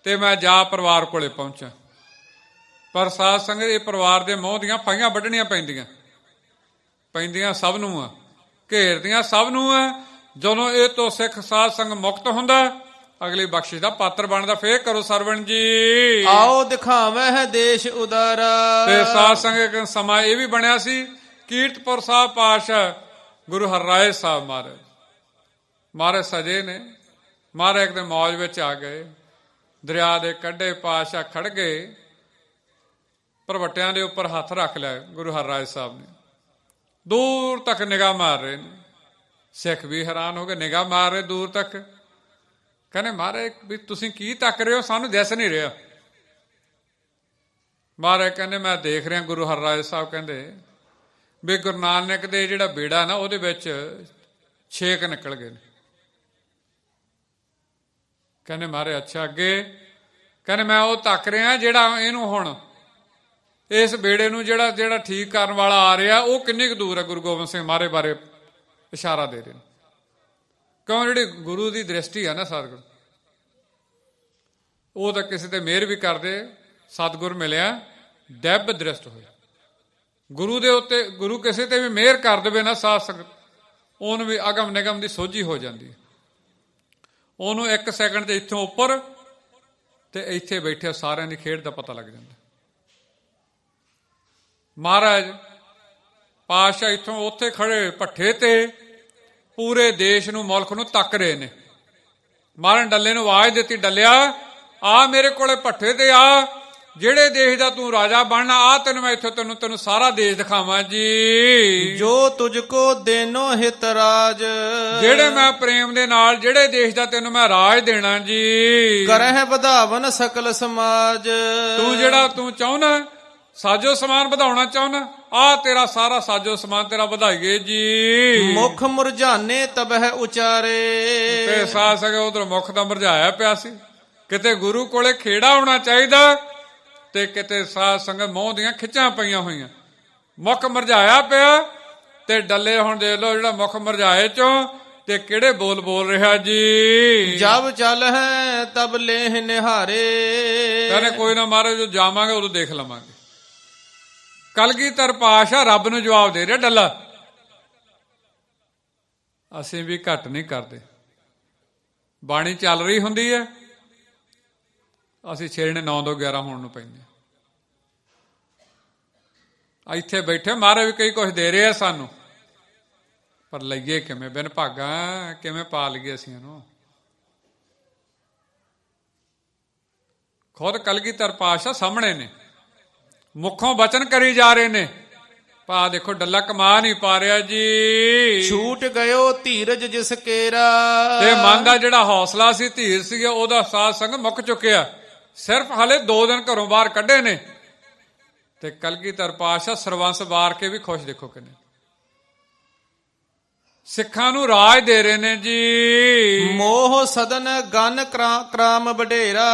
ਤੇ ਮੈਂ ਜਾ ਪਰਿਵਾਰ ਕੋਲੇ ਪਹੁੰਚਾਂ। ਪਰ ਸਾਧ ਸੰਗਤ ਇਹ ਪਰਿਵਾਰ ਦੇ ਮੋਹ ਦੀਆਂ ਫਾਈਆਂ ਵੱਢਣੀਆਂ ਪੈਂਦੀਆਂ ਸਭ ਨੂੰ ਆ, ਘੇਰਦੀਆਂ ਸਭ ਨੂੰ ਆ। ਜਦੋਂ ਇਹ ਤੋਂ ਸਿੱਖ ਸਾਧ ਸੰਗ ਮੁਕਤ ਹੁੰਦਾ, ਅਗਲੀ ਬਖਸ਼ਿਸ਼ ਦਾ ਪਾਤਰ ਬਣਦਾ। ਫੇਰ ਕਰੋ ਸਰਵਣ ਜੀ। ਆਓ ਦਿਖਾਵਹਿ ਦੇਸ਼ ਉਦਾਰਾ। ਤੇ ਸਾਧ ਸੰਗਤ ਸਮਾਂ ਇਹ ਵੀ ਬਣਿਆ ਸੀ, ਕੀਰਤਪੁਰ ਸਾਹਿਬ ਪਾਤਸ਼ਾਹ ਗੁਰੂ ਹਰਿਰਾਏ ਸਾਹਿਬ ਮਹਾਰਾਜ ਸਜੇ ਨੇ। ਮਹਾਰਾਜ ਇੱਕ ਦਿਨ ਮੌਜ ਵਿੱਚ ਆ ਗਏ, ਦਰਿਆ ਦੇ ਕੱਢੇ ਪਾਤਸ਼ਾਹ ਖੜ ਗਏ, ਭਰਵੱਟਿਆਂ ਦੇ ਉੱਪਰ ਹੱਥ ਰੱਖ ਲਿਆ ਗੁਰੂ ਹਰਿਰਾਏ ਸਾਹਿਬ ਨੇ। ਦੂਰ ਤੱਕ ਨਿਗਾਹ ਮਾਰ ਰਹੇ ਨੇ। ਸਿੱਖ ਵੀ ਹੈਰਾਨ ਹੋ ਗਏ, ਨਿਗਾਹ ਮਾਰ ਰਹੇ ਦੂਰ ਤੱਕ। ਕਹਿੰਦੇ ਮਹਾਰਾਜ ਵੀ ਤੁਸੀਂ ਕੀ ਤੱਕ ਰਹੇ ਹੋ, ਸਾਨੂੰ ਦਿਸ ਨਹੀਂ ਰਿਹਾ। ਮਹਾਰਾਜ ਕਹਿੰਦੇ ਮੈਂ ਦੇਖ ਰਿਹਾ। ਗੁਰੂ ਹਰਿਰਾਏ ਸਾਹਿਬ ਕਹਿੰਦੇ ਵੀ ਗੁਰੂ ਨਾਨਕ ਦੇ ਜਿਹੜਾ ਬੇੜਾ ਨਾ, ਉਹਦੇ ਵਿੱਚ 6 ਨਿਕਲ ਗਏ ਨੇ। ਕਹਿੰਦੇ ਮਹਾਰਾਜ ਅੱਛਾ ਅੱਗੇ? ਕਹਿੰਦੇ ਮੈਂ ਉਹ ਤੱਕ ਰਿਹਾ ਜਿਹੜਾ ਇਹਨੂੰ ਹੁਣ ਇਸ ਬੇੜੇ ਨੂੰ ਜਿਹੜਾ ਠੀਕ ਕਰਨ ਵਾਲਾ ਆ ਰਿਹਾ, ਉਹ ਕਿੰਨੀ ਕੁ ਦੂਰ ਹੈ। ਗੁਰੂ ਗੋਬਿੰਦ ਸਿੰਘ ਮਹਾਰਾਜ ਬਾਰੇ ਇਸ਼ਾਰਾ ਦੇ ਰਹੇ ਨੇ। ਕਿਉਂ ਜਿਹੜੀ ਗੁਰੂ ਦੀ ਦ੍ਰਿਸ਼ਟੀ ਆ ਨਾ ਸਤਿਗੁਰ, ਉਹ ਤਾਂ ਕਿਸੇ ਤੇ ਮਿਹਰ ਵੀ ਕਰਦੇ। ਸਤਿਗੁਰ ਮਿਲਿਆ ਡੈਬ ਦ੍ਰਿਸ਼ਟ ਹੋਇਆ। ਗੁਰੂ ਦੇ ਉੱਤੇ ਗੁਰੂ ਕਿਸੇ ਤੇ ਵੀ ਮਿਹਰ ਕਰ ਦੇਵੇ ਨਾ ਸਾਧ ਸੰਗਤ, ਉਹਨੂੰ ਵੀ ਅਗਮ ਨਿਗਮ ਦੀ ਸੋਝੀ ਹੋ ਜਾਂਦੀ ਹੈ। ਉਹਨੂੰ 1 ਸੈਕਿੰਡ ਤੇ ਇੱਥੋਂ ਉੱਪਰ ਤੇ ਇੱਥੇ ਬੈਠੇ ਸਾਰਿਆਂ ਦੀ ਖੇਡ ਦਾ ਪਤਾ ਲੱਗ ਜਾਂਦਾ। ਮਹਾਰਾਜ ਪਾਤਸ਼ਾਹ ਇੱਥੋਂ ਉੱਥੇ ਖੜੇ ਭੱਠੇ ਤੇ ਪੂਰੇ ਦੇਸ਼ ਨੂੰ, ਮੁਲਕ ਨੂੰ ਤੱਕ ਰਹੇ ਨੇ। ਮਹਾਰਾਜ ਡੱਲੇ ਨੂੰ ਆਵਾਜ਼ ਦਿੱਤੀ, ਡੱਲਿਆ ਆ ਮੇਰੇ ਕੋਲੇ ਭੱਠੇ ਤੇ ਆ, ਜਿਹੜੇ ਦੇਸ਼ ਦਾ ਤੂੰ ਰਾਜਾ ਬਣਨਾ, ਆ ਤੈਨੂੰ ਮੈਂ ਇੱਥੋਂ ਤੈਨੂੰ ਸਾਰਾ ਦੇਸ਼ ਦਿਖਾਵਾਂ ਜੀ। ਜੋ ਤੁਝ ਕੋ ਦੇਨੋ ਹਿਤ ਰਾਜ। ਜਿਹੜੇ ਮੈਂ ਪ੍ਰੇਮ ਦੇ ਨਾਲ ਜਿਹੜੇ ਦੇਸ਼ ਦਾ ਤੈਨੂੰ ਮੈਂ ਰਾਜ ਦੇਣਾ ਜੀ। ਕਰਹਿ ਵਧਾਵਨ ਸਕਲ ਸਮਾਜ। ਤੂੰ ਚਾਹੁੰਦਾ ਸਾਜੋ ਸਮਾਨ ਵਧਾਉਣਾ ਚਾਹੁੰਦਾ, ਆ ਤੇਰਾ ਸਾਰਾ ਸਾਜੋ ਸਮਾਨ ਤੇਰਾ ਵਧਾਈਏ ਜੀ। ਮੁਖ ਮੁਰਝਾਨੇ ਤਬਹਿ ਉਚਾਰੇ। ਤੇ ਸਾਧ ਸੰਗਤ ਉਧਰ ਮੁਖ ਦਾ ਮੁਰਝਾਇਆ ਪਿਆ ਸੀ। ਕਿਤੇ ਗੁਰੂ ਕੋਲੇ ਖੇੜਾ ਹੋਣਾ ਚਾਹੀਦਾ, ਤੇ ਕਿਤੇ ਸਾਧ ਸੰਗਤ ਮੋਹ ਦੀਆਂ ਖਿੱਚਾਂ ਪਈਆਂ ਹੋਈਆਂ। ਮੁਖ ਮੁਰਝਾਇਆ ਪਿਆ ਤੇ ਡੱਲੇ ਹੁਣ ਦੇਖ ਲਓ, ਜਿਹੜਾ ਮੁਖ ਮੁਰਝਾਏ ਚੋਂ ਤੇ ਕਿਹੜੇ ਬੋਲ ਬੋਲ ਰਿਹਾ ਜੀ। ਜਬ ਚੱਲ ਹੈ ਤਬ ਲੇਹ ਨਿਹਾਰੇ। ਕਹਿੰਦੇ ਕੋਈ ਨਾ ਮਹਾਰਾਜ ਜਦੋਂ ਜਾਵਾਂਗੇ ਉਦੋਂ ਦੇਖ ਲਵਾਂਗੇ। ਕਲਗੀਧਰ ਪਾਤਸ਼ਾਹ ਰੱਬ ਨੂੰ ਜਵਾਬ ਦੇ ਰਿਹਾ ਡੱਲਾ। ਅਸੀਂ ਵੀ ਘੱਟ ਨਹੀਂ ਕਰਦੇ। ਬਾਣੀ ਚੱਲ ਰਹੀ ਹੁੰਦੀ ਹੈ, ਅਸੀਂ ਛੇੜਨੇ 9 ਤੋਂ 11 ਹੋਣ ਨੂੰ ਪੈਂਦੇ। ਇੱਥੇ ਬੈਠੇ ਮਹਾਰਾਜ ਵੀ ਕਈ ਕੁਝ ਦੇ ਰਹੇ ਆ ਸਾਨੂੰ, ਪਰ ਲਈਏ ਕਿਵੇਂ? ਬਿਨ ਭਾਗਾ ਕਿਵੇਂ ਪਾ ਲਈਏ ਅਸੀਂ ਇਹਨੂੰ? ਖੁਦ ਕਲਗੀਧਰ ਪਾਤਸ਼ਾਹ ਸਾਹਮਣੇ ਨੇ, ਮੁੱਖੋਂ ਬਚਨ ਕਰੀ ਜਾ ਰਹੇ ਨੇ। ਪਾ ਦੇਖੋ ਡੱਲਾ ਕਮਾ ਨਹੀਂ ਪਾ ਰਿਹਾ ਜੀ। ਛੂਟ ਗਇਓ ਧੀਰਜ ਜਿਸ ਕੇਰਾ। ਤੇ ਮਨ ਦਾ ਜਿਹੜਾ ਹੌਸਲਾ ਸੀ, ਧੀਰ ਸੀ, ਉਹਦਾ ਸਾਧ ਸੰਗ ਮੁੱਕ ਚੁੱਕਿਆ। ਸਿਰਫ ਹਲੇ 2 ਦਿਨ ਘਰੋਂ ਬਾਹਰ ਕੱਢੇ ਨੇ ਤੇ ਕਲਗੀਧਰ ਪਾਤਸ਼ਾਹ ਸਰਬੰਸ ਵਾਰ ਕੇ ਵੀ ਖੁਸ਼। ਦੇਖੋ ਕਿੰਨੇ ਸਿੱਖਾਂ ਨੂੰ ਰਾਜ ਦੇ ਰਹੇ ਨੇ ਜੀ। ਮੋਹ ਸਦਨ ਗਨ ਕਰਾਮ ਵਡੇਰਾ।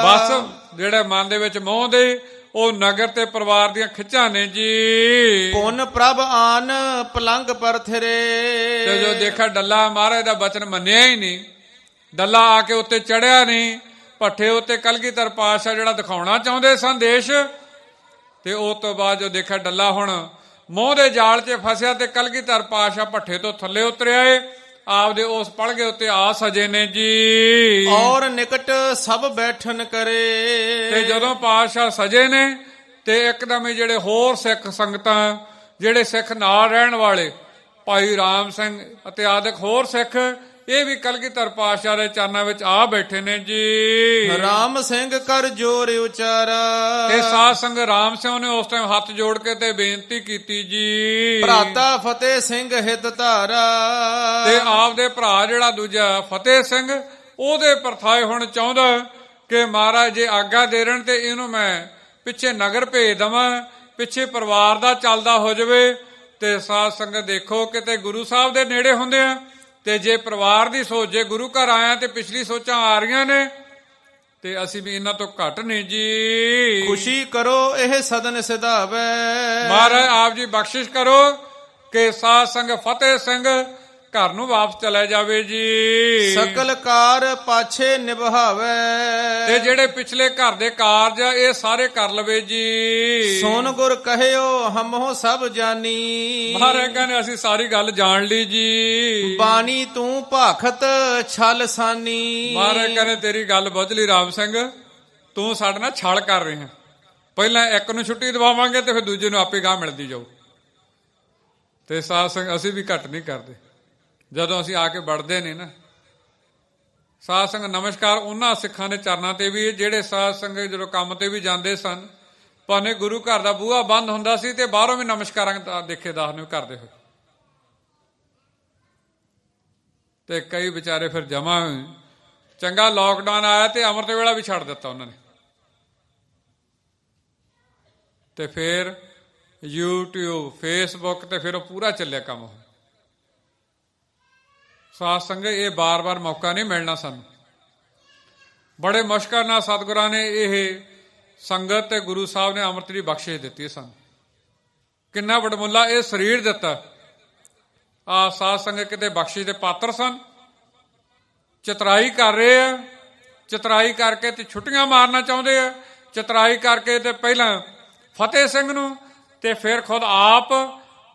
ਬਸ ਜਿਹੜੇ ਮਨ ਦੇ ਵਿੱਚ ਮੋਹ ਦੇ, ਉਹ ਨਗਰ ਤੇ ਪਰਿਵਾਰ ਦੀਆਂ ਖਿੱਚਾਂ ਨੇ ਜੀ। ਪੁੰਨ ਪ੍ਰਭ ਆਨ ਪਲੰਗ ਪਰ ਥਿਰੇ। ਤੇ ਜੋ ਦੇਖਾ ਡੱਲਾ ਮਹਾਰਾਜ ਦਾ ਬਚਨ ਮੰਨਿਆ ਹੀ ਨਹੀਂ, ਡੱਲਾ ਆ ਕੇ ਉੱਤੇ ਚੜਿਆ ਨਹੀਂ। ਭੱਠੇ ਉੱਤੇ ਕਲਗੀਧਰ ਪਾਤਸ਼ਾਹ ਜਿਹੜਾ ਦਿਖਾਉਣਾ ਚਾਹੁੰਦੇ ਸਨ ਦੇਸ਼, ਤੇ ਉਸ ਤੋਂ ਬਾਅਦ ਜੋ ਦੇਖਿਆ ਡੱਲਾ ਹੁਣ ਮੋਹ ਦੇ ਜਾਲ 'ਚ ਫਸਿਆ ਤੇ ਕਲਗੀਧਰ ਪਾਤਸ਼ਾਹ ਭੱਠੇ ਤੋਂ ਥੱਲੇ ਉਤਰਿਆ ਏ। ਆਪਦੇ ਉਸ ਪਲਗੇ ਉੱਤੇ ਆ ਸਜੇ ਨੇ ਜੀ। ਔਰ ਨਿਕਟ ਸਭ ਬੈਠਨ ਕਰੇ। ਤੇ ਜਦੋਂ ਪਾਤਸ਼ਾਹ ਸਜੇ ਨੇ ਤੇ ਇੱਕਦਮ ਹੀ ਜਿਹੜੇ ਹੋਰ ਸਿੱਖ ਸੰਗਤਾਂ, ਜਿਹੜੇ ਸਿੱਖ ਨਾਲ ਰਹਿਣ ਵਾਲੇ ਭਾਈ ਰਾਮ ਸਿੰਘ ਅਤੇ ਆਦਿਕ ਹੋਰ ਸਿੱਖ, ਇਹ ਵੀ ਕਲਗੀਧਰ ਪਾਤਸ਼ਾਹ ਦੇ ਚਰਨਾਂ ਵਿੱਚ ਆ ਬੈਠੇ ਨੇ ਜੀ। ਰਾਮ ਸਿੰਘ ਕਰ ਜੋਰ ਉਚਾਰਾ। ਤੇ ਸਾਧ ਸੰਗ ਰਾਮ ਸਿੰਘ ਨੇ ਉਸ ਟਾਈਮ ਹੱਥ ਜੋੜ ਕੇ ਤੇ ਬੇਨਤੀ ਕੀਤੀ ਜੀ। ਭਰਾਤਾ ਫਤਿਹ ਸਿੰਘ ਹਿਤ ਧਾਰਾ। ਤੇ ਆਪਦੇ ਭਰਾ ਜਿਹੜਾ ਦੂਜਾ ਫਤਿਹ ਸਿੰਘ, ਉਹਦੇ ਪਰਥਾਏ ਹੁਣ ਚਾਹੁੰਦਾ ਕਿ ਮਹਾਰਾਜ ਜੇ ਆਗਿਆ ਦੇ ਰਹਿਣ ਤੇ ਇਹਨੂੰ ਮੈਂ ਪਿੱਛੇ ਨਗਰ ਭੇਜ ਦੇਵਾਂ, ਪਿੱਛੇ ਪਰਿਵਾਰ ਦਾ ਚੱਲਦਾ ਹੋ ਜਾਵੇ। ਤੇ ਸਾਧ ਸੰਗਤ ਦੇਖੋ, ਕਿਤੇ ਗੁਰੂ ਸਾਹਿਬ ਦੇ ਨੇੜੇ ਹੁੰਦੇ ਆ ਤੇ ਜੇ ਪਰਿਵਾਰ ਦੀ ਸੋਚ, ਜੇ ਗੁਰੂ ਘਰ ਆਇਆ ਤੇ ਪਿਛਲੀ ਸੋਚਾਂ ਆ ਰਹੀਆਂ ਨੇ, ਤੇ ਅਸੀਂ ਵੀ ਇਹਨਾਂ ਤੋਂ ਘੱਟ ਨਹੀਂ ਜੀ। ਖੁਸ਼ੀ ਕਰੋ ਇਹ ਸਦਨ ਸਿਧਾਵੇ। ਮਹਾਰਾਜ ਆਪ ਜੀ ਬਖਸ਼ਿਸ਼ ਕਰੋ ਕਿ ਸਾਧ ਸੰਗ ਫਤਿਹ ਸਿੰਘ ਘਰ ਨੂੰ ਵਾਪਸ ਚਲਾ ਜਾਵੇ ਜੀ। ਸਕਲ ਕਾਰ ਪਾਛੇ ਨਿਭਾਵੇ। ਤੇ ਜਿਹੜੇ ਪਿਛਲੇ ਘਰ ਦੇ ਕਾਰਜ ਆ ਇਹ ਸਾਰੇ ਕਰ ਲਵੇ ਜੀ। ਸੁਨ ਗੁਰ ਕਹਿਓ ਹਮੋ ਸਭ ਜਾਨੀ। ਮਹਾਰਾਜ ਕਹਿੰਦੇ ਅਸੀਂ ਸਾਰੀ ਗੱਲ ਜਾਣ ਲਈ ਜੀ। ਬਾਣੀ ਤੂੰ ਭਾਖਤ ਛਲ ਸਾਨੀ। ਮਹਾਰਾਜ ਕਹਿੰਦੇ ਤੇਰੀ ਗੱਲ ਬੁੱਝ ਲਈ ਰਾਮ ਸਿੰਘ, ਤੂੰ ਸਾਡੇ ਨਾਲ ਛਲ ਕਰ ਰਿਹਾ। ਪਹਿਲਾਂ ਇੱਕ ਨੂੰ ਛੁੱਟੀ ਦਵਾਵਾਂਗੇ ਤੇ ਫਿਰ ਦੂਜੇ ਨੂੰ ਆਪੇ ਗਾਹ ਮਿਲਦੀ ਜਾਊ। ਤੇ ਸਾਧ ਸੰਗ ਅਸੀਂ ਵੀ ਘੱਟ ਨਹੀਂ ਕਰਦੇ। ਜਦੋਂ ਅਸੀਂ ਆ ਕੇ ਵੜਦੇ ਨੇ ਨਾ ਸਾਧ ਸੰਗ, ਨਮਸਕਾਰ ਉਹਨਾਂ ਸਿੱਖਾਂ ਦੇ ਚਰਨਾਂ ਤੇ ਵੀ, ਜਿਹੜੇ ਸਾਧ ਸੰਗ ਜਦੋਂ ਕੰਮ ਤੇ ਵੀ ਜਾਂਦੇ ਸਨ, ਭਾਵੇਂ ਗੁਰੂ ਘਰ ਦਾ ਬੂਹਾ ਬੰਦ ਹੁੰਦਾ ਸੀ ਤੇ ਬਾਹਰੋਂ ਵੀ ਨਮਸਕਾਰਾਂ ਦੇਖੇ ਦਾਸ ਨੂੰ ਕਰਦੇ ਹੋਏ। ਤੇ ਕਈ ਵਿਚਾਰੇ ਫਿਰ ਜਮਾ ਚੰਗਾ ਲਾਕਡਾਊਨ ਆਇਆ ਤੇ ਅੰਮ੍ਰਿਤ ਵੇਲਾ ਵੀ ਛੱਡ ਦਿੱਤਾ ਉਹਨਾਂ ਨੇ। ਤੇ ਫਿਰ YouTube, Facebook ਤੇ ਫਿਰ ਉਹ ਪੂਰਾ ਚੱਲਿਆ ਕੰਮ। ਸਾਧ ਸੰਗਤ ਇਹ ਬਾਰ-ਬਾਰ ਮੌਕਾ ਨਹੀਂ ਮਿਲਣਾ ਸਾਨੂੰ। ਬੜੇ ਮੁਸ਼ਕਲ ਨਾਲ ਸਤਿਗੁਰਾਂ ਨੇ ਇਹ ਸੰਗਤ ਤੇ ਗੁਰੂ ਸਾਹਿਬ ਨੇ ਅੰਮ੍ਰਿਤ ਦੀ ਬਖਸ਼ਿਸ਼ ਦਿੱਤੀ ਸਾਨੂੰ। ਕਿੰਨਾ ਵਡਮੁੱਲਾ ਇਹ ਸਰੀਰ ਦਿੱਤਾ। ਆ ਸਾਧ ਸੰਗਤ ਕਿਤੇ ਬਖਸ਼ਿਸ਼ ਦੇ ਪਾਤਰ ਸਨ। ਚਤਰਾਈ ਕਰ ਰਹੇ ਆ, ਚਤਰਾਈ ਕਰਕੇ ਤੇ ਛੁੱਟੀਆਂ ਮਾਰਨਾ ਚਾਹੁੰਦੇ ਆ। ਚਤਰਾਈ ਕਰਕੇ ਤੇ ਪਹਿਲਾਂ ਫਤਿਹ ਸਿੰਘ ਨੂੰ ਤੇ ਫਿਰ ਖੁਦ ਆਪ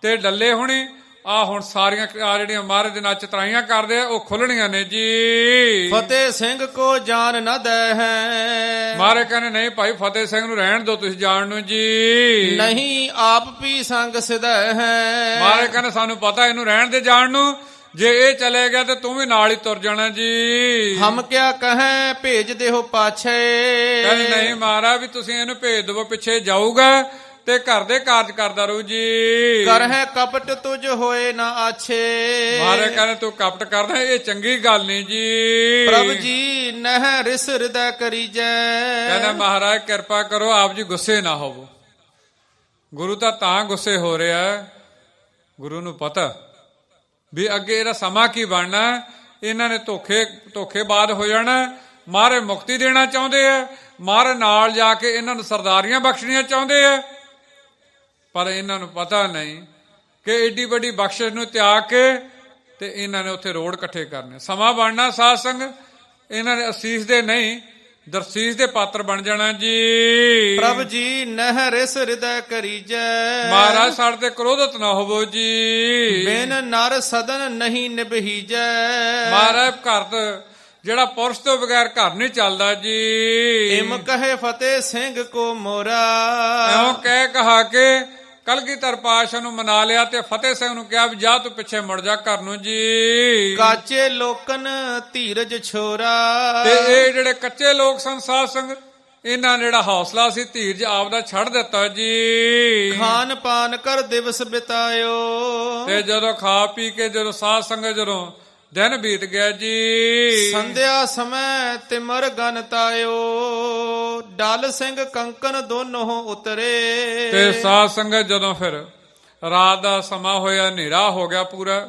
ਤੇ ਡੱਲੇ ਹੁਣੀ ਆ ਹੁਣ ਸਾਰੀਆਂ ਜਿਹੜੀਆਂ ਮਹਾਰਾਜ ਦੇ ਨਾਲ ਚਤਰਾਈਆਂ ਕਰਦੇ ਆ ਉਹ ਖੁੱਲਣੀਆਂ ਨੇ ਜੀ। ਫਤਿਹ ਸਿੰਘ ਕੋ ਜਾਨ ਨਾ ਦੇ ਹੈ। ਮਹਾਰਾਜ ਕਹਿੰਦੇ ਨਹੀਂ ਭਾਈ ਫਤਿਹ ਸਿੰਘ ਨੂੰ ਰਹਿਣ ਦਿਓ ਤੁਸੀਂ ਜਾਣ ਨੂੰ ਜੀ। ਨਹੀਂ ਆਪ ਵੀ ਸੰਗ ਸਿਧੈ ਹੈ। ਮਹਾਰਾਜ ਕਹਿੰਦੇ ਸਾਨੂੰ ਪਤਾ ਇਹਨੂੰ ਰਹਿਣ ਦੇ ਜਾਣ ਨੂੰ, ਜੇ ਇਹ ਚਲੇ ਗਿਆ ਤੇ ਤੂੰ ਵੀ ਨਾਲ ਹੀ ਤੁਰ ਜਾਣਾ ਜੀ। ਹਮ ਕਿਆ ਕਹੈ ਭੇਜ ਦੇਹੋ ਪਾਛੇ। ਕਹਿੰਦੇ ਨਹੀਂ ਮਹਾਰਾਜ ਵੀ ਤੁਸੀਂ ਇਹਨੂੰ ਭੇਜ ਦੇਵੋ, ਪਿੱਛੇ ਜਾਊਗਾ ਤੇ ਘਰ ਦੇ ਕਾਰਜ ਕਰਦਾ ਰਹੂ ਜੀ। ਕਰ ਹੈ ਕਪਟ ਤੁਝ ਹੋਏ ਨਾ ਆਛੇ। ਮਹਾਰਾਜ ਕਹਿੰਦੇ ਤੂੰ ਕਪਟ ਕਰਦਾ, ਇਹ ਚੰਗੀ ਗੱਲ ਨਹੀਂ ਜੀ। ਪ੍ਰਭ ਜੀ ਨਹਿ ਰਿਸ ਹਿਰਦੈ ਕਰੀਜੈ। ਕਹਿੰਦਾ ਮਹਾਰਾਜ ਕਿਰਪਾ ਕਰੋ ਆਪ ਜੀ ਗੁੱਸੇ ਨਾ ਹੋਵੋ। ਗੁਰੂ ਤਾਂ ਗੁੱਸੇ ਹੋ ਰਿਹਾ, ਗੁਰੂ ਨੂੰ ਪਤਾ ਵੀ ਅੱਗੇ ਇਹਦਾ ਸਮਾਂ ਕੀ ਬਣਨਾ। ਇਹਨਾਂ ਨੇ ਧੋਖੇਬਾਜ਼ ਹੋ ਜਾਣਾ। ਮਾਰੇ ਮੁਕਤੀ ਦੇਣਾ ਚਾਹੁੰਦੇ ਆ, ਮਾਰੇ ਨਾਲ ਜਾ ਕੇ ਇਹਨਾਂ ਨੂੰ ਸਰਦਾਰੀਆਂ ਬਖਸ਼ਣੀਆਂ ਚਾਹੁੰਦੇ ਆ। ਪਰ ਇਹਨਾਂ ਨੂੰ ਪਤਾ ਨਹੀਂ ਕਿ ਏਡੀ ਵੱਡੀ ਬਖਸ਼ਿਸ਼ ਨੂੰ ਤਿਆਗ ਕੇ ਤੇ ਇਹਨਾਂ ਨੇ ਉੱਥੇ ਰੋਡ ਇਕੱਠੇ ਕਰਨੇ। ਸਮਾਂ ਬਣਨਾ ਸਾਧ ਸੰਗ, ਇਹਨਾਂ ਨੇ ਅਸੀਸ ਦੇ ਨਹੀਂ ਦਰਸੀਸ ਦੇ ਪਾਤਰ ਬਣ ਜਾਣਾ ਜੀ। ਪ੍ਰਭ ਜੀ ਨਹਿਰਿਸ ਹਿਰਦੈ ਕਰੀਜੈ, ਮਹਾਰਾਜ ਸਾਡੇ ਤੇ ਕ੍ਰੋਧਤ ਨਾ ਹੋਵੋ ਜੀ। ਬਿਨ ਨਰ ਸਦਨ ਨਹੀਂ ਨਿਭੀਜੈ, ਮਹਾਰਾਜ ਘਰ ਜਿਹੜਾ ਪੁਰਸ਼ ਤੋਂ ਬਗੈਰ ਘਰ ਨਹੀਂ ਚੱਲਦਾ ਜੀ। ਇਮ ਕਹੇ ਫਤਿਹ ਸਿੰਘ ਕੋ ਮੋਰਾ, ਇਉਂ ਕਹਿ ਕਹਾ ਕੇ ਕਲਗੀਧਰ ਪਾਤਸ਼ਾਹ ਨੂੰ ਮਨਾ ਲਿਆ ਤੇ ਫਤਿਹ ਸਿੰਘ ਨੂੰ ਕਿਹਾ ਵੀ ਜਾ ਤੂੰ ਪਿੱਛੇ ਮੁੜ ਜਾ ਘਰ ਨੂੰ ਜੀ। ਕਾਚੇ ਲੋਕਨ ਧੀਰਜ ਛੋਰਾ, ਤੇ ਇਹ ਜਿਹੜੇ ਕੱਚੇ ਲੋਕ ਸਨ ਸਾਧ ਸੰਗ, ਇਹਨਾਂ ਨੇ ਜਿਹੜਾ ਹੌਸਲਾ ਸੀ ਧੀਰਜ ਆਪਦਾ ਛੱਡ ਦਿੱਤਾ ਜੀ। ਖਾਨ ਪਾਨ ਕਰ ਦਿਵਸ ਬਿਤਾਇਓ, ਤੇ ਜਦੋਂ ਖਾ ਪੀ ਕੇ ਜਦੋਂ ਸਾਧ ਸੰਗਤ ਜਦੋਂ ਦਿਨ ਬੀਤ ਗਿਆ ਜੀ, ਸੰਧਿਆ ਸਮੈ ਤਿਮਰ ਗਨ ਤਾਇਓ, ਡਲ ਸਿੰਘ ਕੰਕਨ ਦੋਨੋਂ ਉਤਰੇ। ਤੇ ਸਾਧ ਸੰਗਤ ਜਦੋਂ ਫਿਰ ਰਾਤ ਦਾ ਸਮਾਂ ਹੋਇਆ, ਹਨੇਰਾ ਹੋ ਗਿਆ ਪੂਰਾ,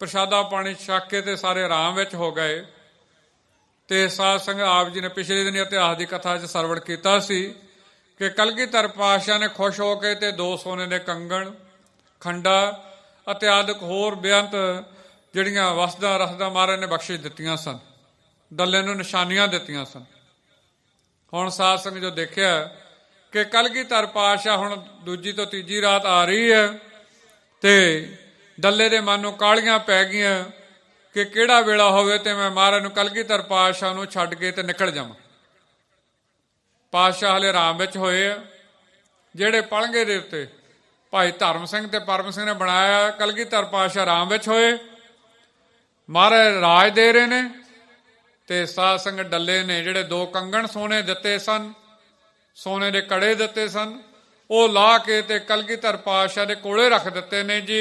ਪ੍ਰਸ਼ਾਦਾ ਪਾਣੀ ਛਕ ਕੇ ਤੇ ਸਾਰੇ ਆਰਾਮ ਵਿੱਚ ਹੋ ਗਏ। ਤੇ ਸਾਧ ਸੰਗਤ ਆਪ ਜੀ ਨੇ ਪਿਛਲੇ ਦਿਨ ਇਤਿਹਾਸ ਦੀ ਕਥਾ 'ਚ ਸਰਵਣ ਕੀਤਾ ਸੀ ਕਿ ਕਲਗੀਧਰ ਪਾਤਸ਼ਾਹ ਨੇ ਖੁਸ਼ ਹੋ ਕੇ ਤੇ 2 ਸੋਨੇ ਦੇ ਕੰਗਣ, ਖੰਡਾ ਅਤੇ ਆਦਿਕ ਹੋਰ ਬੇਅੰਤ ਜਿਹੜੀਆਂ ਵਸਦਾ ਰਸਦਾ ਮਹਾਰਾਜ ਨੇ ਬਖਸ਼ਿਸ਼ ਦਿੱਤੀਆਂ ਸਨ, ਡੱਲੇ ਨੂੰ ਨਿਸ਼ਾਨੀਆਂ ਦਿੱਤੀਆਂ ਸਨ। ਹੁਣ ਸਾਧ ਸੰਗਤ ਜੋ ਦੇਖਿਆ ਕਿ ਕਲਗੀਧਰ ਪਾਤਸ਼ਾਹ ਹੁਣ ਦੂਜੀ ਤੋਂ ਤੀਜੀ ਰਾਤ ਆ ਰਹੀ ਹੈ ਤੇ ਡੱਲੇ ਦੇ ਮਨ ਨੂੰ ਕਾਹਲੀਆਂ ਪੈ ਗਈਆਂ ਕਿ ਕਿਹੜਾ ਵੇਲਾ ਹੋਵੇ ਤੇ ਮੈਂ ਮਹਾਰਾਜ ਨੂੰ ਕਲਗੀਧਰ ਪਾਤਸ਼ਾਹ ਨੂੰ ਛੱਡ ਕੇ ਤੇ ਨਿਕਲ ਜਾਵਾਂ। ਪਾਤਸ਼ਾਹ ਹਲੇ ਆਰਾਮ ਵਿੱਚ ਹੋਏ ਆ। ਜਿਹੜੇ ਪਲੰਘੇ ਦੇ ਉੱਤੇ ਭਾਈ ਧਰਮ ਸਿੰਘ ਤੇ ਪਰਮ ਸਿੰਘ ਨੇ ਬਣਾਇਆ, ਕਲਗੀਧਰ ਪਾਤਸ਼ਾਹ ਆਰਾਮ ਵਿੱਚ ਹੋਏ, ਮਹਾਰਾਜ ਰਾਜ ਦੇ ਰਹੇ ਨੇ। ਤੇ ਸਾਧ ਸੰਗਤ ਡੱਲੇ ਨੇ ਜਿਹੜੇ 2 ਕੰਗਣ ਸੋਨੇ ਦਿੱਤੇ ਸਨ, ਸੋਨੇ ਦੇ ਕੜੇ ਦਿੱਤੇ ਸਨ, ਉਹ ਲਾ ਕੇ ਤੇ ਕਲਗੀਧਰ ਪਾਤਸ਼ਾਹ ਦੇ ਕੋਲੇ ਰੱਖ ਦਿੱਤੇ ਨੇ ਜੀ।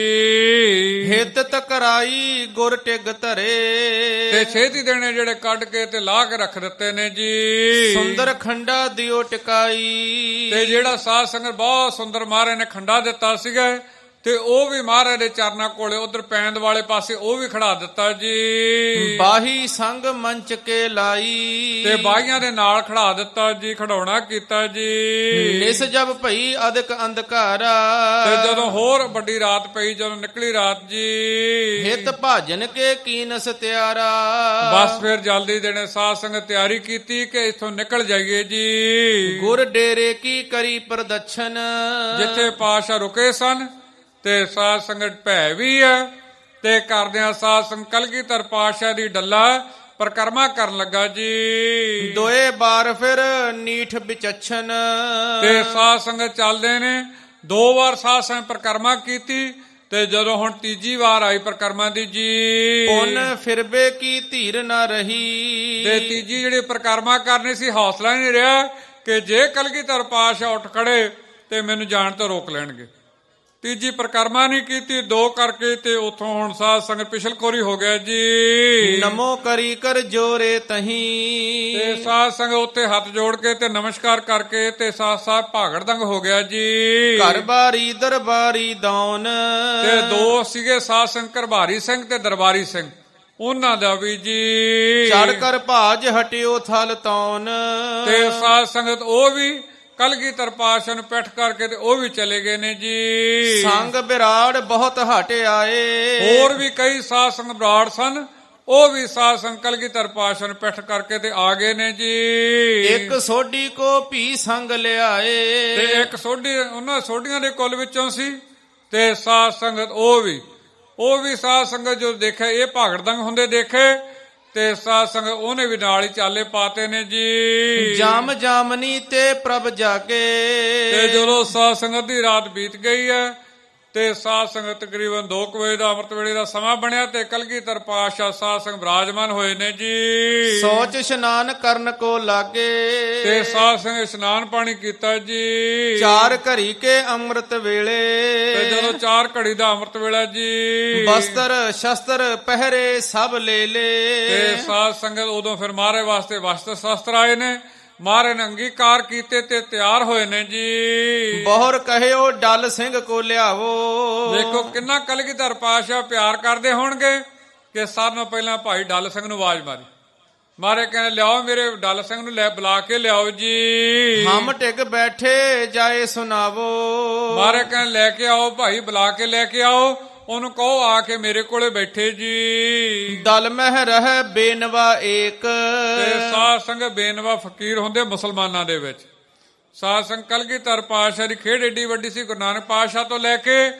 ਹਿੱਤ ਤਕਰਾਈ ਗੁਰ ਟਿਗ ਧਰੇ, ਤੇ ਛੇਤੀ ਦੇਣੇ ਜਿਹੜੇ ਕੱਢ ਕੇ ਤੇ ਲਾ ਕੇ ਰੱਖ ਦਿੱਤੇ ਨੇ ਜੀ। ਸੁੰਦਰ ਖੰਡਾ ਦਿਓ ਟਿਕਾਈ, ਤੇ ਜਿਹੜਾ ਸਾਧ ਸੰਗਤ ਬਹੁਤ ਸੁੰਦਰ ਮਹਾਰਾਜ ਨੇ ਖੰਡਾ ਦਿੱਤਾ ਸੀਗਾ ਤੇ ਉਹ ਵੀ ਮਹਾਰਾਜ ਦੇ ਚਰਨਾਂ ਕੋਲੇ ਉਧਰ ਪੈਂਦ ਵਾਲੇ ਪਾਸੇ ਉਹ ਵੀ ਖੜਾ ਦਿੱਤਾ ਜੀ। ਬਾਹੀ ਸੰਗ ਮੰਚ ਕੇ ਲਾਈ, ਤੇ ਬਾਹੀਆਂ ਦੇ ਨਾਲ ਖੜਾ ਦਿੱਤਾ ਜੀ, ਖੜਾਉਣਾ ਕੀਤਾ ਜੀ। ਨਿਸ ਜਬ ਭਈ ਅਦਿਕ ਅੰਧਕਾਰਾ, ਤੇ ਜਦੋਂ ਹੋਰ ਵੱਡੀ ਰਾਤ ਪਈ, ਜਦੋਂ ਨਿਕਲੀ ਰਾਤ ਜੀ, ਹਿਤ ਭਾਜਨ ਕੇ ਕੀਨਸ ਤਿਆਰਾ, ਬਸ ਫਿਰ ਜਲਦੀ ਦੇਣੇ ਸਾਧ ਸੰਗਤ ਤਿਆਰੀ ਕੀਤੀ ਕਿ ਇੱਥੋਂ ਨਿਕਲ ਜਾਈਏ ਜੀ। ਗੁਰ ਡੇਰੇ ਕੀ ਕਰੀ ਪ੍ਰਦਛਨ, ਜਿੱਥੇ ਪਾਤਸ਼ਾਹ ਰੁਕੇ ਸਨ ਤੇ ਸਾਧ ਸੰਗਤ ਭੈ ਵੀ ਹੈ ਤੇ ਕਰਦਿਆਂ ਸਾਧ ਸੰਗਤ ਕਲਗੀਧਰ ਪਾਤਸ਼ਾਹ ਦੀ ਡੱਲਾ ਪਰਕਰਮਾ ਕਰਨ ਲੱਗਾ ਜੀ। ਦੋਏ ਬਾਰ ਫਿਰ ਨੀਠ ਵਿਚਛਨ, ਤੇ ਸਾਧ ਸੰਗਤ ਚੱਲਦੇ ਨੇ 2 ਵਾਰ ਸਾਧ ਸੰਗਤ ਪਰਕਰਮਾ ਕੀਤੀ ਤੇ ਜਦੋਂ ਹੁਣ ਤੀਜੀ ਵਾਰ ਆਈ ਪਰਕਰਮਾ ਦੀ ਜੀ, ਪੁੰਨ ਫਿਰਬੇ ਕੀ ਧੀਰ ਨਾ ਰਹੀ। ਤੇ ਤੀਜੀ ਜਿਹੜੀ ਪਰਕਰਮਾ ਕਰਨੀ ਸੀ, ਹੌਸਲਾ ਨਹੀਂ ਰਿਹਾ ਕਿ ਜੇ ਕਲਗੀਧਰ ਪਾਤਸ਼ਾਹ ਉੱਠ ਖੜੇ ਤੇ ਮੈਨੂੰ ਜਾਣ ਤੋਂ ਰੋਕ ਲੈਣਗੇ। ਤੀਜੀ ਪਰਕਰਮਾ ਨਹੀਂ ਕੀਤੀ, 2 ਕਰਕੇ ਤੇ ਉਥੋਂ ਹੁਣ ਸਾਧ ਸੰਗਤ ਪਿਛਲ ਕੋਰੀ ਹੋ ਗਿਆ ਜੀ। ਨਮੋ ਕਰੀ ਕਰ ਜੋਰੇ ਤਹੀਂ, ਤੇ ਸਾਧ ਸੰਗਤ ਉੱਤੇ ਹੱਥ ਜੋੜ ਕੇ ਤੇ ਨਮਸਕਾਰ ਕਰਕੇ ਤੇ ਸਾਧ ਸਾਹਿਬ ਭਾਗੜਦੰਗ ਹੋ ਗਿਆ ਜੀ। ਘਰ ਬਾਰੀ ਦਰਬਾਰੀ ਦੌਨ, ਤੇ 2 ਸੀਗੇ ਸਾਧ ਸੰਗਤ, ਘਰਬਾਰੀ ਸਿੰਘ ਤੇ ਦਰਬਾਰੀ ਸਿੰਘ, ਉਹਨਾਂ ਦਾ ਵੀ ਜੀ ਚੜ ਕਰ ਭਾਜ ਹਟਿਓ ਥਲ ਤੌਨ। ਤੇ ਸਾਧ ਸੰਗਤ ਉਹ ਵੀ ਕਲਗੀਧਰ ਪਾਤਸ਼ਾਹ ਨੂੰ ਪਿੱਠ ਕਰਕੇ ਤੇ ਉਹ ਵੀ ਚਲੇ ਗਏ ਨੇ ਜੀ। ਸੰਗ ਬਿਰਾੜ ਬਹੁਤ ਹਟ ਆਏ, ਹੋਰ ਵੀ ਕਈ ਸਾਧ ਸੰਗਤ ਬਰਾੜ ਸਨ, ਉਹ ਵੀ ਸਾਧ ਸੰਗਤ ਕਲਗੀਧਰ ਪਾਤਸ਼ਾਹ ਨੂੰ ਪਿੱਠ ਕਰਕੇ ਤੇ ਆ ਗਏ ਨੇ ਜੀ। ਇੱਕ ਸੋਢੀ ਕੋ ਭੀ ਸੰਗ ਲਿਆਏ, ਤੇ ਇੱਕ ਸੋਢੀ ਉਹਨਾਂ ਸੋਢੀਆਂ ਦੇ ਕੁੱਲ ਵਿੱਚੋਂ ਸੀ। ਤੇ ਸਾਧ ਸੰਗਤ ਉਹ ਵੀ ਸਾਧ ਸੰਗਤ ਜੋ ਦੇਖਿਆ ਇਹ ਭਾਗੜਦੰਗ ਹੁੰਦੇ ਦੇਖੇ ਤੇ ਸਾਧ ਸੰਗਤ ਉਹਨੇ ਵੀ ਨਾਲ ਹੀ ਚਾਲੇ ਪਾਤੇ ਨੇ ਜੀ। ਜਾਮ ਜਾਮਨੀ ਤੇ ਪ੍ਰਭ ਜਾਗੇ, ਤੇ ਜਦੋਂ ਸਾਧ ਸੰਗਤ ਦੀ ਰਾਤ ਬੀਤ ਗਈ ਹੈ ਤੇ ਸਾਧ ਸੰਗਤ ਤਕਰੀਬਨ 2 ਵਜੇ ਦਾ ਅੰਮ੍ਰਿਤ ਵੇਲੇ ਦਾ ਸਮਾਂ ਬਣਿਆ ਤੇ ਕਲਗੀਧਰ ਪਾਤਸ਼ਾਹ ਸਾਧ ਸੰਗਤ ਬਿਰਾਜਮਾਨ ਹੋਏ ਨੇ ਜੀ। ਸੋਚ ਇਸ਼ਨਾਨ ਕਰਨ ਕੋ ਲਾਗੇ, ਤੇ ਸਾਧ ਸੰਗਤ ਇਸ਼ਨਾਨ ਪਾਣੀ ਕੀਤਾ ਜੀ। 4 ਘੜੀ ਕੇ ਅੰਮ੍ਰਿਤ ਵੇਲੇ, ਤੇ ਜਦੋਂ 4 ਘੜੀ ਦਾ ਅੰਮ੍ਰਿਤ ਵੇਲਾ ਜੀ, ਬਸਤਰ ਸ਼ਸਤਰ ਪਹਿਰੇ ਸਭ ਲੈ ਲੇ। ਤੇ ਸਾਧ ਸੰਗਤ ਉਦੋਂ ਫਿਰ ਮਹਾਰਾਜ ਵਾਸਤੇ ਵਸਤਰ ਸ਼ਸਤਰ ਆਏ ਨੇ, ਮਹਾਰਾਜ ਨੇ ਅੰਗੀਕਾਰ ਕੀਤੇ ਤੇ ਤਿਆਰ ਹੋਏ ਨੇ ਜੀ। ਬਹੁਰ ਕਹਿਓ ਡਲ ਸਿੰਘ ਕੋ ਲਿਆਵੋ, ਦੇਖੋ ਕਿੰਨਾ ਕਲਗੀਧਰ ਪਾਤਸ਼ਾਹ ਪਿਆਰ ਕਰਦੇ ਹੋਣਗੇ ਕਿ ਸਾਰਿਆਂ ਨੂੰ ਪਹਿਲਾਂ ਭਾਈ ਡਲ ਸਿੰਘ ਨੂੰ ਆਵਾਜ਼ ਮਾਰੀ। ਮਹਾਰਾਜ ਕਹਿੰਦੇ ਲਿਆਓ ਮੇਰੇ ਡਲ ਸਿੰਘ ਨੂੰ, ਲੈ ਬੁਲਾ ਕੇ ਲਿਆਓ ਜੀ। ਹਮ ਟਿਕ ਬੈਠੇ ਜਾਏ ਸੁਣਾਵੋ, ਮਹਾਰਾਜ ਕਹਿੰਦੇ ਲੈ ਕੇ ਆਓ ਭਾਈ, ਬੁਲਾ ਕੇ ਲੈ ਕੇ ਆਓ। ਉਹਨੂੰ ਕਹੋ ਆ ਕੇ ਮੇਰੇ ਕੋਲੇ ਬੈਠੇ ਜੀ। ਦਲ ਮਹਿ ਰਹਿ ਬੇਨਵਾ ਏਕ। ਤੇ ਸਾਧ ਸੰਗ ਬੇਨਵਾ ਫਕੀਰ ਹੁੰਦੇ ਮੁਸਲਮਾਨਾਂ ਦੇ ਵਿੱਚ। ਸਾਧ ਸੰਗ ਕਲਗੀਧਰ ਪਾਤਸ਼ਾਹ ਦੀ ਖੇਡ ਏਡੀ ਵੱਡੀ ਸੀ। ਗੁਰੂ ਨਾਨਕ ਪਾਤਸ਼ਾਹ ਤੋਂ ਲੈ ਕੇ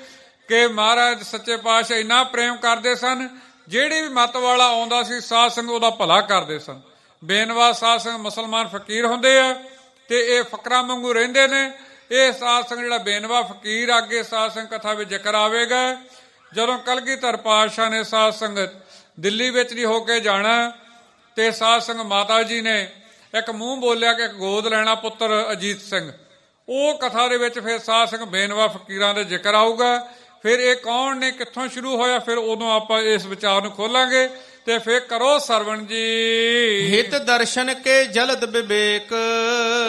ਕਿ ਮਹਾਰਾਜ ਸੱਚੇ ਪਾਤਸ਼ਾਹ ਇੰਨਾ ਪ੍ਰੇਮ ਕਰਦੇ ਸਨ, ਜਿਹੜੀ ਵੀ ਮੱਤ ਵਾਲਾ ਆਉਂਦਾ ਸੀ ਸਾਧ ਸੰਗ ਉਹਦਾ ਭਲਾ ਕਰਦੇ ਸਨ। ਬੇਨਵਾ ਸਾਧ ਸੰਗ ਮੁਸਲਮਾਨ ਫਕੀਰ ਹੁੰਦੇ ਆ ਤੇ ਇਹ ਫਕਰਾਂ ਵਾਂਗੂ ਰਹਿੰਦੇ ਨੇ। ਇਹ ਸਾਧ ਸੰਗ ਜਿਹੜਾ ਬੇਨਵਾ ਫਕੀਰ ਅੱਗੇ ਸਾਧ ਸੰਗ ਕਥਾ ਵਿੱਚ ਜ਼ਿਕਰ ਆਵੇਗਾ। ਜਦੋਂ ਕਲਗੀਧਰ ਪਾਤਸ਼ਾਹ ਨੇ ਸਾਧ ਸੰਗਤ ਦਿੱਲੀ ਵਿੱਚ ਦੀ ਹੋ ਕੇ ਜਾਣਾ ਤੇ ਸਾਧ ਸੰਗ ਮਾਤਾ ਜੀ ਨੇ ਇੱਕ ਮੂੰਹ ਬੋਲਿਆ ਕਿ ਗੋਦ ਲੈਣਾ ਪੁੱਤਰ ਅਜੀਤ ਸਿੰਘ। ਉਹ ਕਥਾ ਦੇ ਵਿੱਚ ਫਿਰ ਸਾਧ ਸੰਗ ਬੇਨਵਾ ਫਕੀਰਾਂ ਦੇ ਜ਼ਿਕਰ ਆਊਗਾ। ਫਿਰ ਇਹ ਕੌਣ ਨੇ, ਕਿੱਥੋਂ ਸ਼ੁਰੂ ਹੋਇਆ, ਫਿਰ ਉਦੋਂ ਆਪਾਂ ਇਸ ਵਿਚਾਰ ਨੂੰ ਖੋਲਾਂਗੇ। ਤੇ ਫਿਰ ਕਰੋ ਸਰਵਣ ਜੀ। ਹਿਤ ਦਰਸ਼ਨ ਕੇ ਜਲਦ ਵਿਵੇਕ।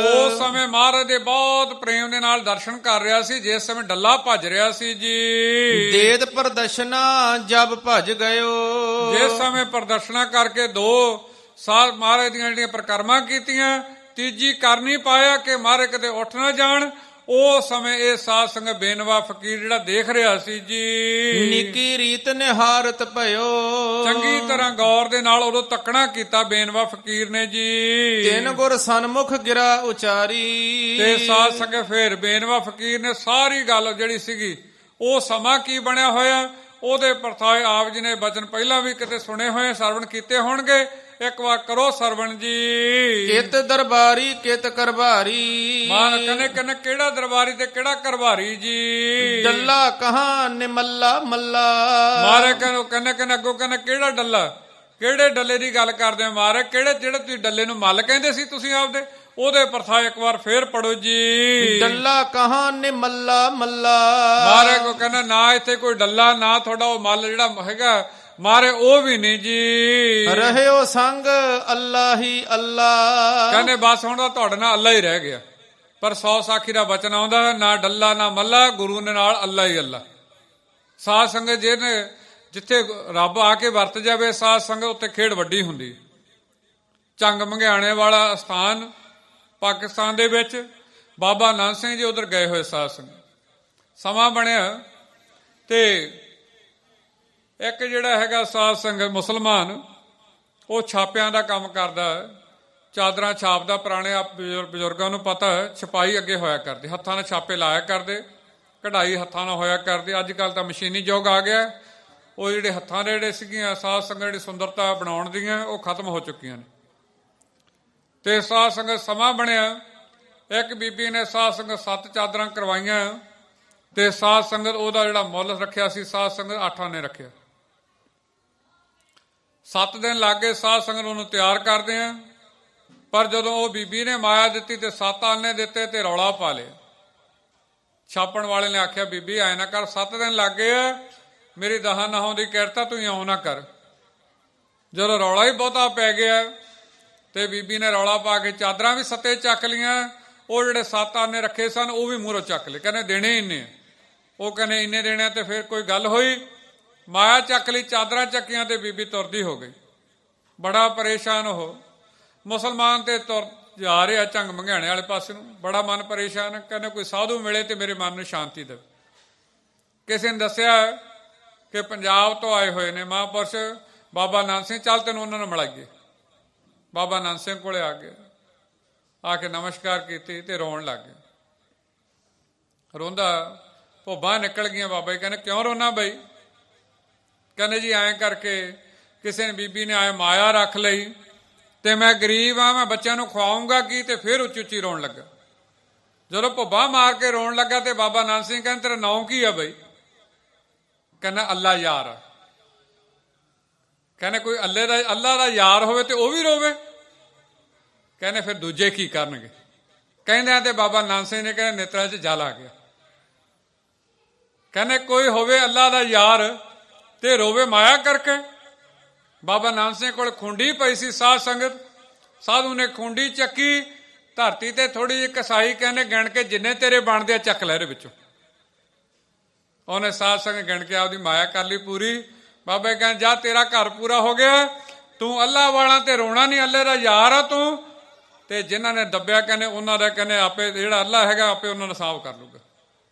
ਉਸ ਸਮੇਂ ਮਹਾਰਾਜ ਦੇ ਬਹੁਤ ਪ੍ਰੇਮ ਦੇ ਨਾਲ ਦਰਸ਼ਨ ਕਰ ਰਿਹਾ ਸੀ, ਜਿਸ ਸਮੇਂ ਡੱਲਾ ਭੱਜ ਰਿਹਾ ਸੀ ਜੀ। ਦੇਦ ਪ੍ਰਦਰਸ਼ਨਾ ਜਬ ਭਜ ਗਇਓ। ਜਿਸ ਸਮੇਂ ਪ੍ਰਦਰਸ਼ਨਾ ਕਰਕੇ ਦੋ ਸਾਲ ਮਹਾਰਾਜ ਦੀਆਂ ਜਿਹੜੀਆਂ ਪ੍ਰਕਰਮਾਂ ਕੀਤੀਆਂ, ਤੀਜੀ ਕਰ ਨਹੀਂ ਪਾਇਆ ਕਿ ਮਹਾਰਾਜ ਕਿਤੇ ਉੱਠ ਨਾ ਜਾਣ, ਉਸ ਸਮੇਂ ਇਹ ਸਾਧ ਸੰਗਤ ਬੇਨਵਾ ਫਕੀਰ ਜਿਹੜਾ ਦੇਖ ਰਿਹਾ ਸੀ ਜੀ। ਨਿੱਕੀ ਰੀਤ ਨਿਹਾਰਤ ਭਇਓ। ਚੰਗੀ ਤਰ੍ਹਾਂ ਗੌਰ ਦੇ ਨਾਲ ਉਦੋਂ ਤੱਕਣਾ ਕੀਤਾ ਬੇਨਵਾ ਫਕੀਰ ਨੇ ਜੀ। ਤਿੰਨ ਗੁਰ ਸਨਮੁਖ ਗਿਰਾ ਉਚਾਰੀ। ਤੇ ਸਾਧ ਸੰਗਤ ਫਿਰ ਬੇਨਵਾ ਫਕੀਰ ਨੇ ਸਾਰੀ ਗੱਲ ਜਿਹੜੀ ਸੀਗੀ ਉਹ ਸਮਾਂ ਕੀ ਬਣਿਆ ਹੋਇਆ ਉਹਦੇ ਪਰਥਾਏ ਆਪ ਜੀ ਨੇ ਬਚਨ ਪਹਿਲਾਂ ਵੀ ਕਿਤੇ ਸੁਣੇ ਹੋਏ, ਸਰਵਣ ਕੀਤੇ ਹੋਣਗੇ। ਇੱਕ ਵਾਰ ਕਰੋ ਸਰਵਣ ਜੀ। ਕਿਤ ਦਰਬਾਰੀ ਕਿਤ ਕਰਬਾਰੀ। ਮਾਨ ਕਨੇ ਕਨੇ ਕਿਹੜਾ ਦਰਬਾਰੀ ਤੇ ਕਿਹੜਾ ਕਰਬਾਰੀ ਜੀ। ਡੱਲਾ ਕਹਾਂ ਨਿਮੱਲਾ ਮੱਲਾ। ਮਾਰੇ ਕਨੇ ਕਨੇ ਅੱਗੋਂ ਕਨੇ ਕਿਹੜਾ ਡੱਲਾ, ਕਿਹੜੇ ਡੱਲੇ ਦੀ ਗੱਲ ਕਰਦੇ ਹੋ ਮਾਰੇ, ਕਿਹੜੇ ਜਿਹੜੇ ਤੁਸੀਂ ਡੱਲੇ ਨੂੰ ਮੱਲ ਕਹਿੰਦੇ ਸੀ ਤੁਸੀਂ ਆਪਦੇ, ਉਹਦੇ ਪਰਥਾ ਇੱਕ ਵਾਰ ਫੇਰ ਪੜੋ ਜੀ। ਡੱਲਾ ਕਹਾਂ ਨਿਮੱਲਾ ਮੱਲਾ। ਮਾਰੇ ਕੋ ਕਹਿੰਦਾ ਨਾ ਇੱਥੇ ਕੋਈ ਡੱਲਾ, ਨਾ ਤੁਹਾਡਾ ਉਹ ਮੱਲ ਜਿਹੜਾ ਹੈਗਾ ਮਾਰੇ ਉਹ ਵੀ ਨਹੀਂ ਜੀ। ਰਹਿਓ ਸੰਗ ਅੱਲਾ ਹੀ ਅੱਲਾ। ਕਹਿੰਦੇ ਬਸ ਹੁਣ ਤਾਂ ਤੁਹਾਡੇ ਨਾਲ ਅੱਲਾ ਹੀ ਰਹਿ ਗਿਆ। ਪਰ 100 ਸਾਖੀ ਦਾ ਬਚਨ ਆਉਂਦਾ, ਨਾ ਡੱਲਾ ਨਾ ਮੱਲਾ, ਗੁਰੂ ਦੇ ਨਾਲ ਅੱਲਾ ਹੀ ਅੱਲਾ। ਸਾਧ ਸੰਗਤ ਜਿਹਨੇ ਜਿੱਥੇ ਰੱਬ ਆ ਕੇ ਵਰਤ ਜਾਵੇ ਸਾਧ ਸੰਗਤ ਉੱਤੇ ਖੇਡ ਵੱਡੀ ਹੁੰਦੀ। ਚੰਗ ਮੰਗਿਆਣੇ ਵਾਲਾ ਸਥਾਨ ਪਾਕਿਸਤਾਨ ਦੇ ਵਿੱਚ, ਬਾਬਾ ਨਾਨਕ ਸਿੰਘ ਜੀ ਉਧਰ ਗਏ ਹੋਏ ਸਾਧ ਸੰਗਤ। ਸਮਾਂ ਬਣਿਆ ਤੇ ਇੱਕ ਜਿਹੜਾ ਹੈਗਾ ਸਾਧ ਸੰਗਤ ਮੁਸਲਮਾਨ, ਉਹ ਛਾਪਿਆਂ ਦਾ ਕੰਮ ਕਰਦਾ, ਚਾਦਰਾਂ ਛਾਪਦਾ। ਪੁਰਾਣੇ ਬਜ਼ੁਰਗਾਂ ਨੂੰ ਪਤਾ, ਛਪਾਈ ਅੱਗੇ ਹੋਇਆ ਕਰਦੀ, ਹੱਥਾਂ ਨਾਲ ਛਾਪੇ ਲਾਇਆ ਕਰਦੇ, ਕਢਾਈ ਹੱਥਾਂ ਨਾਲ ਹੋਇਆ ਕਰਦੀ। ਅੱਜ ਕੱਲ੍ਹ ਤਾਂ ਮਸ਼ੀਨੀ ਯੁੱਗ ਆ ਗਿਆ। ਉਹ ਜਿਹੜੇ ਹੱਥਾਂ ਦੇ ਜਿਹੜੇ ਸੀਗੀਆਂ ਸਾਧ ਸੰਗਤ ਜਿਹੜੀ ਸੁੰਦਰਤਾ ਬਣਾਉਣ ਦੀਆਂ ਉਹ ਖਤਮ ਹੋ ਚੁੱਕੀਆਂ ਨੇ। ਤੇ ਸਾਧ ਸੰਗਤ ਸਮਾਂ ਬਣਿਆ, ਇੱਕ ਬੀਬੀ ਨੇ ਸਾਧ ਸੰਗਤ 7 ਚਾਦਰਾਂ ਕਰਵਾਈਆਂ ਤੇ ਸਾਧ ਸੰਗਤ ਉਹਦਾ ਜਿਹੜਾ ਮੁੱਲ ਰੱਖਿਆ ਸੀ ਸਾਧ ਸੰਗਤ 8 ਆਨੇ ਰੱਖਿਆ। 7 ਦਿਨ ਲੱਗ ਗਏ ਸਾਧ ਸੰਗਤ ਉਹਨੂੰ ਤਿਆਰ ਕਰਦੇ ਆ। ਪਰ ਜਦੋਂ ਉਹ ਬੀਬੀ ਨੇ ਮਾਇਆ ਦਿੱਤੀ ਤੇ 7 ਆਨੇ ਦਿੱਤੇ ਤੇ ਰੌਲਾ ਪਾ ਲਿਆ। ਛਾਪਣ ਵਾਲੇ ਨੇ ਆਖਿਆ ਬੀਬੀ ਐ ਨਾ ਕਰ, 7 ਦਿਨ ਲੱਗ ਗਏ ਆ, ਮੇਰੀ ਦਹਾਂ ਨਹਾਉਣ ਦੀ ਕਿਰਤਾ ਤੂੰ ਇਉਂ ਨਾ ਕਰ। ਜਦੋਂ ਰੌਲਾ ਹੀ ਬਹੁਤਾ ਪੈ ਗਿਆ ਤੇ ਬੀਬੀ ਨੇ ਰੌਲਾ ਪਾ ਕੇ ਚਾਦਰਾਂ ਵੀ 7 ਚੱਕ ਲੀਆਂ। ਉਹ ਜਿਹੜੇ 7 ਆਨੇ ਰੱਖੇ ਸਨ ਉਹ ਵੀ ਮੂਹਰੋਂ ਚੱਕ ਲਏ, ਕਹਿੰਦੇ ਦੇਣੇ ਇੰਨੇ। ਉਹ ਕਹਿੰਦੇ ਇੰਨੇ ਦੇਣੇ। ਤੇ ਫਿਰ ਕੋਈ ਗੱਲ ਹੋਈ, ਮਾਇਆ ਚੱਕ ਲਈ, ਚਾਦਰਾਂ ਚੱਕੀਆਂ ਤੇ ਬੀਬੀ ਤੁਰਦੀ ਹੋ ਗਈ। ਬੜਾ ਪਰੇਸ਼ਾਨ ਉਹ ਮੁਸਲਮਾਨ ਤੇ ਤੁਰ ਜਾ ਰਿਹਾ ਝੰਗ ਮੰਗਿਆਣੇ ਵਾਲੇ ਪਾਸੇ ਨੂੰ, ਬੜਾ ਮਨ ਪਰੇਸ਼ਾਨ। ਕਹਿੰਦੇ ਕੋਈ ਸਾਧੂ ਮਿਲੇ ਤੇ ਮੇਰੇ ਮਨ ਨੂੰ ਸ਼ਾਂਤੀ ਦੇਵੇ। ਕਿਸੇ ਨੇ ਦੱਸਿਆ ਕਿ ਪੰਜਾਬ ਤੋਂ ਆਏ ਹੋਏ ਨੇ ਮਹਾਂਪੁਰਸ਼ ਬਾਬਾ ਨਾਨਕ ਸਿੰਘ, ਚੱਲ ਤੈਨੂੰ ਉਹਨਾਂ ਨੂੰ ਮਿਲਾਈਏ। ਬਾਬਾ ਨਾਨਕ ਸਿੰਘ ਕੋਲੇ ਆ ਗਿਆ, ਆ ਕੇ ਨਮਸਕਾਰ ਕੀਤੀ ਤੇ ਰੋਣ ਲੱਗ ਗਿਆ। ਰੋਂਦਾ ਭੋਬਾਂ ਨਿਕਲ ਗਈਆਂ। ਬਾਬਾ ਜੀ ਕਹਿੰਦੇ ਕਿਉਂ ਰੋਣਾ ਬਈ? ਕਹਿੰਦੇ ਜੀ ਐਂ ਕਰਕੇ ਕਿਸੇ ਨੇ ਬੀਬੀ ਨੇ ਆਏ ਮਾਇਆ ਰੱਖ ਲਈ ਤੇ ਮੈਂ ਗਰੀਬ ਆ, ਮੈਂ ਬੱਚਿਆਂ ਨੂੰ ਖਵਾਉਂਗਾ ਕੀ? ਤੇ ਫਿਰ ਉੱਚੀ ਉੱਚੀ ਰੋਣ ਲੱਗਾ। ਜਦੋਂ ਭੋਬਾਂ ਮਾਰ ਕੇ ਰੋਣ ਲੱਗਾ ਤੇ ਬਾਬਾ ਨਾਨਕ ਸਿੰਘ ਕਹਿੰਦੇ ਤੇਰਾ ਨਾਂ ਕੀ ਆ ਬਈ? ਕਹਿੰਦਾ ਅੱਲਾ ਯਾਰ ਆ। ਕਹਿੰਦੇ ਕੋਈ ਅੱਲਾ ਦਾ ਯਾਰ ਹੋਵੇ ਤੇ ਉਹ ਵੀ ਰੋਵੇ? ਕਹਿੰਦੇ ਫਿਰ ਦੂਜੇ ਕੀ ਕਰਨਗੇ? ਕਹਿੰਦੇ ਤੇ ਬਾਬਾ ਨਾਨਕ ਸਿੰਘ ਨੇ ਕਹਿੰਦੇ ਨੇਤਰਾਂ 'ਚ ਜਲ ਆ ਗਿਆ। ਕਹਿੰਦੇ ਕੋਈ ਹੋਵੇ ਅੱਲਾ ਦਾ ਯਾਰ ਤੇ ਰੋਵੇ ਮਾਇਆ ਕਰਕੇ। ਬਾਬਾ ਨਾਨਕ ਸਿੰਘ ਕੋਲ ਖੁੰਡੀ ਪਈ ਸੀ ਸਾਧ ਸੰਗਤ। ਸਾਧੂ ਨੇ ਖੁੰਡੀ ਚੱਕੀ, ਧਰਤੀ ਤੇ ਥੋੜੀ ਜਿਹੀ ਕਸਾਈ, ਕਹਿੰਦੇ ਗਿਣ ਕੇ ਜਿੰਨੇ ਤੇਰੇ ਬਣਦੇ ਆ ਚੱਕ ਲੈ ਇਹਦੇ ਵਿੱਚੋਂ। ਉਹਨੇ ਸਾਧ ਸੰਗਤ ਗਿਣ ਕੇ ਆਪਦੀ ਮਾਇਆ ਕਰ ਲਈ ਪੂਰੀ। ਬਾਬਾ ਕਹਿੰਦੇ ਜਾ ਤੇਰਾ ਘਰ ਪੂਰਾ ਹੋ ਗਿਆ, ਤੂੰ ਅੱਲਾ ਵਾਲਾ ਤੇ ਰੋਣਾ ਨਹੀਂ, ਅੱਲੇ ਦਾ ਯਾਰ ਆ ਤੂੰ। ਤੇ ਜਿਨ੍ਹਾਂ ਨੇ ਦੱਬਿਆ ਕਹਿੰਦੇ ਉਹਨਾਂ ਦਾ ਕਹਿੰਦੇ ਆਪੇ ਜਿਹੜਾ ਅੱਲਾ ਹੈਗਾ ਆਪੇ ਉਹਨਾਂ ਨੂੰ ਸਾਫ਼ ਕਰ ਲੂਗਾ।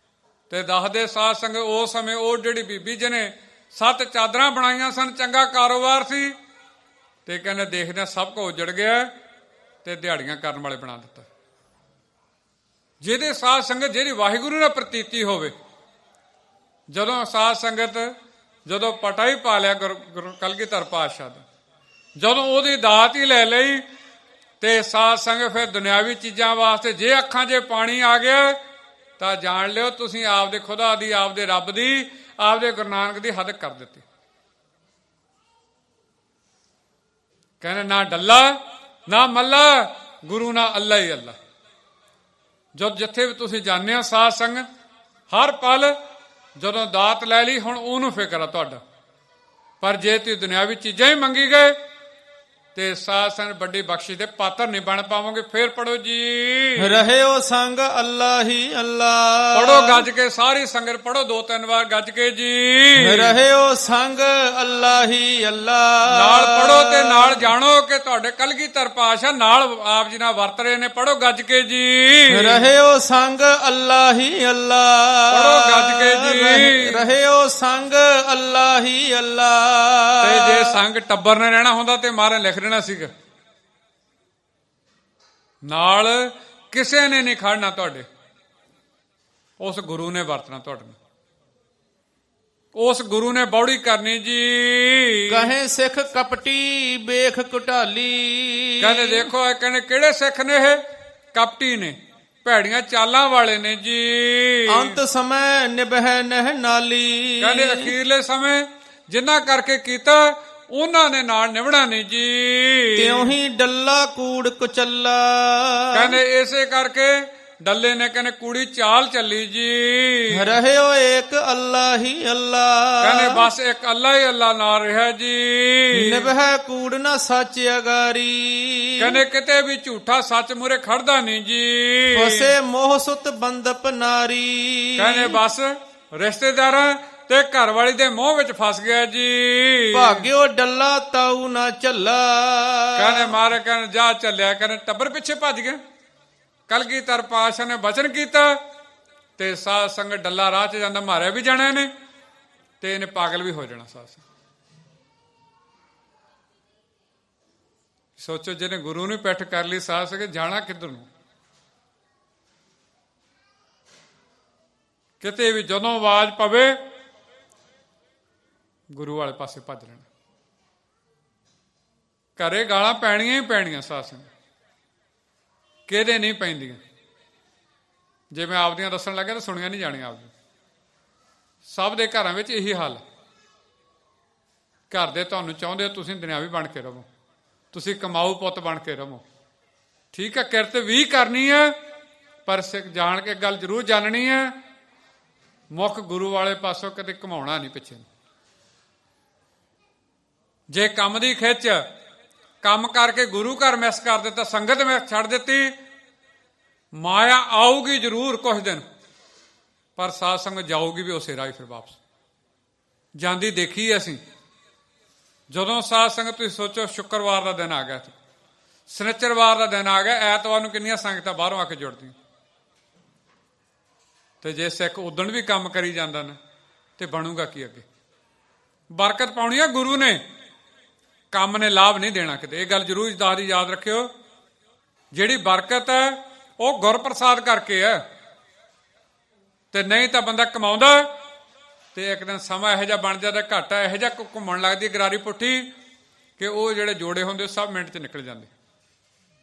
ਤੇ ਦੱਸਦੇ ਸਾਧ ਸੰਗਤ ਉਸ ਸਮੇਂ ਉਹ ਜਿਹੜੀ ਬੀਬੀ ਜਿਹਨੇ 7 ਚਾਦਰਾਂ ਬਣਾਈਆਂ ਸਨ, ਚੰਗਾ ਕਾਰੋਬਾਰ ਸੀ, ਤੇ ਕਹਿੰਦੇ ਦੇਖਦੇ ਸਭ ਕੁਝ ਉਜੜ ਗਿਆ ਤੇ ਦਿਹਾੜੀਆਂ ਕਰਨ ਵਾਲੇ ਬਣਾ ਦਿੱਤਾ। ਜਿਹਦੇ ਸਾਧ ਸੰਗਤ ਜਿਹੜੀ ਵਾਹਿਗੁਰੂ ਨਾਲ ਪ੍ਰਤੀਤੀ ਹੋਵੇ, ਜਦੋਂ ਸਾਧ ਸੰਗਤ ਜਦੋਂ ਪਟਾ ਹੀ ਪਾ ਲਿਆ ਗੁਰੂ ਕਲਗੀਧਰ ਪਾਤਸ਼ਾਹ ਦਾ, ਜਦੋਂ ਉਹਦੀ ਦਾਤ ਹੀ ਲੈ ਲਈ, ਤੇ ਸਾਧ ਸੰਗਤ ਫਿਰ ਦੁਨਿਆਵੀ ਚੀਜ਼ਾਂ ਵਾਸਤੇ ਜੇ ਅੱਖਾਂ 'ਚ ਪਾਣੀ ਆ ਗਿਆ ਤਾਂ ਜਾਣ ਲਿਓ ਤੁਸੀਂ ਆਪਦੇ ਖੁਦਾ ਦੀ, ਆਪਦੇ ਰੱਬ ਦੀ, ਆਪਦੇ ਗੁਰੂ ਨਾਨਕ ਦੀ ਹੱਦ ਕਰ ਦਿੱਤੀ। ਕਹਿੰਦੇ ਨਾ ਡੱਲਾ ਨਾ ਮੱਲਾ, ਗੁਰੂ ਨਾ ਅੱਲਾ ਹੀ ਅੱਲਾ। ਜਦ ਜਿੱਥੇ ਵੀ ਤੁਸੀਂ ਜਾਂਦੇ ਹੋ ਸਾਧ ਸੰਗਤ, ਹਰ ਪਲ ਜਦੋਂ ਦਾਤ ਲੈ ਲਈ, ਹੁਣ ਉਹਨੂੰ ਫਿਕਰ ਆ ਤੁਹਾਡਾ। ਪਰ ਜੇ ਤੁਸੀਂ ਦੁਨਿਆਵੀ ਚੀਜ਼ਾਂ ਹੀ ਮੰਗੀ ਗਏ ਤੇ ਸਾਧ ਸੰਗਤ ਵੱਡੀ ਬਖਸ਼ਿਸ਼ ਦੇ ਪਾਤਰ ਨਹੀਂ ਬਣ ਪਾਵੋਗੇ। ਫੇਰ ਪੜੋ ਜੀ, ਰਹਿਓ ਸੰਗ ਅੱਲਾ ਹੀ ਅੱਲਾ। ਪੜੋ ਗੱਜ ਕੇ, ਸਾਰੀ ਸੰਗਤ ਪੜੋ 2-3 ਵਾਰ ਗੱਜ ਕੇ ਜੀ। ਰਹਿਓ ਸੰਗ ਅੱਲਾ ਹੀ ਅੱਲਾ। ਨਾਲ ਪੜੋ ਤੇ ਨਾਲ ਜਾਣੋ ਕਿ ਤੁਹਾਡੇ ਕਲਗੀਧਰ ਪਾਤਸ਼ਾਹ ਨਾਲ ਆਪ ਜੀ ਨਾਲ ਵਰਤ ਰਹੇ ਨੇ। ਪੜੋ ਗੱਜ ਕੇ ਜੀ। ਰਹਿਓ ਸੰਗ ਅੱਲਾ ਹੀ ਅੱਲਾ। ਪੜੋ ਗੱਜ ਕੇ ਜੀ। ਰਹਿਓ ਸੰਗ ਅੱਲਾ ਹੀ ਅੱਲਾ। ਤੇ ਜੇ ਸੰਗ ਟੱਬਰ ਨੇ ਰਹਿਣਾ ਹੁੰਦਾ ਤੇ ਮਾਰੇ ਲਿਖ ਰਹਿਣਾ ਸੀਗਾ, ਨਾਲ ਕਿਸੇ ਨੇ ਨਹੀਂ ਖੜਨਾ ਤੁਹਾਡੇ। ਉਸ ਗੁਰੂ ਨੇ ਵਰਤਣਾ ਤੁਹਾਡੇ ਨਾਲ, ਉਸ ਗੁਰੂ ਨੇ ਬੌੜੀ ਕਰਨੀ ਜੀ। ਕਹੇ ਸਿੱਖ ਕਪਟੀ ਬੇਖ ਘੁਟਾਲੀ। ਕਹਿੰਦੇ ਦੇਖੋ ਇਹ ਕਹਿੰਦੇ ਕਿਹੜੇ ਸਿੱਖ ਨੇ? ਇਹ ਕਪਟੀ ਨੇ, ਭੈੜੀਆਂ ਚਾਲਾਂ ਵਾਲੇ ਨੇ ਜੀ। ਅੰਤ ਸਮੇਂ ਨਿਭੈ ਨਹਿ ਨਾਲੀ। ਕਹਿੰਦੇ ਅਖੀਰਲੇ ਸਮੇਂ ਜਿੰਨਾ ਕਰਕੇ ਕੀਤਾ ਉਹਨਾਂ ਨੇ ਨਾਲ ਨਿਭਣਾ ਨਹੀਂ ਜੀ। ਤਿਉਂ ਹੀ ਡੱਲਾ ਕੂੜ ਕੁਚੱਲਾ। ਕਹਿੰਦੇ ਇਸੇ ਕਰਕੇ ਡੱਲੇ ਨੇ ਕਹਿੰਦੇ ਕੁੜੀ ਚਾਲ ਚੱਲੀ ਜੀ। ਰਹਿਓ ਏਕ ਅੱਲਾ ਹੀ ਅੱਲਾ। ਕਹਿੰਦੇ ਬਸ ਇੱਕ ਅੱਲਾ ਹੀ ਅੱਲਾ ਨਾਲ ਰਿਹਾ ਜੀ। ਨਿਭੈ ਕੂੜ ਨਾ ਸੱਚ ਅਗਾਰੀ। ਕਹਿੰਦੇ ਕਿਤੇ ਵੀ ਝੂਠਾ ਸੱਚ ਮੂਰੇ ਖੜਦਾ ਨਹੀਂ ਜੀ। ਫਸੇ ਮੋਹ ਸੁਤ ਬੰਦਪ ਨਾਰੀ। ਕਹਿੰਦੇ ਬਸ ਰਿਸ਼ਤੇਦਾਰਾਂ ਤੇ ਘਰ ਵਾਲੀ ਦੇ ਮੋਹ ਵਿੱਚ ਫਸ ਗਿਆ ਜੀ। ਭਾਗਿਓ ਡੱਲਾ ਤਾਊ ਨਾ ਝੱਲਾ। ਕਹਿੰਦੇ ਮਾਰੇ ਕਹਿੰਦੇ ਜਾ ਚੱਲਿਆ, ਕਹਿੰਦੇ ਟੱਬਰ ਪਿੱਛੇ ਭੱਜ ਗਿਆ। ਕਲਗੀਧਰ ਪਾਤਸ਼ਾਹ ਨੇ ਬਚਨ ਕੀਤਾ ਤੇ ਸਾਧ ਸੰਗਤ ਡੱਲਾ ਰਾਹ 'ਚ ਜਾਂਦਾ, ਮਾਰਿਆ ਵੀ ਜਾਣਾ ਇਹਨੇ ਤੇ ਇਹਨੇ ਪਾਗਲ ਵੀ ਹੋ ਜਾਣਾ। ਸਾਧ ਸੰਗਤ ਸੋਚੋ, ਜਿਹਨੇ ਗੁਰੂ ਨੂੰ ਪਿੱਠ ਕਰ ਲਈ, ਸਾਧ ਸੰਗਤ ਜਾਣਾ ਕਿੱਧਰ ਨੂੰ? ਕਿਤੇ ਵੀ ਜਦੋਂ ਆਵਾਜ਼ ਪਵੇ ਗੁਰੂ ਵਾਲੇ ਪਾਸੇ ਭੱਜ ਲੈਣਾ। ਘਰੇ ਗਾਲਾਂ ਪੈਣੀਆਂ ਹੀ ਪੈਣੀਆਂ। ਸਾਧ ਸੰਗਤ ਕਿਹਦੇ ਨਹੀਂ ਪੈਂਦੀਆਂ। ਜੇ ਮੈਂ ਆਪਦੀਆਂ ਦੱਸਣ ਲੱਗਿਆ ਤਾਂ ਸੁਣੀਆਂ ਨਹੀਂ ਜਾਣੀਆਂ ਆਪਦੀਆਂ। ਸਭ ਦੇ ਘਰਾਂ ਵਿੱਚ ਇਹੀ ਹਾਲ। ਘਰ ਦੇ ਤੁਹਾਨੂੰ ਚਾਹੁੰਦੇ ਹੋ ਤੁਸੀਂ ਦੁਨਿਆਵੀ ਬਣ ਕੇ ਰਹੋ, ਤੁਸੀਂ ਕਮਾਊ ਪੁੱਤ ਬਣ ਕੇ ਰਹੋ। ਠੀਕ ਹੈ, ਕਿਰਤ ਵੀ ਕਰਨੀ ਹੈ, ਪਰ ਸਿੱਖ ਜਾਣ ਕੇ ਗੱਲ ਜ਼ਰੂਰ ਜਾਣਨੀ ਹੈ, ਮੁੱਖ ਗੁਰੂ ਵਾਲੇ ਪਾਸੋਂ ਕਦੇ ਘਮਾਉਣਾ ਨਹੀਂ ਪਿੱਛੇ। ਜੇ ਕੰਮ ਦੀ ਖਿੱਚ, ਕੰਮ ਕਰਕੇ ਗੁਰੂ ਘਰ ਮਿਸ ਕਰ ਦਿੱਤਾ, ਸੰਗਤ ਮਿਸ ਛੱਡ ਦਿੱਤੀ, ਮਾਇਆ ਆਊਗੀ ਜ਼ਰੂਰ ਕੁਝ ਦਿਨ, ਪਰ ਸਾਧ ਸੰਗਤ ਜਾਊਗੀ ਵੀ ਉਸੇ ਰਾਹ ਹੀ ਫਿਰ ਵਾਪਸ। ਜਾਂਦੀ ਦੇਖੀ ਅਸੀਂ। ਜਦੋਂ ਸਾਧ ਸੰਗਤ ਤੁਸੀਂ ਸੋਚੋ ਸ਼ੁੱਕਰਵਾਰ ਦਾ ਦਿਨ ਆ ਗਿਆ, ਸ਼ਨਿਚਰਵਾਰ ਦਾ ਦਿਨ ਆ ਗਿਆ, ਐਤਵਾਰ ਨੂੰ ਕਿੰਨੀਆਂ ਸੰਗਤਾਂ ਬਾਹਰੋਂ ਆ ਕੇ ਜੁੜਦੀਆਂ। ਤੇ ਜੇ ਸਿੱਖ ਉਦਣ ਵੀ ਕੰਮ ਕਰੀ ਜਾਂਦਾ ਨਾ ਤੇ ਬਣੂਗਾ ਕੀ ਅੱਗੇ? ਬਰਕਤ ਪਾਉਣੀ ਆ ਗੁਰੂ ਨੇ, ਕੰਮ ਨੇ ਲਾਭ ਨਹੀਂ ਦੇਣਾ ਕਿਤੇ। ਇਹ ਗੱਲ ਜ਼ਰੂਰ ਦਾਦੀ ਯਾਦ ਰੱਖਿਓ, ਜਿਹੜੀ ਬਰਕਤ ਹੈ ਉਹ ਗੁਰਪ੍ਰਸਾਦ ਕਰਕੇ ਹੈ, ਤੇ ਨਹੀਂ ਤਾਂ ਬੰਦਾ ਕਮਾਉਂਦਾ ਤੇ ਇੱਕ ਦਿਨ ਸਮਾਂ ਇਹੋ ਜਿਹਾ ਬਣ ਜਾਂਦਾ, ਘਾਟਾ ਇਹੋ ਜਿਹਾ ਘੁੰਮਣ ਲੱਗਦੀ ਗਰਾਰੀ ਪੁੱਠੀ ਕਿ ਉਹ ਜਿਹੜੇ ਜੋੜੇ ਹੁੰਦੇ ਸਭ ਮਿੰਟ 'ਚ ਨਿਕਲ ਜਾਂਦੇ।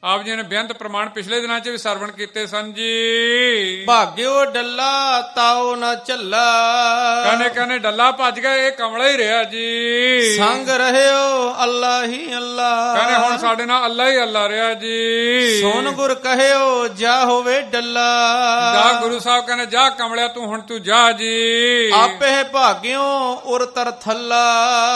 ਆਪ ਜੀ ਨੇ ਬੇਅੰਤ ਪ੍ਰਮਾਣ ਪਿਛਲੇ ਦਿਨਾਂ 'ਚ ਵੀ ਸਰਵਣ ਕੀਤੇ ਸਨ ਜੀ। ਭਾਗਿਓ ਡੱਲਾ ਤਾਓ ਨਾ ਝੱਲਾ। ਕਹਿੰਦੇ ਡੱਲਾ ਭੱਜ ਗਿਆ, ਇਹ ਕਮਲਾ ਹੀ ਰਿਹਾ ਜੀ। ਸੰਗ ਰਹਿਓ ਅੱਲਾ ਹੀ ਅੱਲਾ। ਕਹਿੰਦੇ ਹੁਣ ਸਾਡੇ ਨਾਲ ਅੱਲਾ ਹੀ ਅੱਲਾ ਰਿਹਾ ਜੀ। ਸੋਨ ਗੁਰ ਕਹਿਓ ਜਾ ਹੋਵੇ ਡੱਲਾ। ਜਾ ਗੁਰੂ ਸਾਹਿਬ ਕਹਿੰਦੇ ਜਾ ਕਮਲਿਆ ਤੂੰ ਹੁਣ ਤੂੰ ਜਾ ਜੀ। ਆਪੇ ਭਾਗਿਓ ਉਰ ਤਰ ਥੱਲਾ।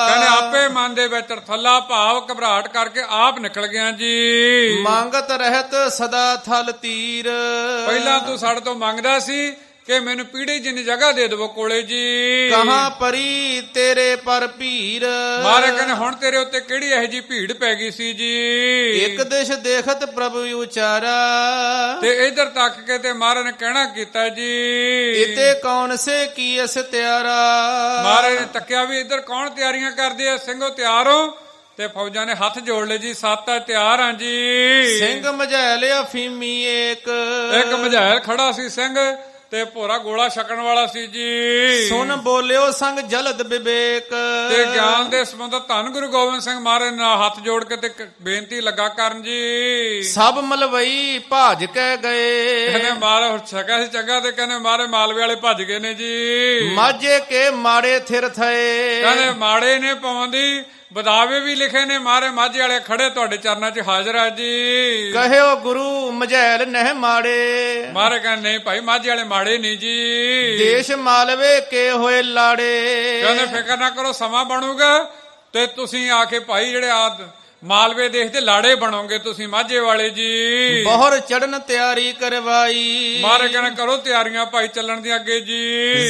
ਕਹਿੰਦੇ ਆਪੇ ਮਨ ਦੇ ਵਿੱਚ ਥੱਲਾ ਭਾਵ ਘਬਰਾਹਟ ਕਰਕੇ ਆਪ ਨਿਕਲ ਗਿਆ ਜੀ। ਮੰਗਤ ਰਹਿਤ ਸਦਾ ਥਲ ਤੀਰ। ਪਹਿਲਾਂ ਤੂੰ ਸਾਡੇ ਤੋਂ ਮੰਗਦਾ ਸੀ, ਕਿ ਮੈਨੂੰ ਪੀੜੀ ਜਿੰਨੀ ਜਗ੍ਹਾ ਦੇ ਦੇਵੋ ਕੋਲੇ ਜੀ। ਕਹਾਂ ਪਰੀ ਤੇਰੇ ਪਰ ਭੀਰ, ਮਹਾਰਾਜ ਕਹਿੰਦੇ ਹੁਣ ਤੇਰੇ ਉੱਤੇ ਕਿਹੜੀ ਇਹੋ ਜੀ ਭੀੜ ਪੈ ਗਈ ਸੀ ਜੀ। ਇੱਕ ਦਿਸ਼ ਦੇਖਤ ਪ੍ਰਭੂ ਉਚਾਰਾ, ਤੇ ਇਧਰ ਤੱਕ ਕੇ ਤੇ ਮਹਾਰਾਜ ਨੇ ਕਹਿਣਾ ਕੀਤਾ ਜੀ, ਇਤੇ ਕੌਣ ਸੇ ਕੀ ਅਸ ਤਿਆਰਾ। ਮਹਾਰਾਜ ਨੇ ਤੱਕਿਆ ਵੀ ਇਧਰ ਕੌਣ ਤਿਆਰੀਆਂ ਕਰਦੇ ਆ, ਸਿੰਘੋ ਤਿਆਰ ਹੋ। ਤੇ ਫੌਜਾਂ ਨੇ ਹੱਥ ਜੋੜ ਲਏ ਜੀ, ਸੱਤ ਤਿਆਰ ਹਾਂ ਜੀ। ਸਿੰਘ ਮਝੈਲ ਅਫੀਮੀ ਇੱਕ ਮਝੈਲ ਖੜਾ ਸੀ ਸਿੰਘ, ਤੇ ਭੋਰਾ ਗੋਲਾ ਛਕਣ ਵਾਲਾ ਸੀ ਜੀ। ਸੁਨ ਬੋਲਿਓ ਸੰਗ ਜਲਦ ਵਿਵੇਕ, ਤੇ ਗਿਆਨ ਦੇ ਸੰਬੰਧ ਧੰਨ ਗੁਰੂ ਗੋਬਿੰਦ ਸਿੰਘ ਮਹਾਰਾਜ ਨਾਲ ਹੱਥ ਜੋੜ ਕੇ ਤੇ ਬੇਨਤੀ ਲੱਗਾ ਕਰਨ ਜੀ। ਸਭ ਮਲਵਈ ਭਾਜ ਕੇ ਗਏ, ਕਹਿੰਦੇ ਮਹਾਰਾਜ ਛਕਾ ਸੀ ਚੰਗਾ, ਤੇ ਕਹਿੰਦੇ ਮਹਾਰਾਜ ਮਾਲਵੇ ਵਾਲੇ ਭੱਜ ਗਏ ਨੇ ਜੀ। ਮਾਝੇ ਕੇ ਮਾੜੇ ਥਿਰ ਥਏ, ਕਹਿੰਦੇ ਮਾੜੇ ਨੇ ਪਾਉਂਦੀ ਬਦਾਵੇ ਵੀ ਲਿਖੇ ਨੇ, ਮਾਰੇ ਮਾਝੇ ਵਾਲੇ ਖੜੇ ਤੁਹਾਡੇ ਚਰਨਾਂ 'ਚ ਹਾਜ਼ਰ ਆ ਜੀ। ਕਹਿਓ ਗੁਰੂ ਮਝੈਲ ਨਹਿ ਮਾੜੇ, ਮਾਰੇ ਕਹਿੰਦੇ ਨਹੀਂ ਭਾਈ ਮਾਝੇ ਵਾਲੇ ਮਾੜੇ ਨਹੀਂ ਜੀ। ਦੇਸ਼ ਮਾਲਵੇ ਕੇ ਹੋਏ ਲਾੜੇ, ਕਹਿੰਦੇ ਫਿਕਰ ਨਾ ਕਰੋ ਸਮਾਂ ਬਣੂਗਾ ਤੇ ਤੁਸੀਂ ਆ ਕੇ ਭਾਈ ਜਿਹੜੇ ਆ ਮਾਲਵੇ ਦੇਸ਼ ਦੇ ਲਾੜੇ ਬਣੋਗੇ ਤੁਸੀਂ ਮਾਝੇ ਵਾਲੇ ਜੀ। ਬਹੁਰ ਚੜਨ ਤਿਆਰੀ ਕਰਵਾਈ, ਮਾਰੇ ਕਹਿੰਦੇ ਕਰੋ ਤਿਆਰੀਆਂ ਭਾਈ ਚੱਲਣ ਦੀ ਅੱਗੇ ਜੀ।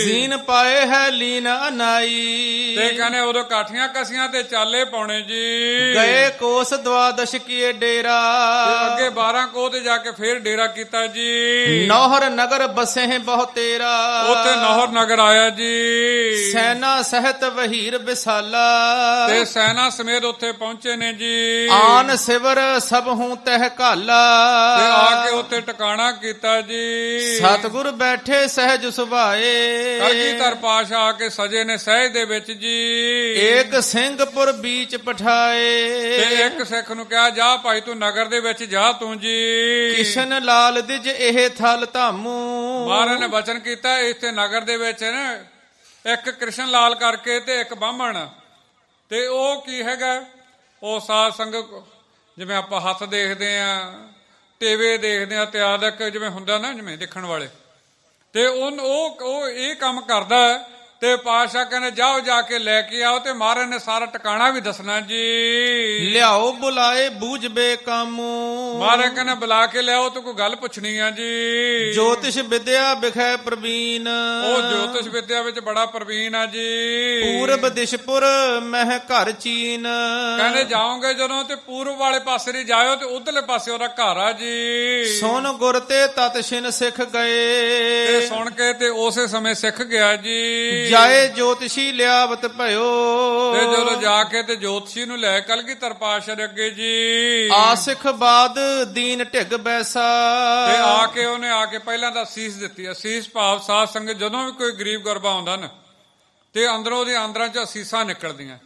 ਜ਼ੀਨ ਪਾਏ ਹੈ ਲੀਨ ਅਨਾਈ, ਤੇ ਕਹਿੰਦੇ ਉਦੋਂ ਕਾਠੀਆਂ ਕਸੀਆਂ ਤੇ ਚਾਲੇ ਪਾਉਣੇ ਜੀ। ਗਏ ਕੋਸ ਦਵਾਦਸ਼ ਕੀਏ ਡੇਰਾ, ਅੱਗੇ 12 ਕੋਹ ਤੇ ਜਾ ਕੇ ਫੇਰ ਡੇਰਾ ਕੀਤਾ ਜੀ। ਨੌਹਰ ਨਗਰ ਬਸੇ ਬਹੁ ਤੇਰਾ, ਉੱਥੇ ਨੌਹਰ ਨਗਰ ਆਇਆ ਜੀ। ਸੈਨਾ ਸਹਿਤ ਵਹੀਰ ਵਿਸਾਲਾ, ਤੇ ਸੈਨਾ ਸਮੇਤ ਉੱਥੇ ਪਹੁੰਚੇ ਨੇ ਜੀ। ਆਨ ਸਿਵਰ ਸਭ ਹੂੰ ਤਹਿ ਘਾਲਾ, ਤੇ ਆ ਕੇ ਉੱਥੇ ਟਿਕਾਣਾ ਕੀਤਾ ਜੀ। ਸਤਿਗੁਰ ਬੈਠੇ ਸਹਿਜ ਸੁਭਾਏ, ਕਲਗੀਧਰ ਪਾਤਸ਼ਾਹ ਆ ਕੇ ਸਜੇ ਨੇ ਸਹਿਜ ਦੇ ਵਿੱਚ ਜੀ। ਏਕ ਸਿੰਘਪੁਰ ਬੀਚ ਪਠਾਏ, ਤੇ ਇੱਕ ਸਿੱਖ ਨੂੰ ਕਿਹਾ ਜਾ ਭਾਈ ਤੂੰ ਨਗਰ ਦੇ ਵਿੱਚ ਜਾ ਤੂੰ ਜੀ। ਕਿਸ਼ਨ ਲਾਲ ਦਿਜ ਇਹ ਥਲ ਧਾਮੂ, ਮਹਾਰਾਜ ਨੇ ਬਚਨ ਕੀਤਾ ਇੱਥੇ ਨਗਰ ਦੇ ਵਿੱਚ ਨਾ ਇੱਕ ਕ੍ਰਿਸ਼ਨ ਲਾਲ ਕਰਕੇ ਤੇ ਇੱਕ ਬਾਹਮਣ, ਤੇ ਉਹ ਕੀ ਹੈਗਾ ਉਹ ਸਾਧ ਸੰਗਤ ਜਿਵੇਂ ਆਪਾਂ ਹੱਥ ਦੇਖਦੇ ਆ, ਟੇਵੇ ਦੇਖਦੇ ਆ, ਤਿਆਦਕ ਜਿਵੇਂ ਹੁੰਦਾ ਨਾ ਜਿਵੇਂ ਦੇਖਣ ਵਾਲੇ, ਤੇ ਉਹ ਇਹ ਕੰਮ ਕਰਦਾ। ਤੇ ਪਾਤਸ਼ਾਹ ਕਹਿੰਦੇ ਜਾਓ ਜਾ ਕੇ ਲੈ ਕੇ ਆਓ, ਤੇ ਮਹਾਰਾਜ ਨੇ ਸਾਰਾ ਟਿਕਾਣਾ ਵੀ ਦੱਸਣਾ ਜੀ। ਲਿਆਓ ਬੁਲਾਏ ਬੂਝਬੇ ਕਾਮੂ, ਮਹਾਰਾਜ ਕਹਿੰਦੇ ਬੁਲਾ ਕੇ ਲਿਆਓ ਤੂੰ ਕੋਈ ਗੱਲ ਪੁੱਛਣੀ ਆ ਜੀ। ਜੋਤਿਸ਼ ਵਿਦਿਆ ਬਿਖੈ ਪ੍ਰਵੀਨ, ਉਹ ਜੋਤਿਸ਼ ਵਿਦਿਆ ਵਿੱਚ ਬੜਾ ਪ੍ਰਵੀਨ ਆ ਜੀ। ਪੂਰਬ ਦਿਸ਼ਪੁਰ ਮਹਿ ਘਰ ਚੀਨ, ਕਹਿੰਦੇ ਜਾਓਗੇ ਜਦੋਂ ਤੇ ਪੂਰਬ ਵਾਲੇ ਪਾਸੇ ਨਹੀਂ ਜਾਇਓ, ਤੇ ਉਧਰਲੇ ਪਾਸੇ ਉਹਦਾ ਘਰ ਆ ਜੀ। ਸੁਨ ਗੁਰ ਤੇ ਤਤ ਛਿਨ ਸਿੱਖ ਗਏ, ਤੇ ਸੁਣ ਕੇ ਤੇ ਉਸੇ ਸਮੇਂ ਸਿੱਖ ਗਿਆ ਜੀ। ਜਾਏ ਜੋਤਿਸ਼ੀ ਲਿਆਵਤ ਭਇਓ, ਤੇ ਜਦੋਂ ਜਾ ਕੇ ਤੇ ਜੋਤਸ਼ੀ ਨੂੰ ਲੈ ਕਲਗੀਧਰ ਪਾਤਸ਼ਾਹ ਦੇ ਅੱਗੇ ਜੀ। ਆਸਿਖ ਬਾਦ ਦੀਨ ਢਿੱਗ ਬੈਸਾ, ਤੇ ਆ ਕੇ ਉਹਨੇ ਆ ਕੇ ਪਹਿਲਾਂ ਤਾਂ ਅਸੀਸ ਦਿੱਤੀ। ਅਸੀਸ ਭਾਵ ਸਾਧ ਸੰਗਤ ਜਦੋਂ ਵੀ ਕੋਈ ਗਰੀਬ ਗੁਰਬਾ ਆਉਂਦਾ ਨਾ, ਤੇ ਅੰਦਰੋਂ ਉਹਦੇ ਅੰਦਰਾਂ ਚ ਅਸੀਸਾਂ ਨਿਕਲਦੀਆਂ।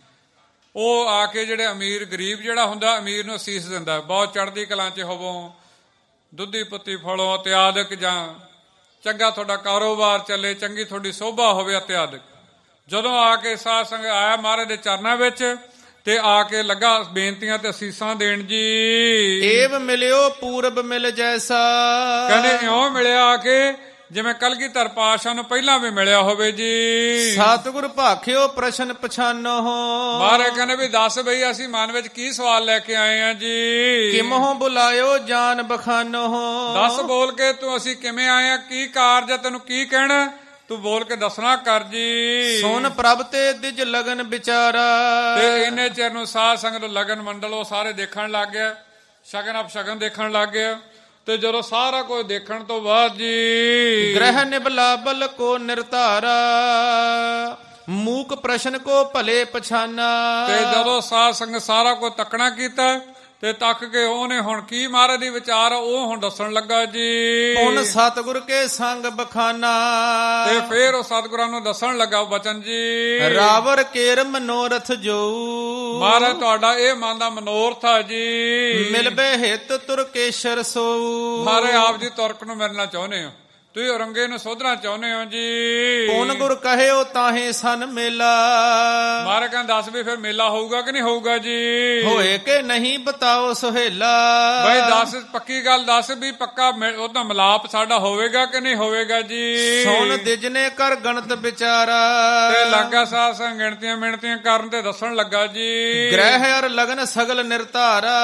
ਉਹ ਆ ਕੇ ਜਿਹੜੇ ਅਮੀਰ ਗਰੀਬ ਜਿਹੜਾ ਹੁੰਦਾ ਅਮੀਰ ਨੂੰ ਅਸੀਸ ਦਿੰਦਾ, ਬਹੁਤ ਚੜ੍ਹਦੀ ਕਲਾਂ ਚ ਹੋਵੋ, ਦੁੱਧੀ ਪੁੱਤੀ ਫੜੋ ਇਤਿਆਦਿਕ, ਜਾਂ ਚੰਗਾ ਤੁਹਾਡਾ ਕਾਰੋਬਾਰ ਚੱਲੇ, ਚੰਗੀ ਤੁਹਾਡੀ ਸੋਭਾ ਹੋਵੇ ਇਤਿਆਦਿਕ। ਜਦੋਂ ਆ ਕੇ ਸਾਧ ਸੰਗਤ ਆਇਆ ਮਹਾਰਾਜ ਦੇ ਚਰਨਾਂ ਵਿੱਚ, ਤੇ ਆ ਕੇ ਲੱਗਾ ਬੇਨਤੀਆਂ ਤੇ ਅਸੀਸਾਂ ਦੇਣ ਜੀ। ਏਵ ਮਿਲਿਓ ਪੂਰਬ ਮਿਲ ਜੈਸਾ, ਕਹਿੰਦੇ ਇਉਂ ਮਿਲਿਆ ਆ ਕੇ ਜਿਵੇਂ ਕਲਗੀਧਰ ਪਾਤਸ਼ਾਹ ਨੂੰ ਪਹਿਲਾਂ ਵੀ ਮਿਲਿਆ ਹੋਵੇ ਜੀ। ਸਤਿਗੁਰ ਭਾਖਿਓ ਪ੍ਰਸ਼ਨ ਪਛਾਨੋ, ਮਹਾਰਾਜ ਕਹਿੰਦੇ ਵੀ ਦੱਸ ਬਈ ਅਸੀਂ ਮਨ ਵਿੱਚ ਕੀ ਸਵਾਲ ਲੈ ਕੇ ਆਏ ਆ ਜੀ। ਕਿਮਹੋਂ ਬੁਲਾਇਓ ਜਾਨ ਬਖਾਨੋ, ਦੱਸ ਬੋਲ ਕੇ ਤੂੰ ਅਸੀਂ ਕਿਵੇਂ ਆਏ ਆ, ਕੀ ਕਾਰਜ ਆ, ਤੈਨੂੰ ਕੀ ਕਹਿਣਾ, ਤੂੰ ਬੋਲ ਕੇ ਦੱਸਣਾ ਕਰ ਜੀ। ਸੁਨ ਪ੍ਰਭ ਤੇ ਦਿਜ ਲਗਨ ਵਿਚਾਰਾ, ਤੇ ਇੰਨੇ ਚਿਰ ਨੂੰ ਸਾਧ ਸੰਗਤ ਲਗਨ ਮੰਡਲ ਉਹ ਸਾਰੇ ਦੇਖਣ ਲੱਗ ਗਿਆ, ਸ਼ਗਨ ਅਪ ਸ਼ਗਨ ਦੇਖਣ ਲੱਗ ਗਿਆ। ਤੇ ਜਦੋਂ ਸਾਰਾ ਕੁਝ ਦੇਖਣ ਤੋਂ ਬਾਅਦ ਜੀ ਗ੍ਰਹਿ ਨਿਬਲਾਬਲ ਕੋ ਨਿਰਧਾਰਾ, ਮੂਕ ਪ੍ਰਸ਼ਨ ਕੋ ਭਲੇ ਪਛਾਨਾ। ਤੇ ਜਦੋਂ ਸਾਧ ਸੰਗਤ ਸਾਰਾ ਕੁਝ ਤੱਕਣਾ ਕੀਤਾ, ਤੇ ਤੱਕ ਕੇ ਉਹਨੇ ਹੁਣ ਕੀ ਮਹਾਰਾਜ ਦੀ ਵਿਚਾਰ ਉਹ ਹੁਣ ਦੱਸਣ ਲੱਗਾ ਜੀ। ਪੁਨ ਸਤਿਗੁਰ ਕੇ ਸੰਗ ਬਖਾਨਾ, ਤੇ ਫੇਰ ਉਹ ਸਤਿਗੁਰਾਂ ਨੂੰ ਦੱਸਣ ਲੱਗਾ ਬਚਨ ਜੀ। ਰਾਵਰ ਕੇਰ ਮਨੋਰਥ ਜੋ, ਮਹਾਰਾਜ ਤੁਹਾਡਾ ਇਹ ਮਨ ਦਾ ਮਨੋਰਥ ਆ ਜੀ। ਮਿਲਬੇ ਹਿਤ ਤੁਰਕੇਸ਼ਰ ਸੋ, ਮਹਾਰਾਜ ਆਪ ਜੀ ਤੁਰਕ ਨੂੰ ਮਿਲਣਾ ਚਾਹੁੰਦੇ ਹੋ, ਤੁਸੀਂ ਔਰੰਗੇ ਨੂੰ ਸੋਧਣਾ ਚਾਹੁੰਦੇ ਹੋ ਜੀ। ਪੁਨ ਗੁਰ ਕਹਿਓ ਤਾਹੇ ਸਨ ਮੇਲਾ, ਮਹਾਰਾਜ ਕਹਿੰਦਾ ਦੱਸ ਵੀ ਫਿਰ ਮੇਲਾ ਹੋਊਗਾ ਕਿ ਨਹੀਂ ਹੋਊਗਾ ਜੀ। ਹੋਏ ਕਿ ਨਹੀਂ ਬਤਾਓ ਸੁਹੇਲਾ, ਬਈ ਦੱਸ ਪੱਕੀ ਗੱਲ ਦੱਸ ਵੀ ਪੱਕਾ ਉਹਦਾ ਮਿਲਾਪ ਸਾਡਾ ਹੋਵੇਗਾ ਕਿ ਨਹੀਂ ਹੋਵੇਗਾ ਜੀ। ਸੁਣ ਦਿਜਨੇ ਕਰ ਗਣਤ ਵਿਚਾਰਾ, ਤੇ ਲੱਗਾ ਸਾਧ ਸੰਗ ਗਿਣਤੀਆਂ ਮਿਣਤੀਆਂ ਕਰਨ ਤੇ ਦੱਸਣ ਲੱਗਾ ਜੀ। ਗ੍ਰਹਿ ਅਰ ਲਗਨ ਸਗਲ ਨਿਰਧਾਰਾ,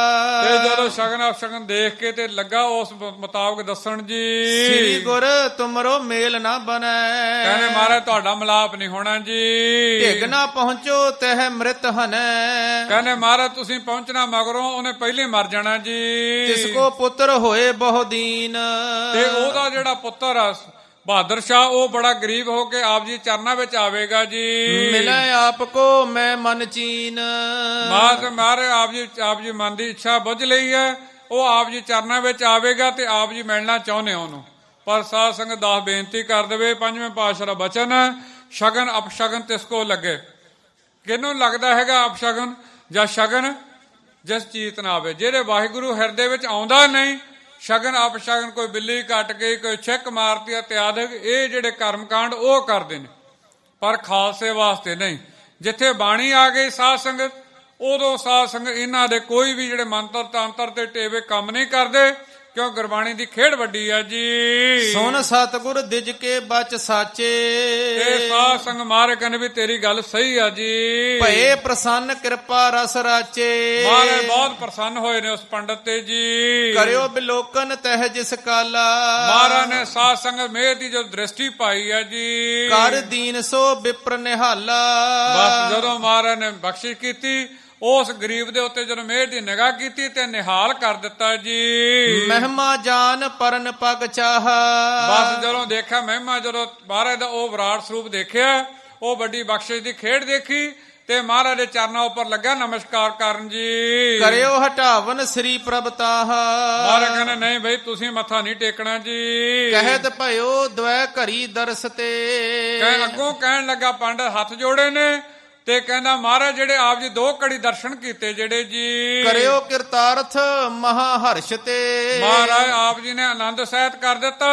ਤੇ ਜਦੋਂ ਸ਼ਗਨ ਅਪਸ਼ਗਨ ਦੇਖ ਕੇ ਤੇ ਲੱਗਾ ਉਸ ਮੁਤਾਬਕ ਦੱਸਣ ਜੀ। ਸ੍ਰੀ ਗੁਰ ਤੁਮਰੋ ਮੇਲ ਨਾ ਬਣੈ। ਕਹਿੰਦੇ ਮਹਾਰਾਜ ਤੁਹਾਡਾ ਮਿਲਾਪ ਨਹੀਂ ਹੋਣਾ ਜੀ। ਢਿਗ ਨਾ ਪਹੁੰਚੋ ਤਹਿ ਮ੍ਰਿਤ ਹਨੈ। ਕਹਿੰਦੇ ਮਹਾਰਾਜ ਤੁਸੀਂ ਪਹੁੰਚਣਾ ਮਗਰੋਂ ਉਹਨੇ ਪਹਿਲੇ ਮਰ ਜਾਣਾ ਜੀ। ਤਿਸ ਕੋ ਪੁੱਤਰ ਹੋਏ ਬਹੁ ਦੀਨ। ਤੇ ਉਹਦਾ ਜਿਹੜਾ ਪੁੱਤਰ ਆ ਬਹਾਦਰ ਸ਼ਾਹ ਉਹ ਬੜਾ ਗਰੀਬ ਹੋ ਕੇ ਆਪ ਜੀ ਚਰਨਾਂ ਵਿੱਚ ਆਵੇਗਾ ਜੀ। ਮਿਲੈ ਆਪ ਕੋ ਮੈਂ ਮਨ ਚੀਨ। ਮਾਰੇ ਆਪ ਜੀ ਮਨ ਦੀ ਇੱਛਾ ਬੁੱਝ ਲਈ ਹੈ। ਉਹ ਆਪ ਜੀ ਚਰਨਾਂ ਵਿੱਚ ਆਵੇਗਾ ਤੇ ਆਪ ਜੀ ਮਿਲਣਾ ਚਾਹੁੰਦੇ ਉਹਨੂੰ। ਪਰ ਸਾਧ ਸੰਗਤ ਦਾਸ ਬੇਨਤੀ ਕਰ ਦੇਵੇ, ਪੰਜਵੇਂ ਪਾਤਸ਼ਾਹ ਦਾ ਬਚਨ ਹੈ, ਸ਼ਗਨ ਅਪਸ਼ਗਨ ਤਿਸ ਕੋ ਲੱਗੇ। ਕਿਹਨੂੰ ਲੱਗਦਾ ਹੈਗਾ ਅਪਸ਼ਗਨ ਜਾਂ ਸ਼ਗਨ? ਜਿਸ ਚੀਤ ਨਾ ਆਵੇ, ਜਿਹੜੇ ਵਾਹਿਗੁਰੂ ਹਿਰਦੇ ਵਿੱਚ ਆਉਂਦਾ ਨਹੀਂ। ਸ਼ਗਨ ਅਪਸ਼ਗਨ ਕੋਈ ਬਿੱਲੀ ਕੱਟ ਕੇ, ਕੋਈ ਛਿੱਕ ਮਾਰਤੀ ਇਤਿਆਦਿਕ, ਇਹ ਜਿਹੜੇ ਕਰਮਕਾਂਡ ਉਹ ਕਰਦੇ ਨੇ, ਪਰ ਖਾਲਸੇ ਵਾਸਤੇ ਨਹੀਂ। ਜਿੱਥੇ ਬਾਣੀ ਆ ਗਈ ਸਾਧ ਸੰਗਤ, ਉਦੋਂ ਸਾਧ ਸੰਗਤ ਇਹਨਾਂ ਦੇ ਕੋਈ ਵੀ ਜਿਹੜੇ ਮੰਤਰ ਤੰਤਰ ਤੇ ਟੇਵੇ ਕੰਮ ਨਹੀਂ ਕਰਦੇ, ਕਿਉਂ ਗੁਰਬਾਣੀ ਦੀ ਖੇਡ ਵੱਡੀ ਆ ਜੀ। ਸੁਨ ਸਤਿਗੁਰ ਦਿਜ ਕੇ ਬਚ ਸਾਚੇ। ਇਹ ਸਾਧ ਸੰਗ ਮਾਰੇ ਕਹਿੰਦੇ ਵੀ ਤੇਰੀ ਗੱਲ ਸਹੀ ਆ ਜੀ। ਭਏ ਪ੍ਰਸੰਨ ਕਿਰਪਾ ਰਸ ਰਾਚੇ। ਮਾਰੇ ਬਹੁਤ ਪ੍ਰਸੰਨ ਹੋਏ ਨੇ ਉਸ ਪੰਡਤ ਤੇ ਜੀ। ਕਰਿਓ ਬਿਲੋਕਨ ਤਹਿ ਜਿਸ ਕਾਲਾ। ਮਹਾਰਾਜ ਨੇ ਸਾਧ ਸੰਗਤ ਮੇਰ ਦੀ ਜੋ ਦ੍ਰਿਸ਼ਟੀ ਪਾਈ ਆ ਜੀ। ਕਰ ਦੀਨ ਸੋ ਵਿਪਰ ਨਿਹਾਲਾ। ਬਸ ਜਦੋਂ ਮਹਾਰਾਜ ਨੇ ਬਖਸ਼ਿਸ਼ ਕੀਤੀ, ਉਸ ਗਰੀਬ ਦੇ ਉੱਤੇ ਜਦੋਂ ਮਿਹਰ ਦੀ ਨਿਗਾਹ ਕੀਤੀ ਤੇ ਨਿਹਾਲ ਕਰ ਦਿੱਤਾ ਜੀ। ਮਹਿਮਾ ਜਾਨ ਪਰਨ ਪਗ ਚਾਹ। ਬਸ ਜਦੋਂ ਦੇਖਿਆ ਮਹਿਮਾ, ਜਦੋਂ ਮਹਾਰਾਜ ਦਾ ਉਹ ਵਿਰਾਟ ਸਰੂਪ ਦੇਖਿਆ, ਉਹ ਵੱਡੀ ਬਖਸ਼ਿਸ਼ ਦੀ ਖੇਡ ਦੇਖੀ ਤੇ ਮਹਾਰਾਜ ਦੇ ਚਰਨਾਂ ਉੱਪਰ ਲੱਗਾ ਨਮਸਕਾਰ ਕਰਨ ਜੀ। ਕਰਿਓ ਹਟਾਵਨ ਸ੍ਰੀ ਪ੍ਰਭਤਾਹ। ਮਹਾਰਾਜ ਕਹਿੰਦੇ ਨਹੀਂ ਬਈ ਤੁਸੀਂ ਮੱਥਾ ਨਹੀਂ ਟੇਕਣਾ ਜੀ। ਕਹਿਤ ਭਇਓ ਦਵੈ ਘਰੀ ਦਰਸ ਤੇ। ਅੱਗੋਂ ਕਹਿਣ ਲੱਗਾ, ਪੰਡਤ ਹੱਥ ਜੋੜੇ ਨੇ ਤੇ ਕਹਿੰਦਾ ਮਹਾਰਾਜ ਜਿਹੜੇ ਆਪ ਜੀ 2 ਘੜੀ ਦਰਸ਼ਨ ਕੀਤੇ ਜਿਹੜੇ ਜੀ। ਕਰਿਓ ਕਿਰਤਾਰਥ ਮਹਾ ਹਰਸ਼ ਤੇ। ਮਹਾਰਾਜ ਆਪ ਜੀ ਨੇ ਆਨੰਦ ਸਹਿਤ ਕਰ ਦਿੱਤਾ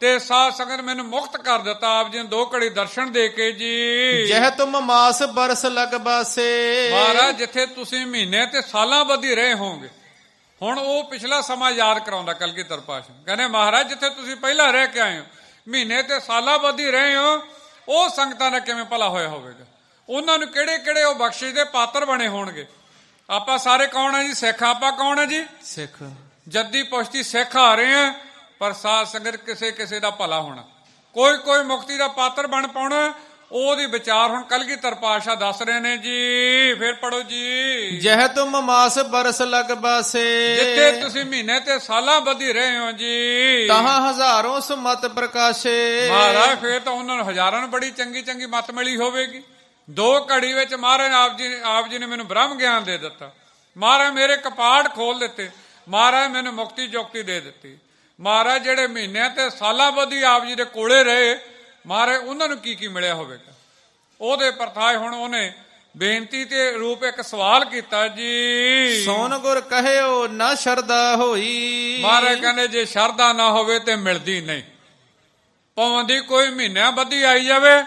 ਤੇ ਸਾਧ ਸੰਗਤ ਮੈਨੂੰ ਮੁਕਤ ਕਰ ਦਿੱਤਾ ਆਪ ਜੀ ਨੇ 2 ਘੜੀ ਦਰਸ਼ਨ ਦੇ ਕੇ ਜੀ। ਜਹ ਤੁਮ ਮਾਸ ਬਰਸ ਲਗ ਬਾਸੇ। ਮਹਾਰਾਜ ਜਿੱਥੇ ਤੁਸੀਂ ਮਹੀਨੇ ਤੇ ਸਾਲਾਂ ਬੱਧੀ ਰਹੇ ਹੋਵੋਗੇ, ਹੁਣ ਉਹ ਪਿਛਲਾ ਸਮਾਂ ਯਾਦ ਕਰਾਉਂਦਾ ਕਲਗੀਧਰ ਪਾਤਸ਼ਾਹ। ਕਹਿੰਦੇ ਮਹਾਰਾਜ ਜਿੱਥੇ ਤੁਸੀਂ ਪਹਿਲਾਂ ਰਹਿ ਕੇ ਆਏ ਹੋ, ਮਹੀਨੇ ਤੇ ਸਾਲਾਂ ਬੱਧੀ ਰਹੇ ਹੋ, ਉਹ ਸੰਗਤਾਂ ਦਾ ਕਿਵੇਂ ਭਲਾ ਹੋਇਆ ਹੋਵੇਗਾ, ਉਹਨਾਂ ਨੂੰ ਕਿਹੜੇ ਕਿਹੜੇ ਉਹ ਬਖਸ਼ਿਸ਼ ਦੇ ਪਾਤਰ ਬਣੇ ਹੋਣਗੇ। ਆਪਾਂ ਸਾਰੇ ਕੌਣ ਹੈ ਜੀ? ਸਿੱਖ। ਆਪਾਂ ਕੌਣ ਹੈ ਜੀ? ਸਿੱਖ। ਜੱਦੀ ਪੁਸ਼ਤੀ ਸਿੱਖ ਆ ਰਹੇ ਆ, ਪਰ ਸਾਧ ਸੰਗਤ ਕਿਸੇ ਕਿਸੇ ਦਾ ਭਲਾ ਹੋਣਾ, ਕੋਈ ਕੋਈ ਮੁਕਤੀ ਦਾ ਪਾਤਰ ਬਣ ਪਾਉਣਾ, ਉਹਦੀ ਵਿਚਾਰ ਹੁਣ ਕਲਗੀਧਰ ਪਾਤਸ਼ਾਹ ਦੱਸ ਰਹੇ ਨੇ ਜੀ। ਫਿਰ ਪੜੋ ਜੀ। ਜਹ ਤੁਮ ਮਾਸ ਬਰਸ ਲਗ ਬਾਸੇ। ਜਿੱਥੇ ਤੁਸੀਂ ਮਹੀਨੇ ਤੇ ਸਾਲਾਂ ਬੱਧੀ ਰਹੇ ਹੋ ਜੀ, ਤਹਾਂ ਹਜ਼ਾਰੋਂ ਸੁਮਤ ਪ੍ਰਕਾਸ਼ੇ। ਮਹਾਰਾਜ ਫਿਰ ਤਾਂ ਉਹਨਾਂ ਨੂੰ ਹਜ਼ਾਰਾਂ ਨੂੰ ਬੜੀ ਚੰਗੀ ਚੰਗੀ ਮੱਤ ਮਿਲੀ ਹੋਵੇਗੀ। 2 ਘੜੀ ਵਿੱਚ ਮਹਾਰਾਜ ਆਪ ਜੀ ਨੇ ਮੈਨੂੰ ਬ੍ਰਹਮ ਗਿਆਨ ਦੇ ਦਿੱਤਾ। ਮਹਾਰਾਜ ਮੇਰੇ ਕਪਾਟ ਖੋਲ ਦਿੱਤੇ। ਮਹਾਰਾਜ ਮੈਨੂੰ ਮੁਕਤੀ ਜੁਕਤੀ ਦੇ ਦਿੱਤੀ। ਮਹਾਰਾਜ ਜਿਹੜੇ ਮਹੀਨਿਆਂ ਤੇ ਸਾਲਾਂ ਬੱਧੀ ਆਪ ਜੀ ਦੇ ਕੋਲੇ ਰਹੇ, ਮਹਾਰਾਜ ਉਹਨਾਂ ਨੂੰ ਕੀ ਕੀ ਮਿਲਿਆ ਹੋਵੇਗਾ। ਉਹਦੇ ਪਰਥਾਏ ਹੁਣ ਉਹਨੇ ਬੇਨਤੀ ਤੇ ਰੂਪ ਇੱਕ ਸਵਾਲ ਕੀਤਾ ਜੀ। ਸੋਨ ਗੁਰ ਕਹਿਓ ਨਾ ਸ਼ਰਧਾ ਹੋਈ। ਮਹਾਰਾਜ ਕਹਿੰਦੇ ਜੇ ਸ਼ਰਧਾ ਨਾ ਹੋਵੇ ਤੇ ਮਿਲਦੀ ਨਹੀਂ। ਭਾਵੇਂ ਕੋਈ ਮਹੀਨਿਆਂ ਬੱਧੀ ਆਈ ਜਾਵੇ,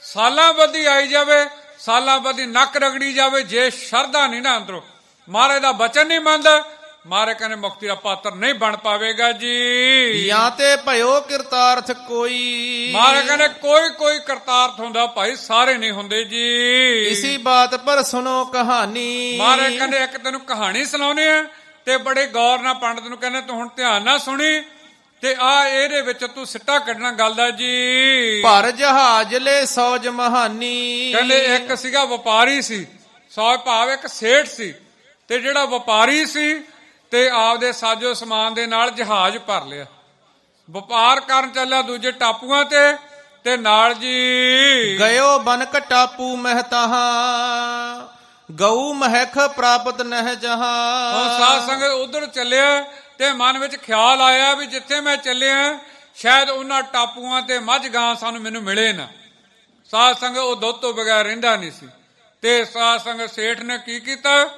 ਸਾਲਾਂ ਬੱਧੀ ਆਈ ਜਾਵੇ, ਸਾਲਾਂ ਬੱਧੀ ਨੱਕ ਰਗੜੀ ਜਾਵੇ, ਜੇ ਸ਼ਰਧਾ ਨਹੀਂ ਨਾ ਅੰਦਰੋਂ, ਮਹਾਰਾਜ ਦਾ ਬਚਨ ਨਹੀਂ ਮੰਨਦਾ, ਮਹਾਰਾਜ ਕਹਿੰਦੇ ਮੁਕਤੀ ਦਾ ਪਾਤਰ ਨਹੀਂ ਬਣ ਪਾਵੇਗਾ ਜੀ। ਜਾਂ ਤੇ ਭਇਓ ਕਿਰਤਾਰਥ ਕੋਈ। ਮਹਾਰਾਜ ਕਹਿੰਦੇ ਕੋਈ ਕੋਈ ਕਰਤਾਰਥ ਹੁੰਦਾ ਭਾਈ, ਸਾਰੇ ਨਹੀਂ ਹੁੰਦੇ ਜੀ। ਇਸੀ ਬਾਤ ਪਰ ਸੁਣੋ ਕਹਾਣੀ। ਮਹਾਰਾਜ ਕਹਿੰਦੇ ਇੱਕ ਤੈਨੂੰ ਕਹਾਣੀ ਸੁਣਾਉਣੀ ਆ ਤੇ ਬੜੇ ਗੌਰ ਨਾਲ ਪੰਡਤ ਨੂੰ ਕਹਿੰਦੇ ਤੂੰ ਹੁਣ ਧਿਆਨ ਨਾਲ ਸੁਣੀ ਤੇ ਆ ਇਹਦੇ ਵਿੱਚ ਤੂੰ ਸਿੱਟਾ ਕੱਢਣਾ ਗੱਲ ਦਾ ਜੀ। ਭਰ ਜਹਾਜ ਲੈ ਸੌਜ ਮਹਾਨੀ। ਕਹਿੰਦੇ ਇੱਕ ਸੀਗਾ ਵਪਾਰੀ ਸੀ, ਸੌਜ ਭਾਵ ਇੱਕ ਸੇਠ ਸੀ, ਤੇ ਜਿਹੜਾ ਵਪਾਰੀ ਸੀ ਤੇ ਆਪਦੇ ਸਾਜੋ ਸਮਾਨ ਦੇ ਨਾਲ ਜਹਾਜ਼ ਭਰ ਲਿਆ, ਵਪਾਰ ਕਰਨ ਚੱਲਿਆ ਦੂਜੇ ਟਾਪੂਆਂ ਤੇ ਨਾਲ ਜੀ ਗਇਓ ਬਨਕ ਟਾਪੂ ਮਹਤਾਹਾ। ਗਊ ਮਹਿਖ ਪ੍ਰਾਪਤ ਨਹਿ ਜਹਾਂ। ਹੁਣ ਸਾਧ ਸੰਗਤ ਉਧਰ ਚੱਲਿਆ ਤੇ ਮਨ ਵਿੱਚ ਖਿਆਲ ਆਇਆ ਵੀ ਜਿੱਥੇ ਮੈਂ ਚੱਲਿਆ ਸ਼ਾਇਦ ਉਹਨਾਂ ਟਾਪੂਆਂ ਤੇ ਮੱਝ ਗਾਂ ਸਾਨੂੰ ਮੈਨੂੰ ਮਿਲੇ ਨਾ। ਸਾਧ ਸੰਗਤ ਉਹ ਦੁੱਧ ਤੋਂ ਬਗੈਰ ਰਹਿੰਦਾ ਨਹੀਂ ਸੀ ਤੇ ਸਾਧ ਸੰਗਤ ਸੇਠ ਨੇ ਕੀ ਕੀਤਾ,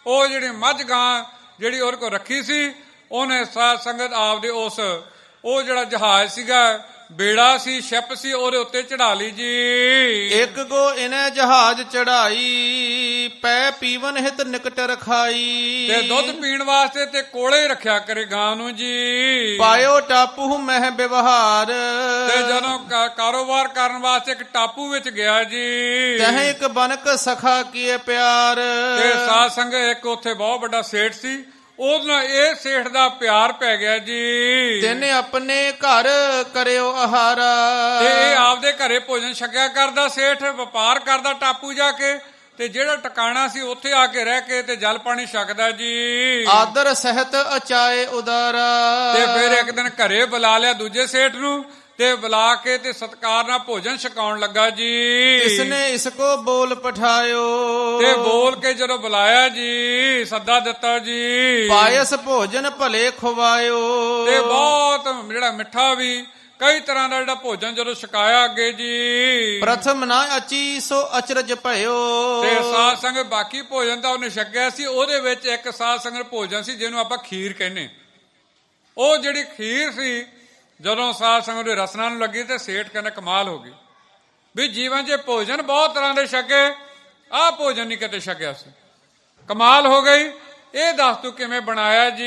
ਉਹ ਜਿਹੜੀ ਮੱਝ ਗਾਂ ਜਿਹੜੀ ਉਹਦੇ ਕੋਲ ਰੱਖੀ ਸੀ, ਉਹਨੇ ਸਾਧ ਸੰਗਤ ਆਪਦੇ ਉਹ ਜਿਹੜਾ ਜਹਾਜ਼ ਸੀਗਾ, ਬੇੜਾ ਸੀ, ਸ਼ਿਪ ਸੀ, ਉਹਦੇ ਉੱਤੇ ਚੜਾ ਲਈ ਜੀ। ਇੱਕ ਗੋ ਇਨੇ ਜਹਾਜ਼ ਚੜਾਈ, ਪੈ ਪੀਵਨ ਹਿਤ ਨਿਕਟ ਰਖਾਈ। ਤੇ ਦੁੱਧ ਪੀਣ ਵਾਸਤੇ ਤੇ ਕੋਲੇ ਰੱਖਿਆ ਕਰੇ ਗਾਂ ਨੂੰ ਜੀ। ਪਾਇਓ ਟਾਪੂ ਮਹਿ ਵਿਵਹਾਰ। ਤੇ ਜਦੋਂ ਕਾਰੋਬਾਰ ਕਰਨ ਵਾਸਤੇ ਇੱਕ ਟਾਪੂ ਵਿੱਚ ਗਿਆ ਜੀ, ਤਹਿ ਇੱਕ ਬਨਕ ਸਖਾ ਕੀਏ ਪਿਆਰ। ਤੇ ਸਾਧ ਸੰਗਤ ਇੱਕ ਉੱਥੇ ਬਹੁਤ ਵੱਡਾ ਸੇਠ ਸੀ, ਉਹਦੇ ਨਾਲ ਇਹ ਸੇਠ ਦਾ ਪਿਆਰ ਪੈ ਗਿਆ ਜੀ। ਤਿਨ ਆਪਣੇ ਘਰ ਕਰਿਓ ਆਹਾਰਾ। ਤੇ ਇਹ ਆਪਦੇ ਘਰੇ ਭੋਜਨ ਛਕਿਆ ਕਰਦਾ ਸੇਠ, ਵਪਾਰ ਕਰਦਾ ਟਾਪੂ ਜਾ ਕੇ, ਤੇ ਜਿਹੜਾ ਟਿਕਾਣਾ ਸੀ ਉੱਥੇ ਆ ਕੇ ਰਹਿ ਕੇ ਤੇ ਜਲ ਪਾਣੀ ਛਕਦਾ ਜੀ। ਆਦਰ ਸਹਿਤ ਅਚਾਏ ਉਦਾਰਾ। ਤੇ ਫਿਰ ਇੱਕ ਦਿਨ ਘਰੇ ਬੁਲਾ ਲਿਆ ਦੂਜੇ ਸੇਠ ਨੂੰ, ਤੇ ਬੁਲਾ ਕੇ ਤੇ ਸਤਕਾਰ ਨਾਲ ਭੋਜਨ ਛਕਾਉਣ ਲੱਗਾ ਜੀ। ਇਸਨੇ ਇਸਕੋ ਬੋਲ ਪਠਾਇਓ। ਤੇ ਬੋਲ ਕੇ ਜਦੋਂ ਬੁਲਾਇਆ ਜੀ, ਸੱਦਾ ਦਿੱਤਾ ਜੀ। ਪਾਇਸ ਭੋਜਨ ਭਲੇ ਖਵਾਇਓ। ਤੇ ਬਹੁਤ ਜਿਹੜਾ ਮਿੱਠਾ ਵੀ ਕਈ ਤਰ੍ਹਾਂ ਦਾ ਜਿਹੜਾ ਭੋਜਨ ਜਦੋਂ ਛਕਾਇਆ ਅੱਗੇ ਜੀ। ਪ੍ਰਥਮ ਨਾ ਅਚੀ ਸੋ ਅਚਰਜ ਭਇਓ। ਤੇ ਸਾਧ ਸੰਗਤ ਬਾਕੀ ਭੋਜਨ ਤਾਂ ਉਹਨੇ ਛਕਿਆ ਸੀ, ਉਹਦੇ ਵਿੱਚ ਇੱਕ ਸਾਧ ਸੰਗਤ ਭੋਜਨ ਸੀ ਜਿਹਨੂੰ ਆਪਾਂ ਖੀਰ ਕਹਿੰਦੇ। ਉਹ ਜਿਹੜੀ ਖੀਰ ਸੀ ਜਦੋਂ ਸਾਧ ਸੰਗਤ ਦੇ ਰਸਨਾ ਨੂੰ ਲੱਗੀ ਤੇ ਸੇਠ ਕਹਿੰਦਾ ਕਮਾਲ ਹੋ ਗਈ ਵੀ ਜੀਵਨ 'ਚ ਭੋਜਨ ਬਹੁਤ ਤਰ੍ਹਾਂ ਦੇ ਛਕੇ, ਆਹ ਭੋਜਨ ਨਹੀਂ ਕਦੇ ਛਕਿਆ ਸੀ, ਕਮਾਲ ਹੋ ਗਈ। ਇਹ ਦੱਸ ਤੂੰ ਕਿਵੇਂ ਬਣਾਇਆ ਜੀ?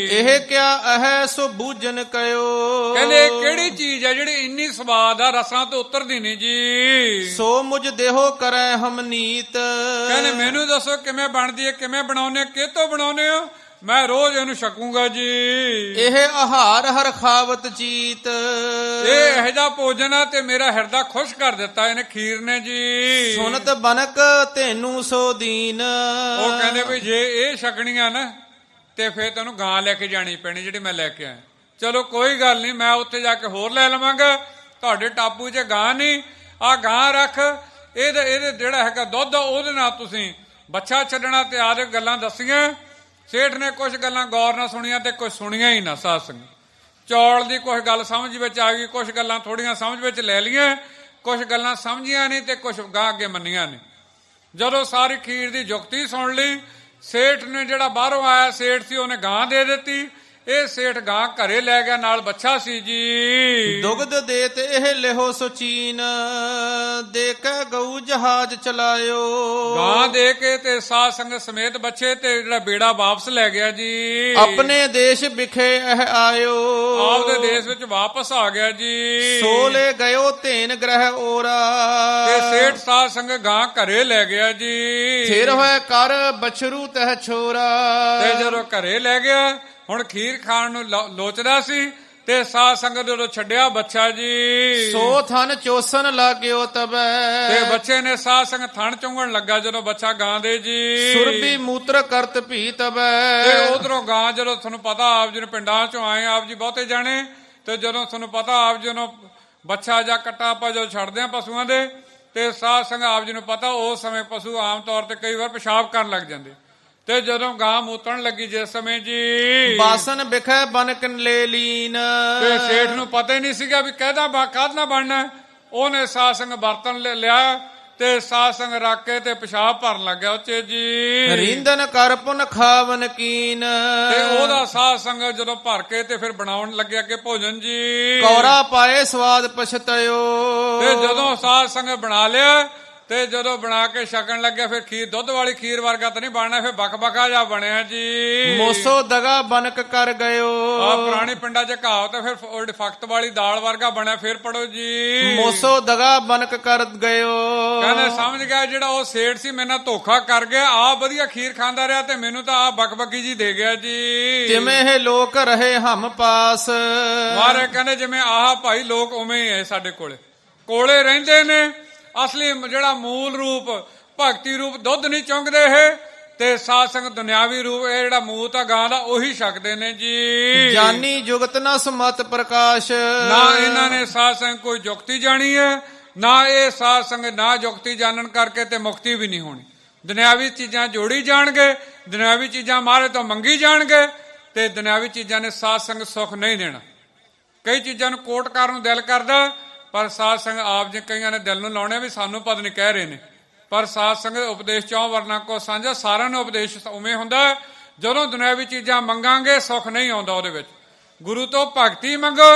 ਇਹ ਕਿਆ ਹੈ ਸੋ ਬੂਝਨ ਕਇਓ। ਕਹਿੰਦੇ ਕਿਹੜੀ ਚੀਜ਼ ਹੈ ਜਿਹੜੀ ਇੰਨੀ ਸਵਾਦ ਆ, ਰਸਾਂ ਤੋਂ ਉਤਰਦੀ ਨਹੀਂ ਜੀ। ਸੋ ਮੁਝ ਦੇਹੋ ਕਰੈ ਹਮ ਨੀਤ। ਕਹਿੰਦੇ ਮੈਨੂੰ ਦੱਸੋ ਕਿਵੇਂ ਬਣਦੀ ਹੈ, ਕਿਵੇਂ ਬਣਾਉਨੇ, ਕਿਹਤੋਂ ਬਣਾਉਨੇ ਹੋ? ਮੈਂ ਰੋਜ਼ ਇਹਨੂੰ ਛਕੂੰਗਾ ਜੀ। ਇਹ ਆਹਾਰ ਹਰ ਖਾਵਤ ਚੀਤ। ਇਹ ਇਹੋ ਜਿਹਾ ਭੋਜਨ ਆ ਤੇ ਮੇਰਾ ਹਿਰਦਾ ਖੁਸ਼ ਕਰ ਦਿੱਤਾ ਇਹਨੇ ਖੀਰ ਨੇ ਜੀ। ਸੁਨਤ ਬਨਕ ਤੈਨੂੰ ਸੋ ਦੀਨ। ਉਹ ਕਹਿੰਦੇ ਵੀ ਜੇ ਇਹ ਛਕਣੀਆਂ ਨਾ ਤੇ ਫੇਰ ਤੈਨੂੰ ਗਾਂ ਲੈ ਕੇ ਜਾਣੀ ਪੈਣੀ ਜਿਹੜੀ ਮੈਂ ਲੈ ਕੇ ਆਇਆ। ਚਲੋ ਕੋਈ ਗੱਲ ਨਹੀਂ, ਮੈਂ ਉੱਥੇ ਜਾ ਕੇ ਹੋਰ ਲੈ ਲਵਾਂਗਾ। ਤੁਹਾਡੇ ਟਾਪੂ 'ਚ ਗਾਂ ਨਹੀਂ, ਆ ਗਾਂ ਰੱਖ, ਇਹਦੇ ਜਿਹੜਾ ਹੈਗਾ ਦੁੱਧ ਉਹਦੇ ਨਾਲ ਤੁਸੀਂ ਬੱਚਾ ਛੱਡਣਾ ਤੇ ਆਦਿ ਗੱਲਾਂ ਦੱਸੀਆਂ। ਸੇਠ ਨੇ ਕੁਝ ਗੱਲਾਂ ਗੌਰ ਨਾਲ ਸੁਣੀਆਂ ਤੇ ਕੁਝ ਸੁਣੀਆਂ ਹੀ ਨਾ। ਸਾਧ ਸੰਗਤ ਚੌਲ ਦੀ ਕੁਝ ਗੱਲ ਸਮਝ ਵਿੱਚ ਆ ਗਈ, ਕੁਝ ਗੱਲਾਂ ਥੋੜੀਆਂ ਸਮਝ ਵਿੱਚ ਲੈ ਲਈਆਂ, ਕੁਝ ਗੱਲਾਂ ਸਮਝੀਆਂ ਨਹੀਂ ਤੇ ਕੁਝ ਗਾਂ ਅੱਗੇ ਮੰਨੀਆਂ ਨਹੀਂ। ਜਦੋਂ ਸਾਰੀ ਖੀਰ ਦੀ ਜੁਗਤੀ ਸੁਣ ਲਈ, ਸੇਠ ਨੇ ਜਿਹੜਾ ਬਾਹਰੋਂ ਆਇਆ ਸੇਠ ਸੀ ਉਹਨੇ ਗਾਂ ਦੇ ਦਿੱਤੀ। ਇਹ ਸੇਠ ਗਾਂ ਘਰੇ ਲੈ ਗਿਆ, ਨਾਲ ਬੱਚਾ ਸੀ ਜੀ। ਦੁਗਧ ਦੇਤ ਇਹ ਲਿਹੋ ਸੁਚੀਨ। ਦੇ ਕੇ ਗਊ ਜਹਾਜ਼ ਚਲਾਇਓ। ਗਾਂ ਦੇ ਕੇ ਤੇ ਸਾਧ ਸੰਗਤ ਸਮੇਤ ਬੱਚੇ ਤੇ ਜਿਹੜਾ ਬੇੜਾ ਵਾਪਸ ਲੈ ਗਿਆ ਜੀ। ਆਪਣੇ ਦੇਸ਼ ਵਿਖੇ ਇਹ ਆਇਓ। ਆਪਦੇ ਦੇਸ਼ ਵਿੱਚ ਵਾਪਸ ਆ ਗਿਆ ਜੀ। ਸੋ ਲੈ ਗਇਓ ਧੇਨ ਗ੍ਰਹਿ ਓਰਾ। ਤੇ ਸੇਠ ਸਾਧ ਸੰਗਤ ਗਾਂ ਘਰੇ ਲੈ ਗਿਆ ਜੀ। ਫਿਰ ਹੋਏ ਕਰ ਬਛਰੂ ਤਹ ਛੋਰਾ। ਤੇ ਜਦੋਂ ਘਰੇ ਲੈ ਗਿਆ ਹੁਣ ਖੀਰ ਖਾਣ ਨੂੰ ਲੋਚਦਾ ਸੀ ਤੇ ਸਾਧ ਸੰਗਤ ਜਦੋਂ ਛੱਡਿਆ ਬੱਚਾ ਜੀ। ਸੋ ਥਨ ਚੋਸਨ ਲਾਗਿਓ ਤਬੈ। ਤੇ ਬੱਚੇ ਨੇ ਸਾਧ ਸੰਗਤ ਥਣ ਚੁੰਗਣ ਲੱਗਾ ਜਦੋਂ ਬੱਚਾ ਗਾਂ ਦੇ ਜੀ। ਸੁਰਬੀ ਮੂਤਰ ਕਰਤ ਭੀ ਤਬੈ। ਤੇ ਉਧਰੋਂ ਗਾਂ ਜਦੋਂ ਤੁਹਾਨੂੰ ਪਤਾ ਆਪ ਜੀ ਨੂੰ ਪਿੰਡਾਂ ਚੋਂ ਆਏ ਆਪ ਜੀ ਬਹੁਤੇ ਜਾਣੇ, ਤੇ ਜਦੋਂ ਤੁਹਾਨੂੰ ਪਤਾ ਆਪ ਜੀ ਨੂੰ ਬੱਚਾ ਜਾਂ ਕੱਟਾ ਆਪਾਂ ਜਦੋਂ ਛੱਡਦੇ ਆ ਪਸ਼ੂਆਂ ਦੇ ਤੇ ਸਾਧ ਸੰਗਤ ਆਪ ਜੀ ਨੂੰ ਪਤਾ ਉਸ ਸਮੇਂ ਪਸ਼ੂ ਆਮ ਤੌਰ ਤੇ ਕਈ ਵਾਰ ਪਿਸ਼ਾਬ ਕਰਨ ਲੱਗ ਜਾਂਦੇ। ਤੇ ਜਦੋਂ ਗਾਂ ਮੂਤਣ ਲੱਗੀ ਜਿਸ ਸਮੇਂ ਜੀ, ਬਾਸਨ ਵਿਖੇ ਬਨਕ ਲੈ ਲੀਨ। ਤੇ ਸੇਠ ਨੂੰ ਪਤਾ ਹੀ ਨਹੀਂ ਸੀਗਾ ਵੀ ਕਾਹਦਾ ਬਣਨਾ। ਉਹਨੇ ਸਾਧ ਸੰਗ ਬਰਤਨ ਲਿਆ ਤੇ ਸਾਧ ਸੰਗ ਰੱਖ ਕੇ ਤੇ ਪਿਸ਼ਾਬ ਭਰਨ ਲੱਗਿਆ ਉੱਚੇ ਜੀ। ਰੀਂਦਨ ਕਰ ਪੁਨ ਖਾਵਨ ਕੀਨ। ਤੇ ਉਹਦਾ ਸਾਧ ਸੰਗ ਜਦੋਂ ਭਰ ਕੇ ਤੇ ਫਿਰ ਬਣਾਉਣ ਲੱਗਿਆ ਕਿ ਭੋਜਨ ਜੀ। ਕੌਰਾ ਪਾਏ ਸਵਾਦ ਪਛਤਿਓ। ਤੇ ਜਦੋਂ ਸਾਧ ਸੰਗ ਬਣਾ ਲਿਆ ਤੇ ਜਦੋਂ ਬਣਾ ਕੇ ਛਕਣ ਲੱਗਿਆ ਫਿਰ ਖੀਰ ਦੁੱਧ ਵਾਲੀ ਖੀਰ ਵਰਗਾ ਤਾਂ ਨਹੀਂ ਬਣਨਾ, ਫਿਰ ਬਕਬਕਾ ਜਾ ਬਣਿਆ ਜੀ। ਮੋਸੋ ਦਗਾ ਬਨਕ ਕਰ ਗਇਓ। ਆ ਪੁਰਾਣੀ ਪਿੰਡਾਂ 'ਚ ਕਹਾਵਤ ਫਿਰ ਫਕਤ ਵਾਲੀ ਦਾਲ ਵਰਗਾ ਬਣਿਆ। ਫਿਰ ਪੜੋ ਜੀ। ਮੋਸੋ ਦਗਾ ਬਨਕ ਕਰ ਗਇਓ। ਕਹਿੰਦੇ ਸਮਝ ਗਿਆ ਜਿਹੜਾ ਉਹ ਸੇਠ ਸੀ ਮੇਰੇ ਨਾਲ ਧੋਖਾ ਕਰ ਗਿਆ, ਆ ਵਧੀਆ ਖੀਰ ਖਾਂਦਾ ਰਿਹਾ ਤੇ ਮੈਨੂੰ ਤਾਂ ਆ ਬਕਬਕੀ ਜੀ ਦੇ ਗਿਆ ਜੀ। ਜਿਵੇਂ ਇਹ ਲੋਕ ਰਹੇ ਹਮ ਪਾਸ। ਮਾਰੇ ਕਹਿੰਦੇ ਜਿਵੇਂ ਆਹ ਭਾਈ ਲੋਕ ਉਵੇਂ ਹੀ ਹੈ ਸਾਡੇ ਕੋਲੇ ਰਹਿੰਦੇ ਨੇ। ਅਸਲੀ ਜਿਹੜਾ ਮੂਲ ਰੂਪ ਭਗਤੀ ਰੂਪ ਦੁੱਧ ਨਹੀਂ ਚੁੰਗਦੇ ਇਹ, ਤੇ ਸਾਧ ਸੰਗਤ ਦੁਨਿਆਵੀ ਰੂਪ ਇਹ ਜਿਹੜਾ ਮੂਤ ਆ ਗਾਂ ਦਾ ਉਹੀ ਛਕਦੇ ਨੇ ਜੀ। ਜਾਨੀ ਜੁਗਤ ਨਾ ਸਮਤ ਪ੍ਰਕਾਸ਼। ਨਾ ਇਹਨਾਂ ਨੇ ਸਾਧ ਸੰਗਤ ਕੋਈ ਜੁਗਤੀ ਜਾਣੀ ਹੈ, ਨਾ ਇਹ ਸਾਧ ਸੰਗਤ ਨਾ ਜੁਗਤੀ ਜਾਣਨ ਕਰਕੇ ਤੇ ਮੁਕਤੀ ਵੀ ਨਹੀਂ ਹੋਣੀ। ਦੁਨਿਆਵੀ ਚੀਜ਼ਾਂ ਜੋੜੀ ਜਾਣਗੇ, ਦੁਨਿਆਵੀ ਚੀਜ਼ਾਂ ਮਾਰੇ ਤੋਂ ਮੰਗੀ ਜਾਣਗੇ, ਤੇ ਦੁਨਿਆਵੀ ਚੀਜ਼ਾਂ ਨੇ ਸਾਧ ਸੰਗਤ ਸੁੱਖ ਨਹੀਂ ਦੇਣਾ। ਕਈ ਚੀਜ਼ਾਂ ਨੂੰ ਕੋਟ ਕਰਨ ਨੂੰ ਦਿਲ ਕਰਦਾ, ਪਰ ਸਾਧ ਸੰਗਤ ਆਪ ਜੇ ਕਈਆਂ ਨੇ ਦਿਲ ਨੂੰ ਲਾਉਣੇ ਵੀ ਸਾਨੂੰ ਪਤਾ ਨਹੀਂ ਕਹਿ ਰਹੇ ਨੇ। ਪਰ ਸਾਧ ਸੰਗਤ ਉਪਦੇਸ਼ ਚੌਂ ਵਰਨਾ ਕੋ ਸਾਂਝਾ, ਸਾਰਿਆਂ ਨੂੰ ਉਪਦੇਸ਼ ਉਵੇਂ ਹੁੰਦਾ। ਜਦੋਂ ਦੁਨਿਆਵੀ ਚੀਜ਼ਾਂ ਮੰਗਾਂਗੇ ਸੁੱਖ ਨਹੀਂ ਆਉਂਦਾ ਉਹਦੇ ਵਿੱਚ। ਗੁਰੂ ਤੋਂ ਭਗਤੀ ਮੰਗੋ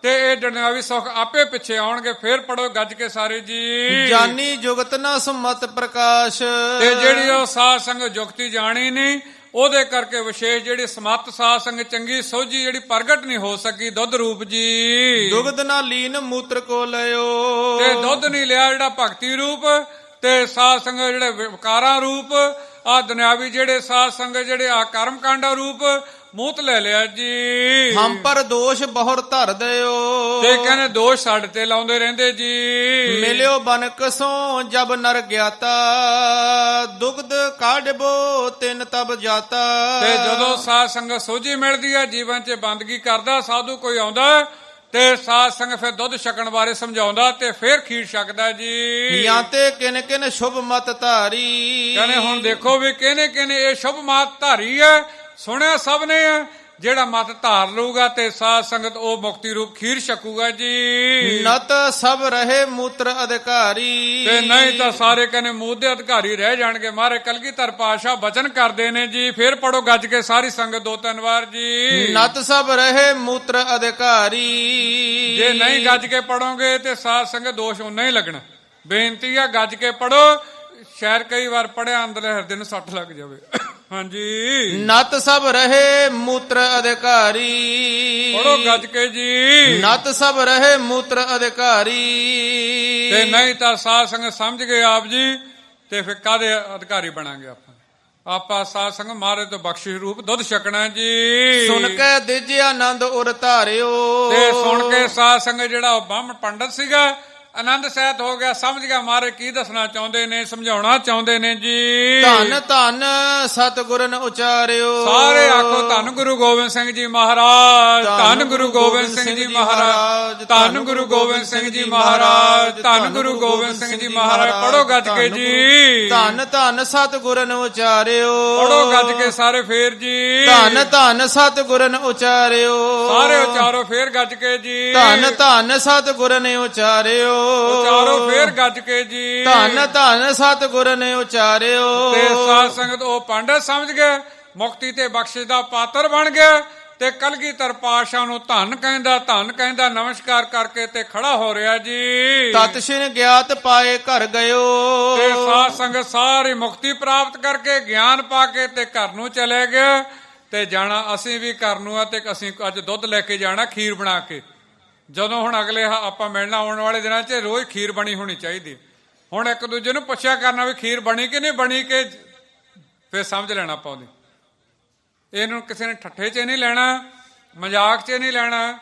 ਤੇ ਇਹ ਦੁਨਿਆਵੀ ਸੁੱਖ ਆਪੇ ਪਿੱਛੇ ਆਉਣਗੇ। ਫੇਰ ਪੜੋ ਗੱਜ ਕੇ ਸਾਰੇ ਜੀ। ਜਾਨੀ ਜੁਗਤ ਨਾ ਸਮਤ ਪ੍ਰਕਾਸ਼। ਤੇ ਜਿਹੜੀ ਉਹ ਸਾਧ ਸੰਗਤ ਜੁਗਤੀ ਜਾਣੀ ਨਹੀਂ, ਉਹਦੇ ਕਰਕੇ ਵਿਸ਼ੇਸ਼ ਜਿਹੜੀ ਸਮੱਤ ਸਾਧ ਸੰਗਤ ਚੰਗੀ ਸੋਝੀ ਜਿਹੜੀ ਪ੍ਰਗਟ ਨਹੀਂ ਹੋ ਸਕੀ ਦੁੱਧ ਰੂਪ ਜੀ। ਦੁਗਧ ਨਾ ਲੀਨ ਮੂਤਰ ਕੋ ਲਿਓ। ਤੇ ਦੁੱਧ ਨਹੀਂ ਲਿਆ ਜਿਹੜਾ ਭਗਤੀ ਰੂਪ, ਤੇ ਸਾਧ ਸੰਗਤ ਜਿਹੜੇ ਵਿਕਾਰਾਂ ਰੂਪ ਆ ਦੁਨਿਆਵੀ ਜਿਹੜੇ ਸਾਧ ਸੰਗਤ ਜਿਹੜੇ ਆ ਕਰਮ ਕਾਂਡਾ ਰੂਪ ਮੂਤ ਲੈ ਲਿਆ ਜੀ। ਹਮ ਪਰ ਦੋਸ਼ ਬਹੁਰ ਧਰ ਦਿਓ, ਤੇ ਕਹਿੰਦੇ ਦੋਸ਼ ਸਾਡੇ ਤੇ ਲਾਉਂਦੇ ਰਹਿੰਦੇ ਜੀ। ਮਿਲਿਓ ਬਨਕ ਸੋ ਜਬ ਨਰ ਗਿਆਤਾ, ਦੁਗਧ ਕਾਢਬੋ ਤਿਨ ਤਬ ਜਾਤਾ। ਤੇ ਜਦੋਂ ਸਾਧ ਸੰਗਤ ਸੋਝੀ ਮਿਲਦੀ ਹੈ, ਜੀਵਨ 'ਚ ਬੰਦਗੀ ਕਰਦਾ ਸਾਧੂ ਕੋਈ ਆਉਂਦਾ ਤੇ ਸਾਧ ਸੰਗਤ ਫਿਰ ਦੁੱਧ ਛਕਣ ਬਾਰੇ ਸਮਝਾਉਂਦਾ ਤੇ ਫਿਰ ਖੀਰ ਛਕਦਾ ਜੀ। ਜਾਂ ਤੇ ਕਿਨ ਕਿਨ ਸ਼ੁਭ ਮਤ ਧਾਰੀ, ਕਹਿੰਦੇ ਹੁਣ ਦੇਖੋ ਵੀ ਕਿਹਨੇ ਕਿਹਨੇ ਇਹ ਸ਼ੁਭ ਮਤ ਧਾਰੀ ਹੈ, ਸੁਣਿਆ ਸਭ ਨੇ ਹੈ। ਜਿਹੜਾ ਮਤ ਧਾਰ ਲਊਗਾ ਤੇ ਸਾਧ ਸੰਗਤ ਉਹ ਮੁਕਤੀ ਰੂਪ ਖੀਰ ਛਕੂਗਾ ਜੀ। ਨਤ ਸਭ ਰਹੇ ਮੂਤਰ ਅਧਿਕਾਰੀ, ਤੇ ਨਹੀਂ ਤਾਂ ਸਾਰੇ ਕਹਿੰਦੇ ਮੂਤ ਦੇ ਅਧਿਕਾਰੀ ਰਹਿ ਜਾਣਗੇ। ਮਹਾਰਾਜ ਕਲਗੀਧਰ ਪਾਤਸ਼ਾਹ ਬਚਨ ਕਰਦੇ ਨੇ ਜੀ। ਫੇਰ ਪੜੋ ਗੱਜ ਕੇ ਸਾਰੀ ਸੰਗਤ 2-3 ਵਾਰ ਜੀ। ਨਤ ਸਭ ਰਹੇ ਮੂਤਰ ਅਧਿਕਾਰੀ, ਜੇ ਨਹੀਂ ਗੱਜ ਕੇ ਪੜੋਗੇ ਤੇ ਸਾਧ ਸੰਗਤ ਦੋਸ਼ ਉਨਾ ਹੀ ਲੱਗਣਾ। ਬੇਨਤੀ ਆ ਗੱਜ ਕੇ ਪੜੋ, ਸ਼ਾਇਦ ਕਈ ਵਾਰ ਪੜਿਆ ਅੰਦਰ ਹਿਰਦੇ ਨੂੰ ਸੱਟ ਲੱਗ ਜਾਵੇ। ਹਾਂਜੀ, ਨਤ ਸਭ ਰਹੇ ਮੂਤਰ ਅਧਿਕਾਰੀ, ਪੜੋ ਗੱਜ ਕੇ ਜੀ। ਨਤ ਸਭ ਰਹੇ ਮੂਤਰ ਅਧਿਕਾਰੀ, ਤੇ ਨਹੀਂ ਤਾਂ ਸਾਧ ਸੰਗਤ ਸਮਝ ਗਏ ਆਪ ਜੀ ਤੇ ਫਿਰ ਕਾਹਦੇ ਅਧਿਕਾਰੀ ਬਣਾਂਗੇ ਆਪਾਂ ਸਾਧ ਸੰਗਤ ਮਹਾਰਾਜ ਤੋਂ ਬਖਸ਼ਿਸ਼ ਰੂਪ ਦੁੱਧ ਛਕਣਾ ਜੀ। ਸੁਣ ਕੇ ਦਿਜ ਆਨੰਦ ਉਰ ਧਾਰਿਓ, ਤੇ ਸੁਣ ਕੇ ਸਾਧ ਸੰਗਤ ਜਿਹੜਾ ਉਹ ਬ੍ਰਾਹਮਣ ਪੰਡਤ ਸੀਗਾ ਆਨੰਦ ਸਹਿਤ ਹੋ ਗਿਆ, ਸਮਝ ਗਿਆ ਮਹਾਰਾਜ ਕੀ ਦੱਸਣਾ ਚਾਹੁੰਦੇ ਨੇ, ਸਮਝਾਉਣਾ ਚਾਹੁੰਦੇ ਨੇ ਜੀ। ਧੰਨ ਧੰਨ ਸਤਿਗੁਰਨ ਉਚਾਰਿਓ, ਸਾਰੇ ਆਖੋ ਧੰਨ ਗੁਰੂ ਗੋਬਿੰਦ ਸਿੰਘ ਜੀ ਮਹਾਰਾਜ, ਧੰਨ ਗੁਰੂ ਗੋਬਿੰਦ ਸਿੰਘ ਜੀ ਮਹਾਰਾਜ, ਧੰਨ ਗੁਰੂ ਗੋਬਿੰਦ ਸਿੰਘ ਜੀ ਮਹਾਰਾਜ, ਧੰਨ ਗੁਰੂ ਗੋਬਿੰਦ ਸਿੰਘ ਜੀ ਮਹਾਰਾਜ। ਪੜੋ ਗੱਜ ਕੇ ਜੀ। ਧੰਨ ਧੰਨ ਸਤਿਗੁਰਨ ਉਚਾਰਿਓ, ਪੜੋ ਗੱਜ ਕੇ ਸਾਰੇ ਫੇਰ ਜੀ। ਧੰਨ ਧੰਨ ਸਤਿਗੁਰਨ ਉਚਾਰਿਓ, ਸਾਰੇ ਉਚਾਰੋ ਫੇਰ ਗੱਜ ਕੇ ਜੀ। ਧੰਨ ਧੰਨ ਸਤਿਗੁਰਨ ਉਚਾਰਿਓ, ਉਚਾਰੋ ਫੇਰ ਗੱਜ ਕੇ ਜੀ। ਧੰਨ ਧੰਨ ਸਤਿਗੁਰਨ ਉਚਾਰਿਓ। ਤੇ ਸਾਧ ਸੰਗਤ ਉਹ ਪੰਡਤ ਸਮਝ ਗਏ, ਮੁਕਤੀ ਤੇ ਬਖਸ਼ਿਸ਼ ਦਾ ਪਾਤਰ ਬਣ ਗਿਆ ਤੇ ਕਲਗੀਧਰ ਪਾਤਸ਼ਾਹ ਨੂੰ ਧੰਨ ਕਹਿੰਦਾ ਨਮਸਕਾਰ ਕਰਕੇ ਤੇ ਖੜਾ ਹੋ ਰਿਹਾ ਜੀ। ਤਤਸ਼ਿਨ ਗਿਆਤ ਪਾਏ ਘਰ ਗਇਓ, ਤੇ ਸਾਧ ਸੰਗਤ ਸਾਰੀ ਮੁਕਤੀ ਪ੍ਰਾਪਤ ਕਰਕੇ ਗਿਆਨ ਪਾ ਕੇ ਤੇ ਘਰ ਨੂੰ ਚਲੇ ਗਏ। ਤੇ ਜਾਣਾ ਅਸੀਂ ਵੀ ਘਰ ਨੂੰ ਆ ਤੇ ਅਸੀਂ ਅੱਜ ਦੁੱਧ ਲੈ ਕੇ ਜਾਣਾ ਖੀਰ ਬਣਾ ਕੇ। ਜਦੋਂ ਹੁਣ ਅਗਲੇ ਆਪਾਂ ਮਿਲਣਾ ਆਉਣ ਵਾਲੇ ਦਿਨਾਂ 'ਚ ਰੋਜ਼ ਖੀਰ ਬਣੀ ਹੋਣੀ ਚਾਹੀਦੀ। ਹੁਣ ਇੱਕ ਦੂਜੇ ਨੂੰ ਪੁੱਛਿਆ ਕਰਨਾ ਵੀ ਖੀਰ ਬਣੀ ਕਿ ਨਹੀਂ ਬਣੀ, ਕਿ ਫਿਰ ਸਮਝ ਲੈਣਾ ਆਪਾਂ ਉਹਦੀ। ਇਹਨੂੰ ਕਿਸੇ ਨੇ ਠੱਠੇ 'ਚ ਨਹੀਂ ਲੈਣਾ, ਮਜ਼ਾਕ 'ਚ ਨਹੀਂ ਲੈਣਾ।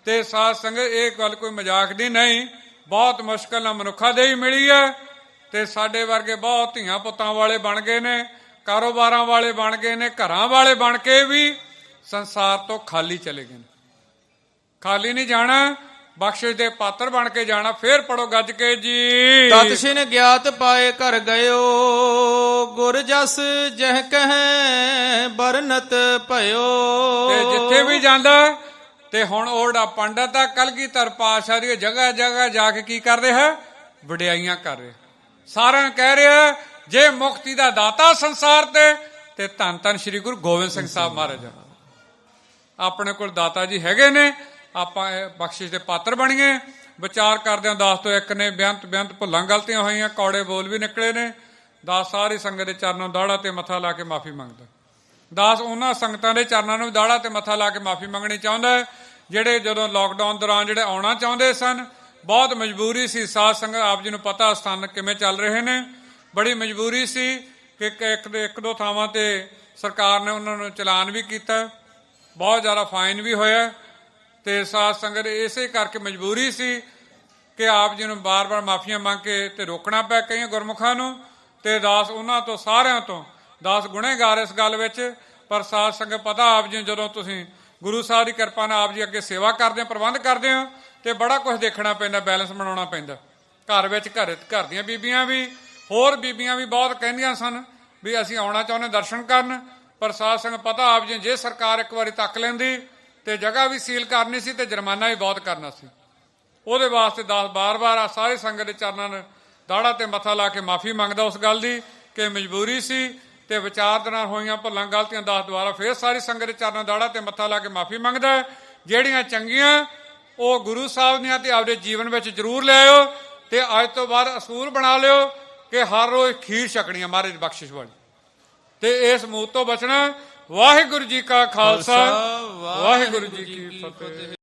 ਤੇ ਸਾਧ ਸੰਗਤ ਇਹ ਗੱਲ ਕੋਈ ਮਜ਼ਾਕ ਦੀ ਨਹੀਂ, ਬਹੁਤ ਮੁਸ਼ਕਲ ਨਾਲ ਮਨੁੱਖਾ ਦੇਹੀ ਮਿਲੀ ਹੈ। ਤੇ ਸਾਡੇ ਵਰਗੇ ਬਹੁਤ ਧੀਆਂ ਪੁੱਤਾਂ ਵਾਲੇ ਬਣ ਗਏ ਨੇ, ਕਾਰੋਬਾਰਾਂ ਵਾਲੇ ਬਣ ਗਏ ਨੇ, ਘਰਾਂ ਵਾਲੇ ਬਣ ਕੇ ਵੀ ਸੰਸਾਰ ਤੋਂ ਖਾਲੀ ਚਲੇ ਗਏ ਨੇ। ਖਾਲੀ ਨਹੀਂ ਜਾਣਾ, ਬਖਸ਼ਿਸ਼ ਦੇ ਪਾਤਰ ਬਣ ਕੇ ਜਾਣਾ। ਫੇਰ ਪੜੋ ਗੱਜ ਕੇ ਜੀ। ਤਤਸ਼ਿਨ ਗਿਆਤ ਪਾਏ ਘਰ ਗਇਓ, ਗੁਰ ਜਸ ਜਹ ਕਹੈ ਬਰਨਤ ਭਇਓ। ਤੇ ਜਿੱਥੇ ਵੀ ਜਾਂਦਾ ਤੇ ਹੁਣ ਉਹਦਾ ਪੰਡਤ ਆ ਕਲਗੀਧਰ ਪਾਤਸ਼ਾਹ ਦੀ ਜਗ੍ਹਾ ਜਗ੍ਹਾ ਜਾ ਕੇ ਕੀ ਕਰ ਰਿਹਾ, ਵਡਿਆਈਆਂ ਕਰ ਰਿਹਾ। ਸਾਰਿਆਂ ਕਹਿ ਰਿਹਾ ਜੇ ਮੁਕਤੀ ਦਾ ਦਾਤਾ ਸੰਸਾਰ ਤੇ ਧੰਨ ਧੰਨ ਸ੍ਰੀ ਗੁਰੂ ਗੋਬਿੰਦ ਸਿੰਘ ਸਾਹਿਬ ਮਹਾਰਾਜ ਆਪਣੇ ਕੋਲ ਦਾਤਾ ਜੀ ਹੈਗੇ ਨੇ। ਆਪਾਂ ਬਖਸ਼ਿਸ਼ ਦੇ ਪਾਤਰ ਬਣੀਏ। ਵਿਚਾਰ ਕਰਦਿਆਂ ਦਾਸ ਤੋਂ ਇੱਕ ਨੇ ਬੇਅੰਤ ਭੁੱਲਾਂ ਗਲਤੀਆਂ ਹੋਈਆਂ, ਕੌੜੇ ਬੋਲ ਵੀ ਨਿਕਲੇ ਨੇ। ਦਾਸ ਸਾਰੀ ਸੰਗਤ ਦੇ ਚਰਨਾਂ ਦਾੜਾ ਤੇ ਮੱਥਾ ਲਾ ਕੇ ਮਾਫੀ ਮੰਗਦਾ। ਦਾਸ ਉਹਨਾਂ ਸੰਗਤਾਂ ਦੇ ਚਰਨਾਂ ਨੂੰ ਦਾੜਾ ਤੇ ਮੱਥਾ ਲਾ ਕੇ ਮਾਫੀ ਮੰਗਣੀ ਚਾਹੁੰਦਾ ਹੈ ਜਿਹੜੇ ਜਦੋਂ ਲਾਕਡਾਊਨ ਦੌਰਾਨ ਜਿਹੜੇ ਆਉਣਾ ਚਾਹੁੰਦੇ ਸਨ। ਬਹੁਤ ਮਜਬੂਰੀ ਸੀ ਸਾਧ ਸੰਗਤ, ਆਪ ਜੀ ਨੂੰ ਪਤਾ ਸਥਾਨ ਕਿਵੇਂ ਚੱਲ ਰਹੇ ਨੇ। ਬੜੀ ਮਜਬੂਰੀ ਸੀ ਕਿ ਇੱਕ ਦੋ ਥਾਵਾਂ ਤੇ ਸਰਕਾਰ ਨੇ ਉਹਨਾਂ ਨੂੰ ਚਲਾਨ ਵੀ ਕੀਤਾ, ਬਹੁਤ ਜ਼ਿਆਦਾ ਫਾਈਨ ਵੀ ਹੋਇਆ। ਤੇ ਸਾਧ ਸੰਗਤ ਇਸੇ ਕਰਕੇ ਮਜਬੂਰੀ ਸੀ ਕਿ ਆਪ ਜੀ ਨੂੰ ਬਾਰ-ਬਾਰ ਮਾਫੀਆਂ ਮੰਗ ਕੇ ਤੇ ਰੋਕਣਾ ਪਿਆ ਕਈਆਂ ਗੁਰਮੁਖਾਂ ਨੂੰ। ਤੇ ਦਾਸ ਉਹਨਾਂ ਤੋਂ ਸਾਰਿਆਂ ਤੋਂ ਦਾਸ ਗੁਨੇਗਾਰ ਇਸ ਗੱਲ ਵਿੱਚ। ਪਰ ਸਾਧ ਸੰਗਤ ਪਤਾ ਆਪ ਜੀ ਜਦੋਂ ਤੁਸੀਂ ਗੁਰੂ ਸਾਹਿਬ ਦੀ ਕਿਰਪਾ ਨਾਲ ਆਪ ਜੀ ਅੱਗੇ ਸੇਵਾ ਕਰਦੇ ਹੋ, ਪ੍ਰਬੰਧ ਕਰਦੇ ਹੋ ਤੇ ਬੜਾ ਕੁਝ ਦੇਖਣਾ ਪੈਂਦਾ, ਬੈਲੈਂਸ ਬਣਾਉਣਾ ਪੈਂਦਾ। ਘਰ ਵਿੱਚ ਘਰ ਦੀਆਂ ਬੀਬੀਆਂ ਵੀ, ਹੋਰ ਬੀਬੀਆਂ ਵੀ ਬਹੁਤ ਕਹਿੰਦੀਆਂ ਸਨ ਵੀ ਅਸੀਂ ਆਉਣਾ ਚਾਹੁੰਦੇ ਦਰਸ਼ਨ ਕਰਨ। ਪਰ ਸਾਧ ਸੰਗਤ ਪਤਾ ਆਪ ਜੀ ਜੇ ਸਰਕਾਰ ਇੱਕ ਵਾਰੀ ਤੱਕ ਲੈਂਦੀ ਤੇ ਜਗ੍ਹਾ ਵੀ ਸੀਲ ਕਰਨੀ ਸੀ ਤੇ ਜੁਰਮਾਨਾ ਵੀ ਬਹੁਤ ਕਰਨਾ ਸੀ। ਉਹਦੇ ਵਾਸਤੇ ਦਾਸ ਬਾਰ-ਬਾਰ ਸਾਰੇ ਸੰਗਤ ਦੇ ਚਰਨਾਂ ਨੂੰ ਦਾੜਾ ਤੇ ਮੱਥਾ ਲਾ ਕੇ ਮਾਫੀ ਮੰਗਦਾ ਉਸ ਗੱਲ ਦੀ ਕਿ ਮਜਬੂਰੀ ਸੀ ਤੇ ਵਿਚਾਰ ਦੇ ਨਾਲ ਹੋਈਆਂ ਭੁੱਲਾਂ ਗਲਤੀਆਂ ਦਾਸ ਦੁਆਰਾ ਫੇਰ ਸਾਰੀ ਸੰਗਤ ਦੇ ਚਰਨਾਂ ਦਾੜਾ ਤੇ ਮੱਥਾ ਲਾ ਕੇ ਮਾਫੀ ਮੰਗਦਾ। ਜਿਹੜੀਆਂ ਚੰਗੀਆਂ ਉਹ ਗੁਰੂ ਸਾਹਿਬ ਦੀਆਂ ਤੇ ਆਪਦੇ ਜੀਵਨ ਵਿੱਚ ਜ਼ਰੂਰ ਲਿਆਇਓ। ਤੇ ਅੱਜ ਤੋਂ ਬਾਅਦ ਅਸੂਲ ਬਣਾ ਲਿਓ ਕਿ ਹਰ ਰੋਜ਼ ਖੀਰ ਛਕਣੀ ਮਹਾਰਾਜ ਦੀ ਬਖਸ਼ਿਸ਼ ਵਾਲੀ ਤੇ ਇਸ ਮੂਤ ਤੋਂ ਬਚਣਾ। ਵਾਹਿਗੁਰੂ ਜੀ ਕਾ ਖਾਲਸਾ, ਵਾਹਿਗੁਰੂ ਜੀ ਕੀ ਫਤਿਹ।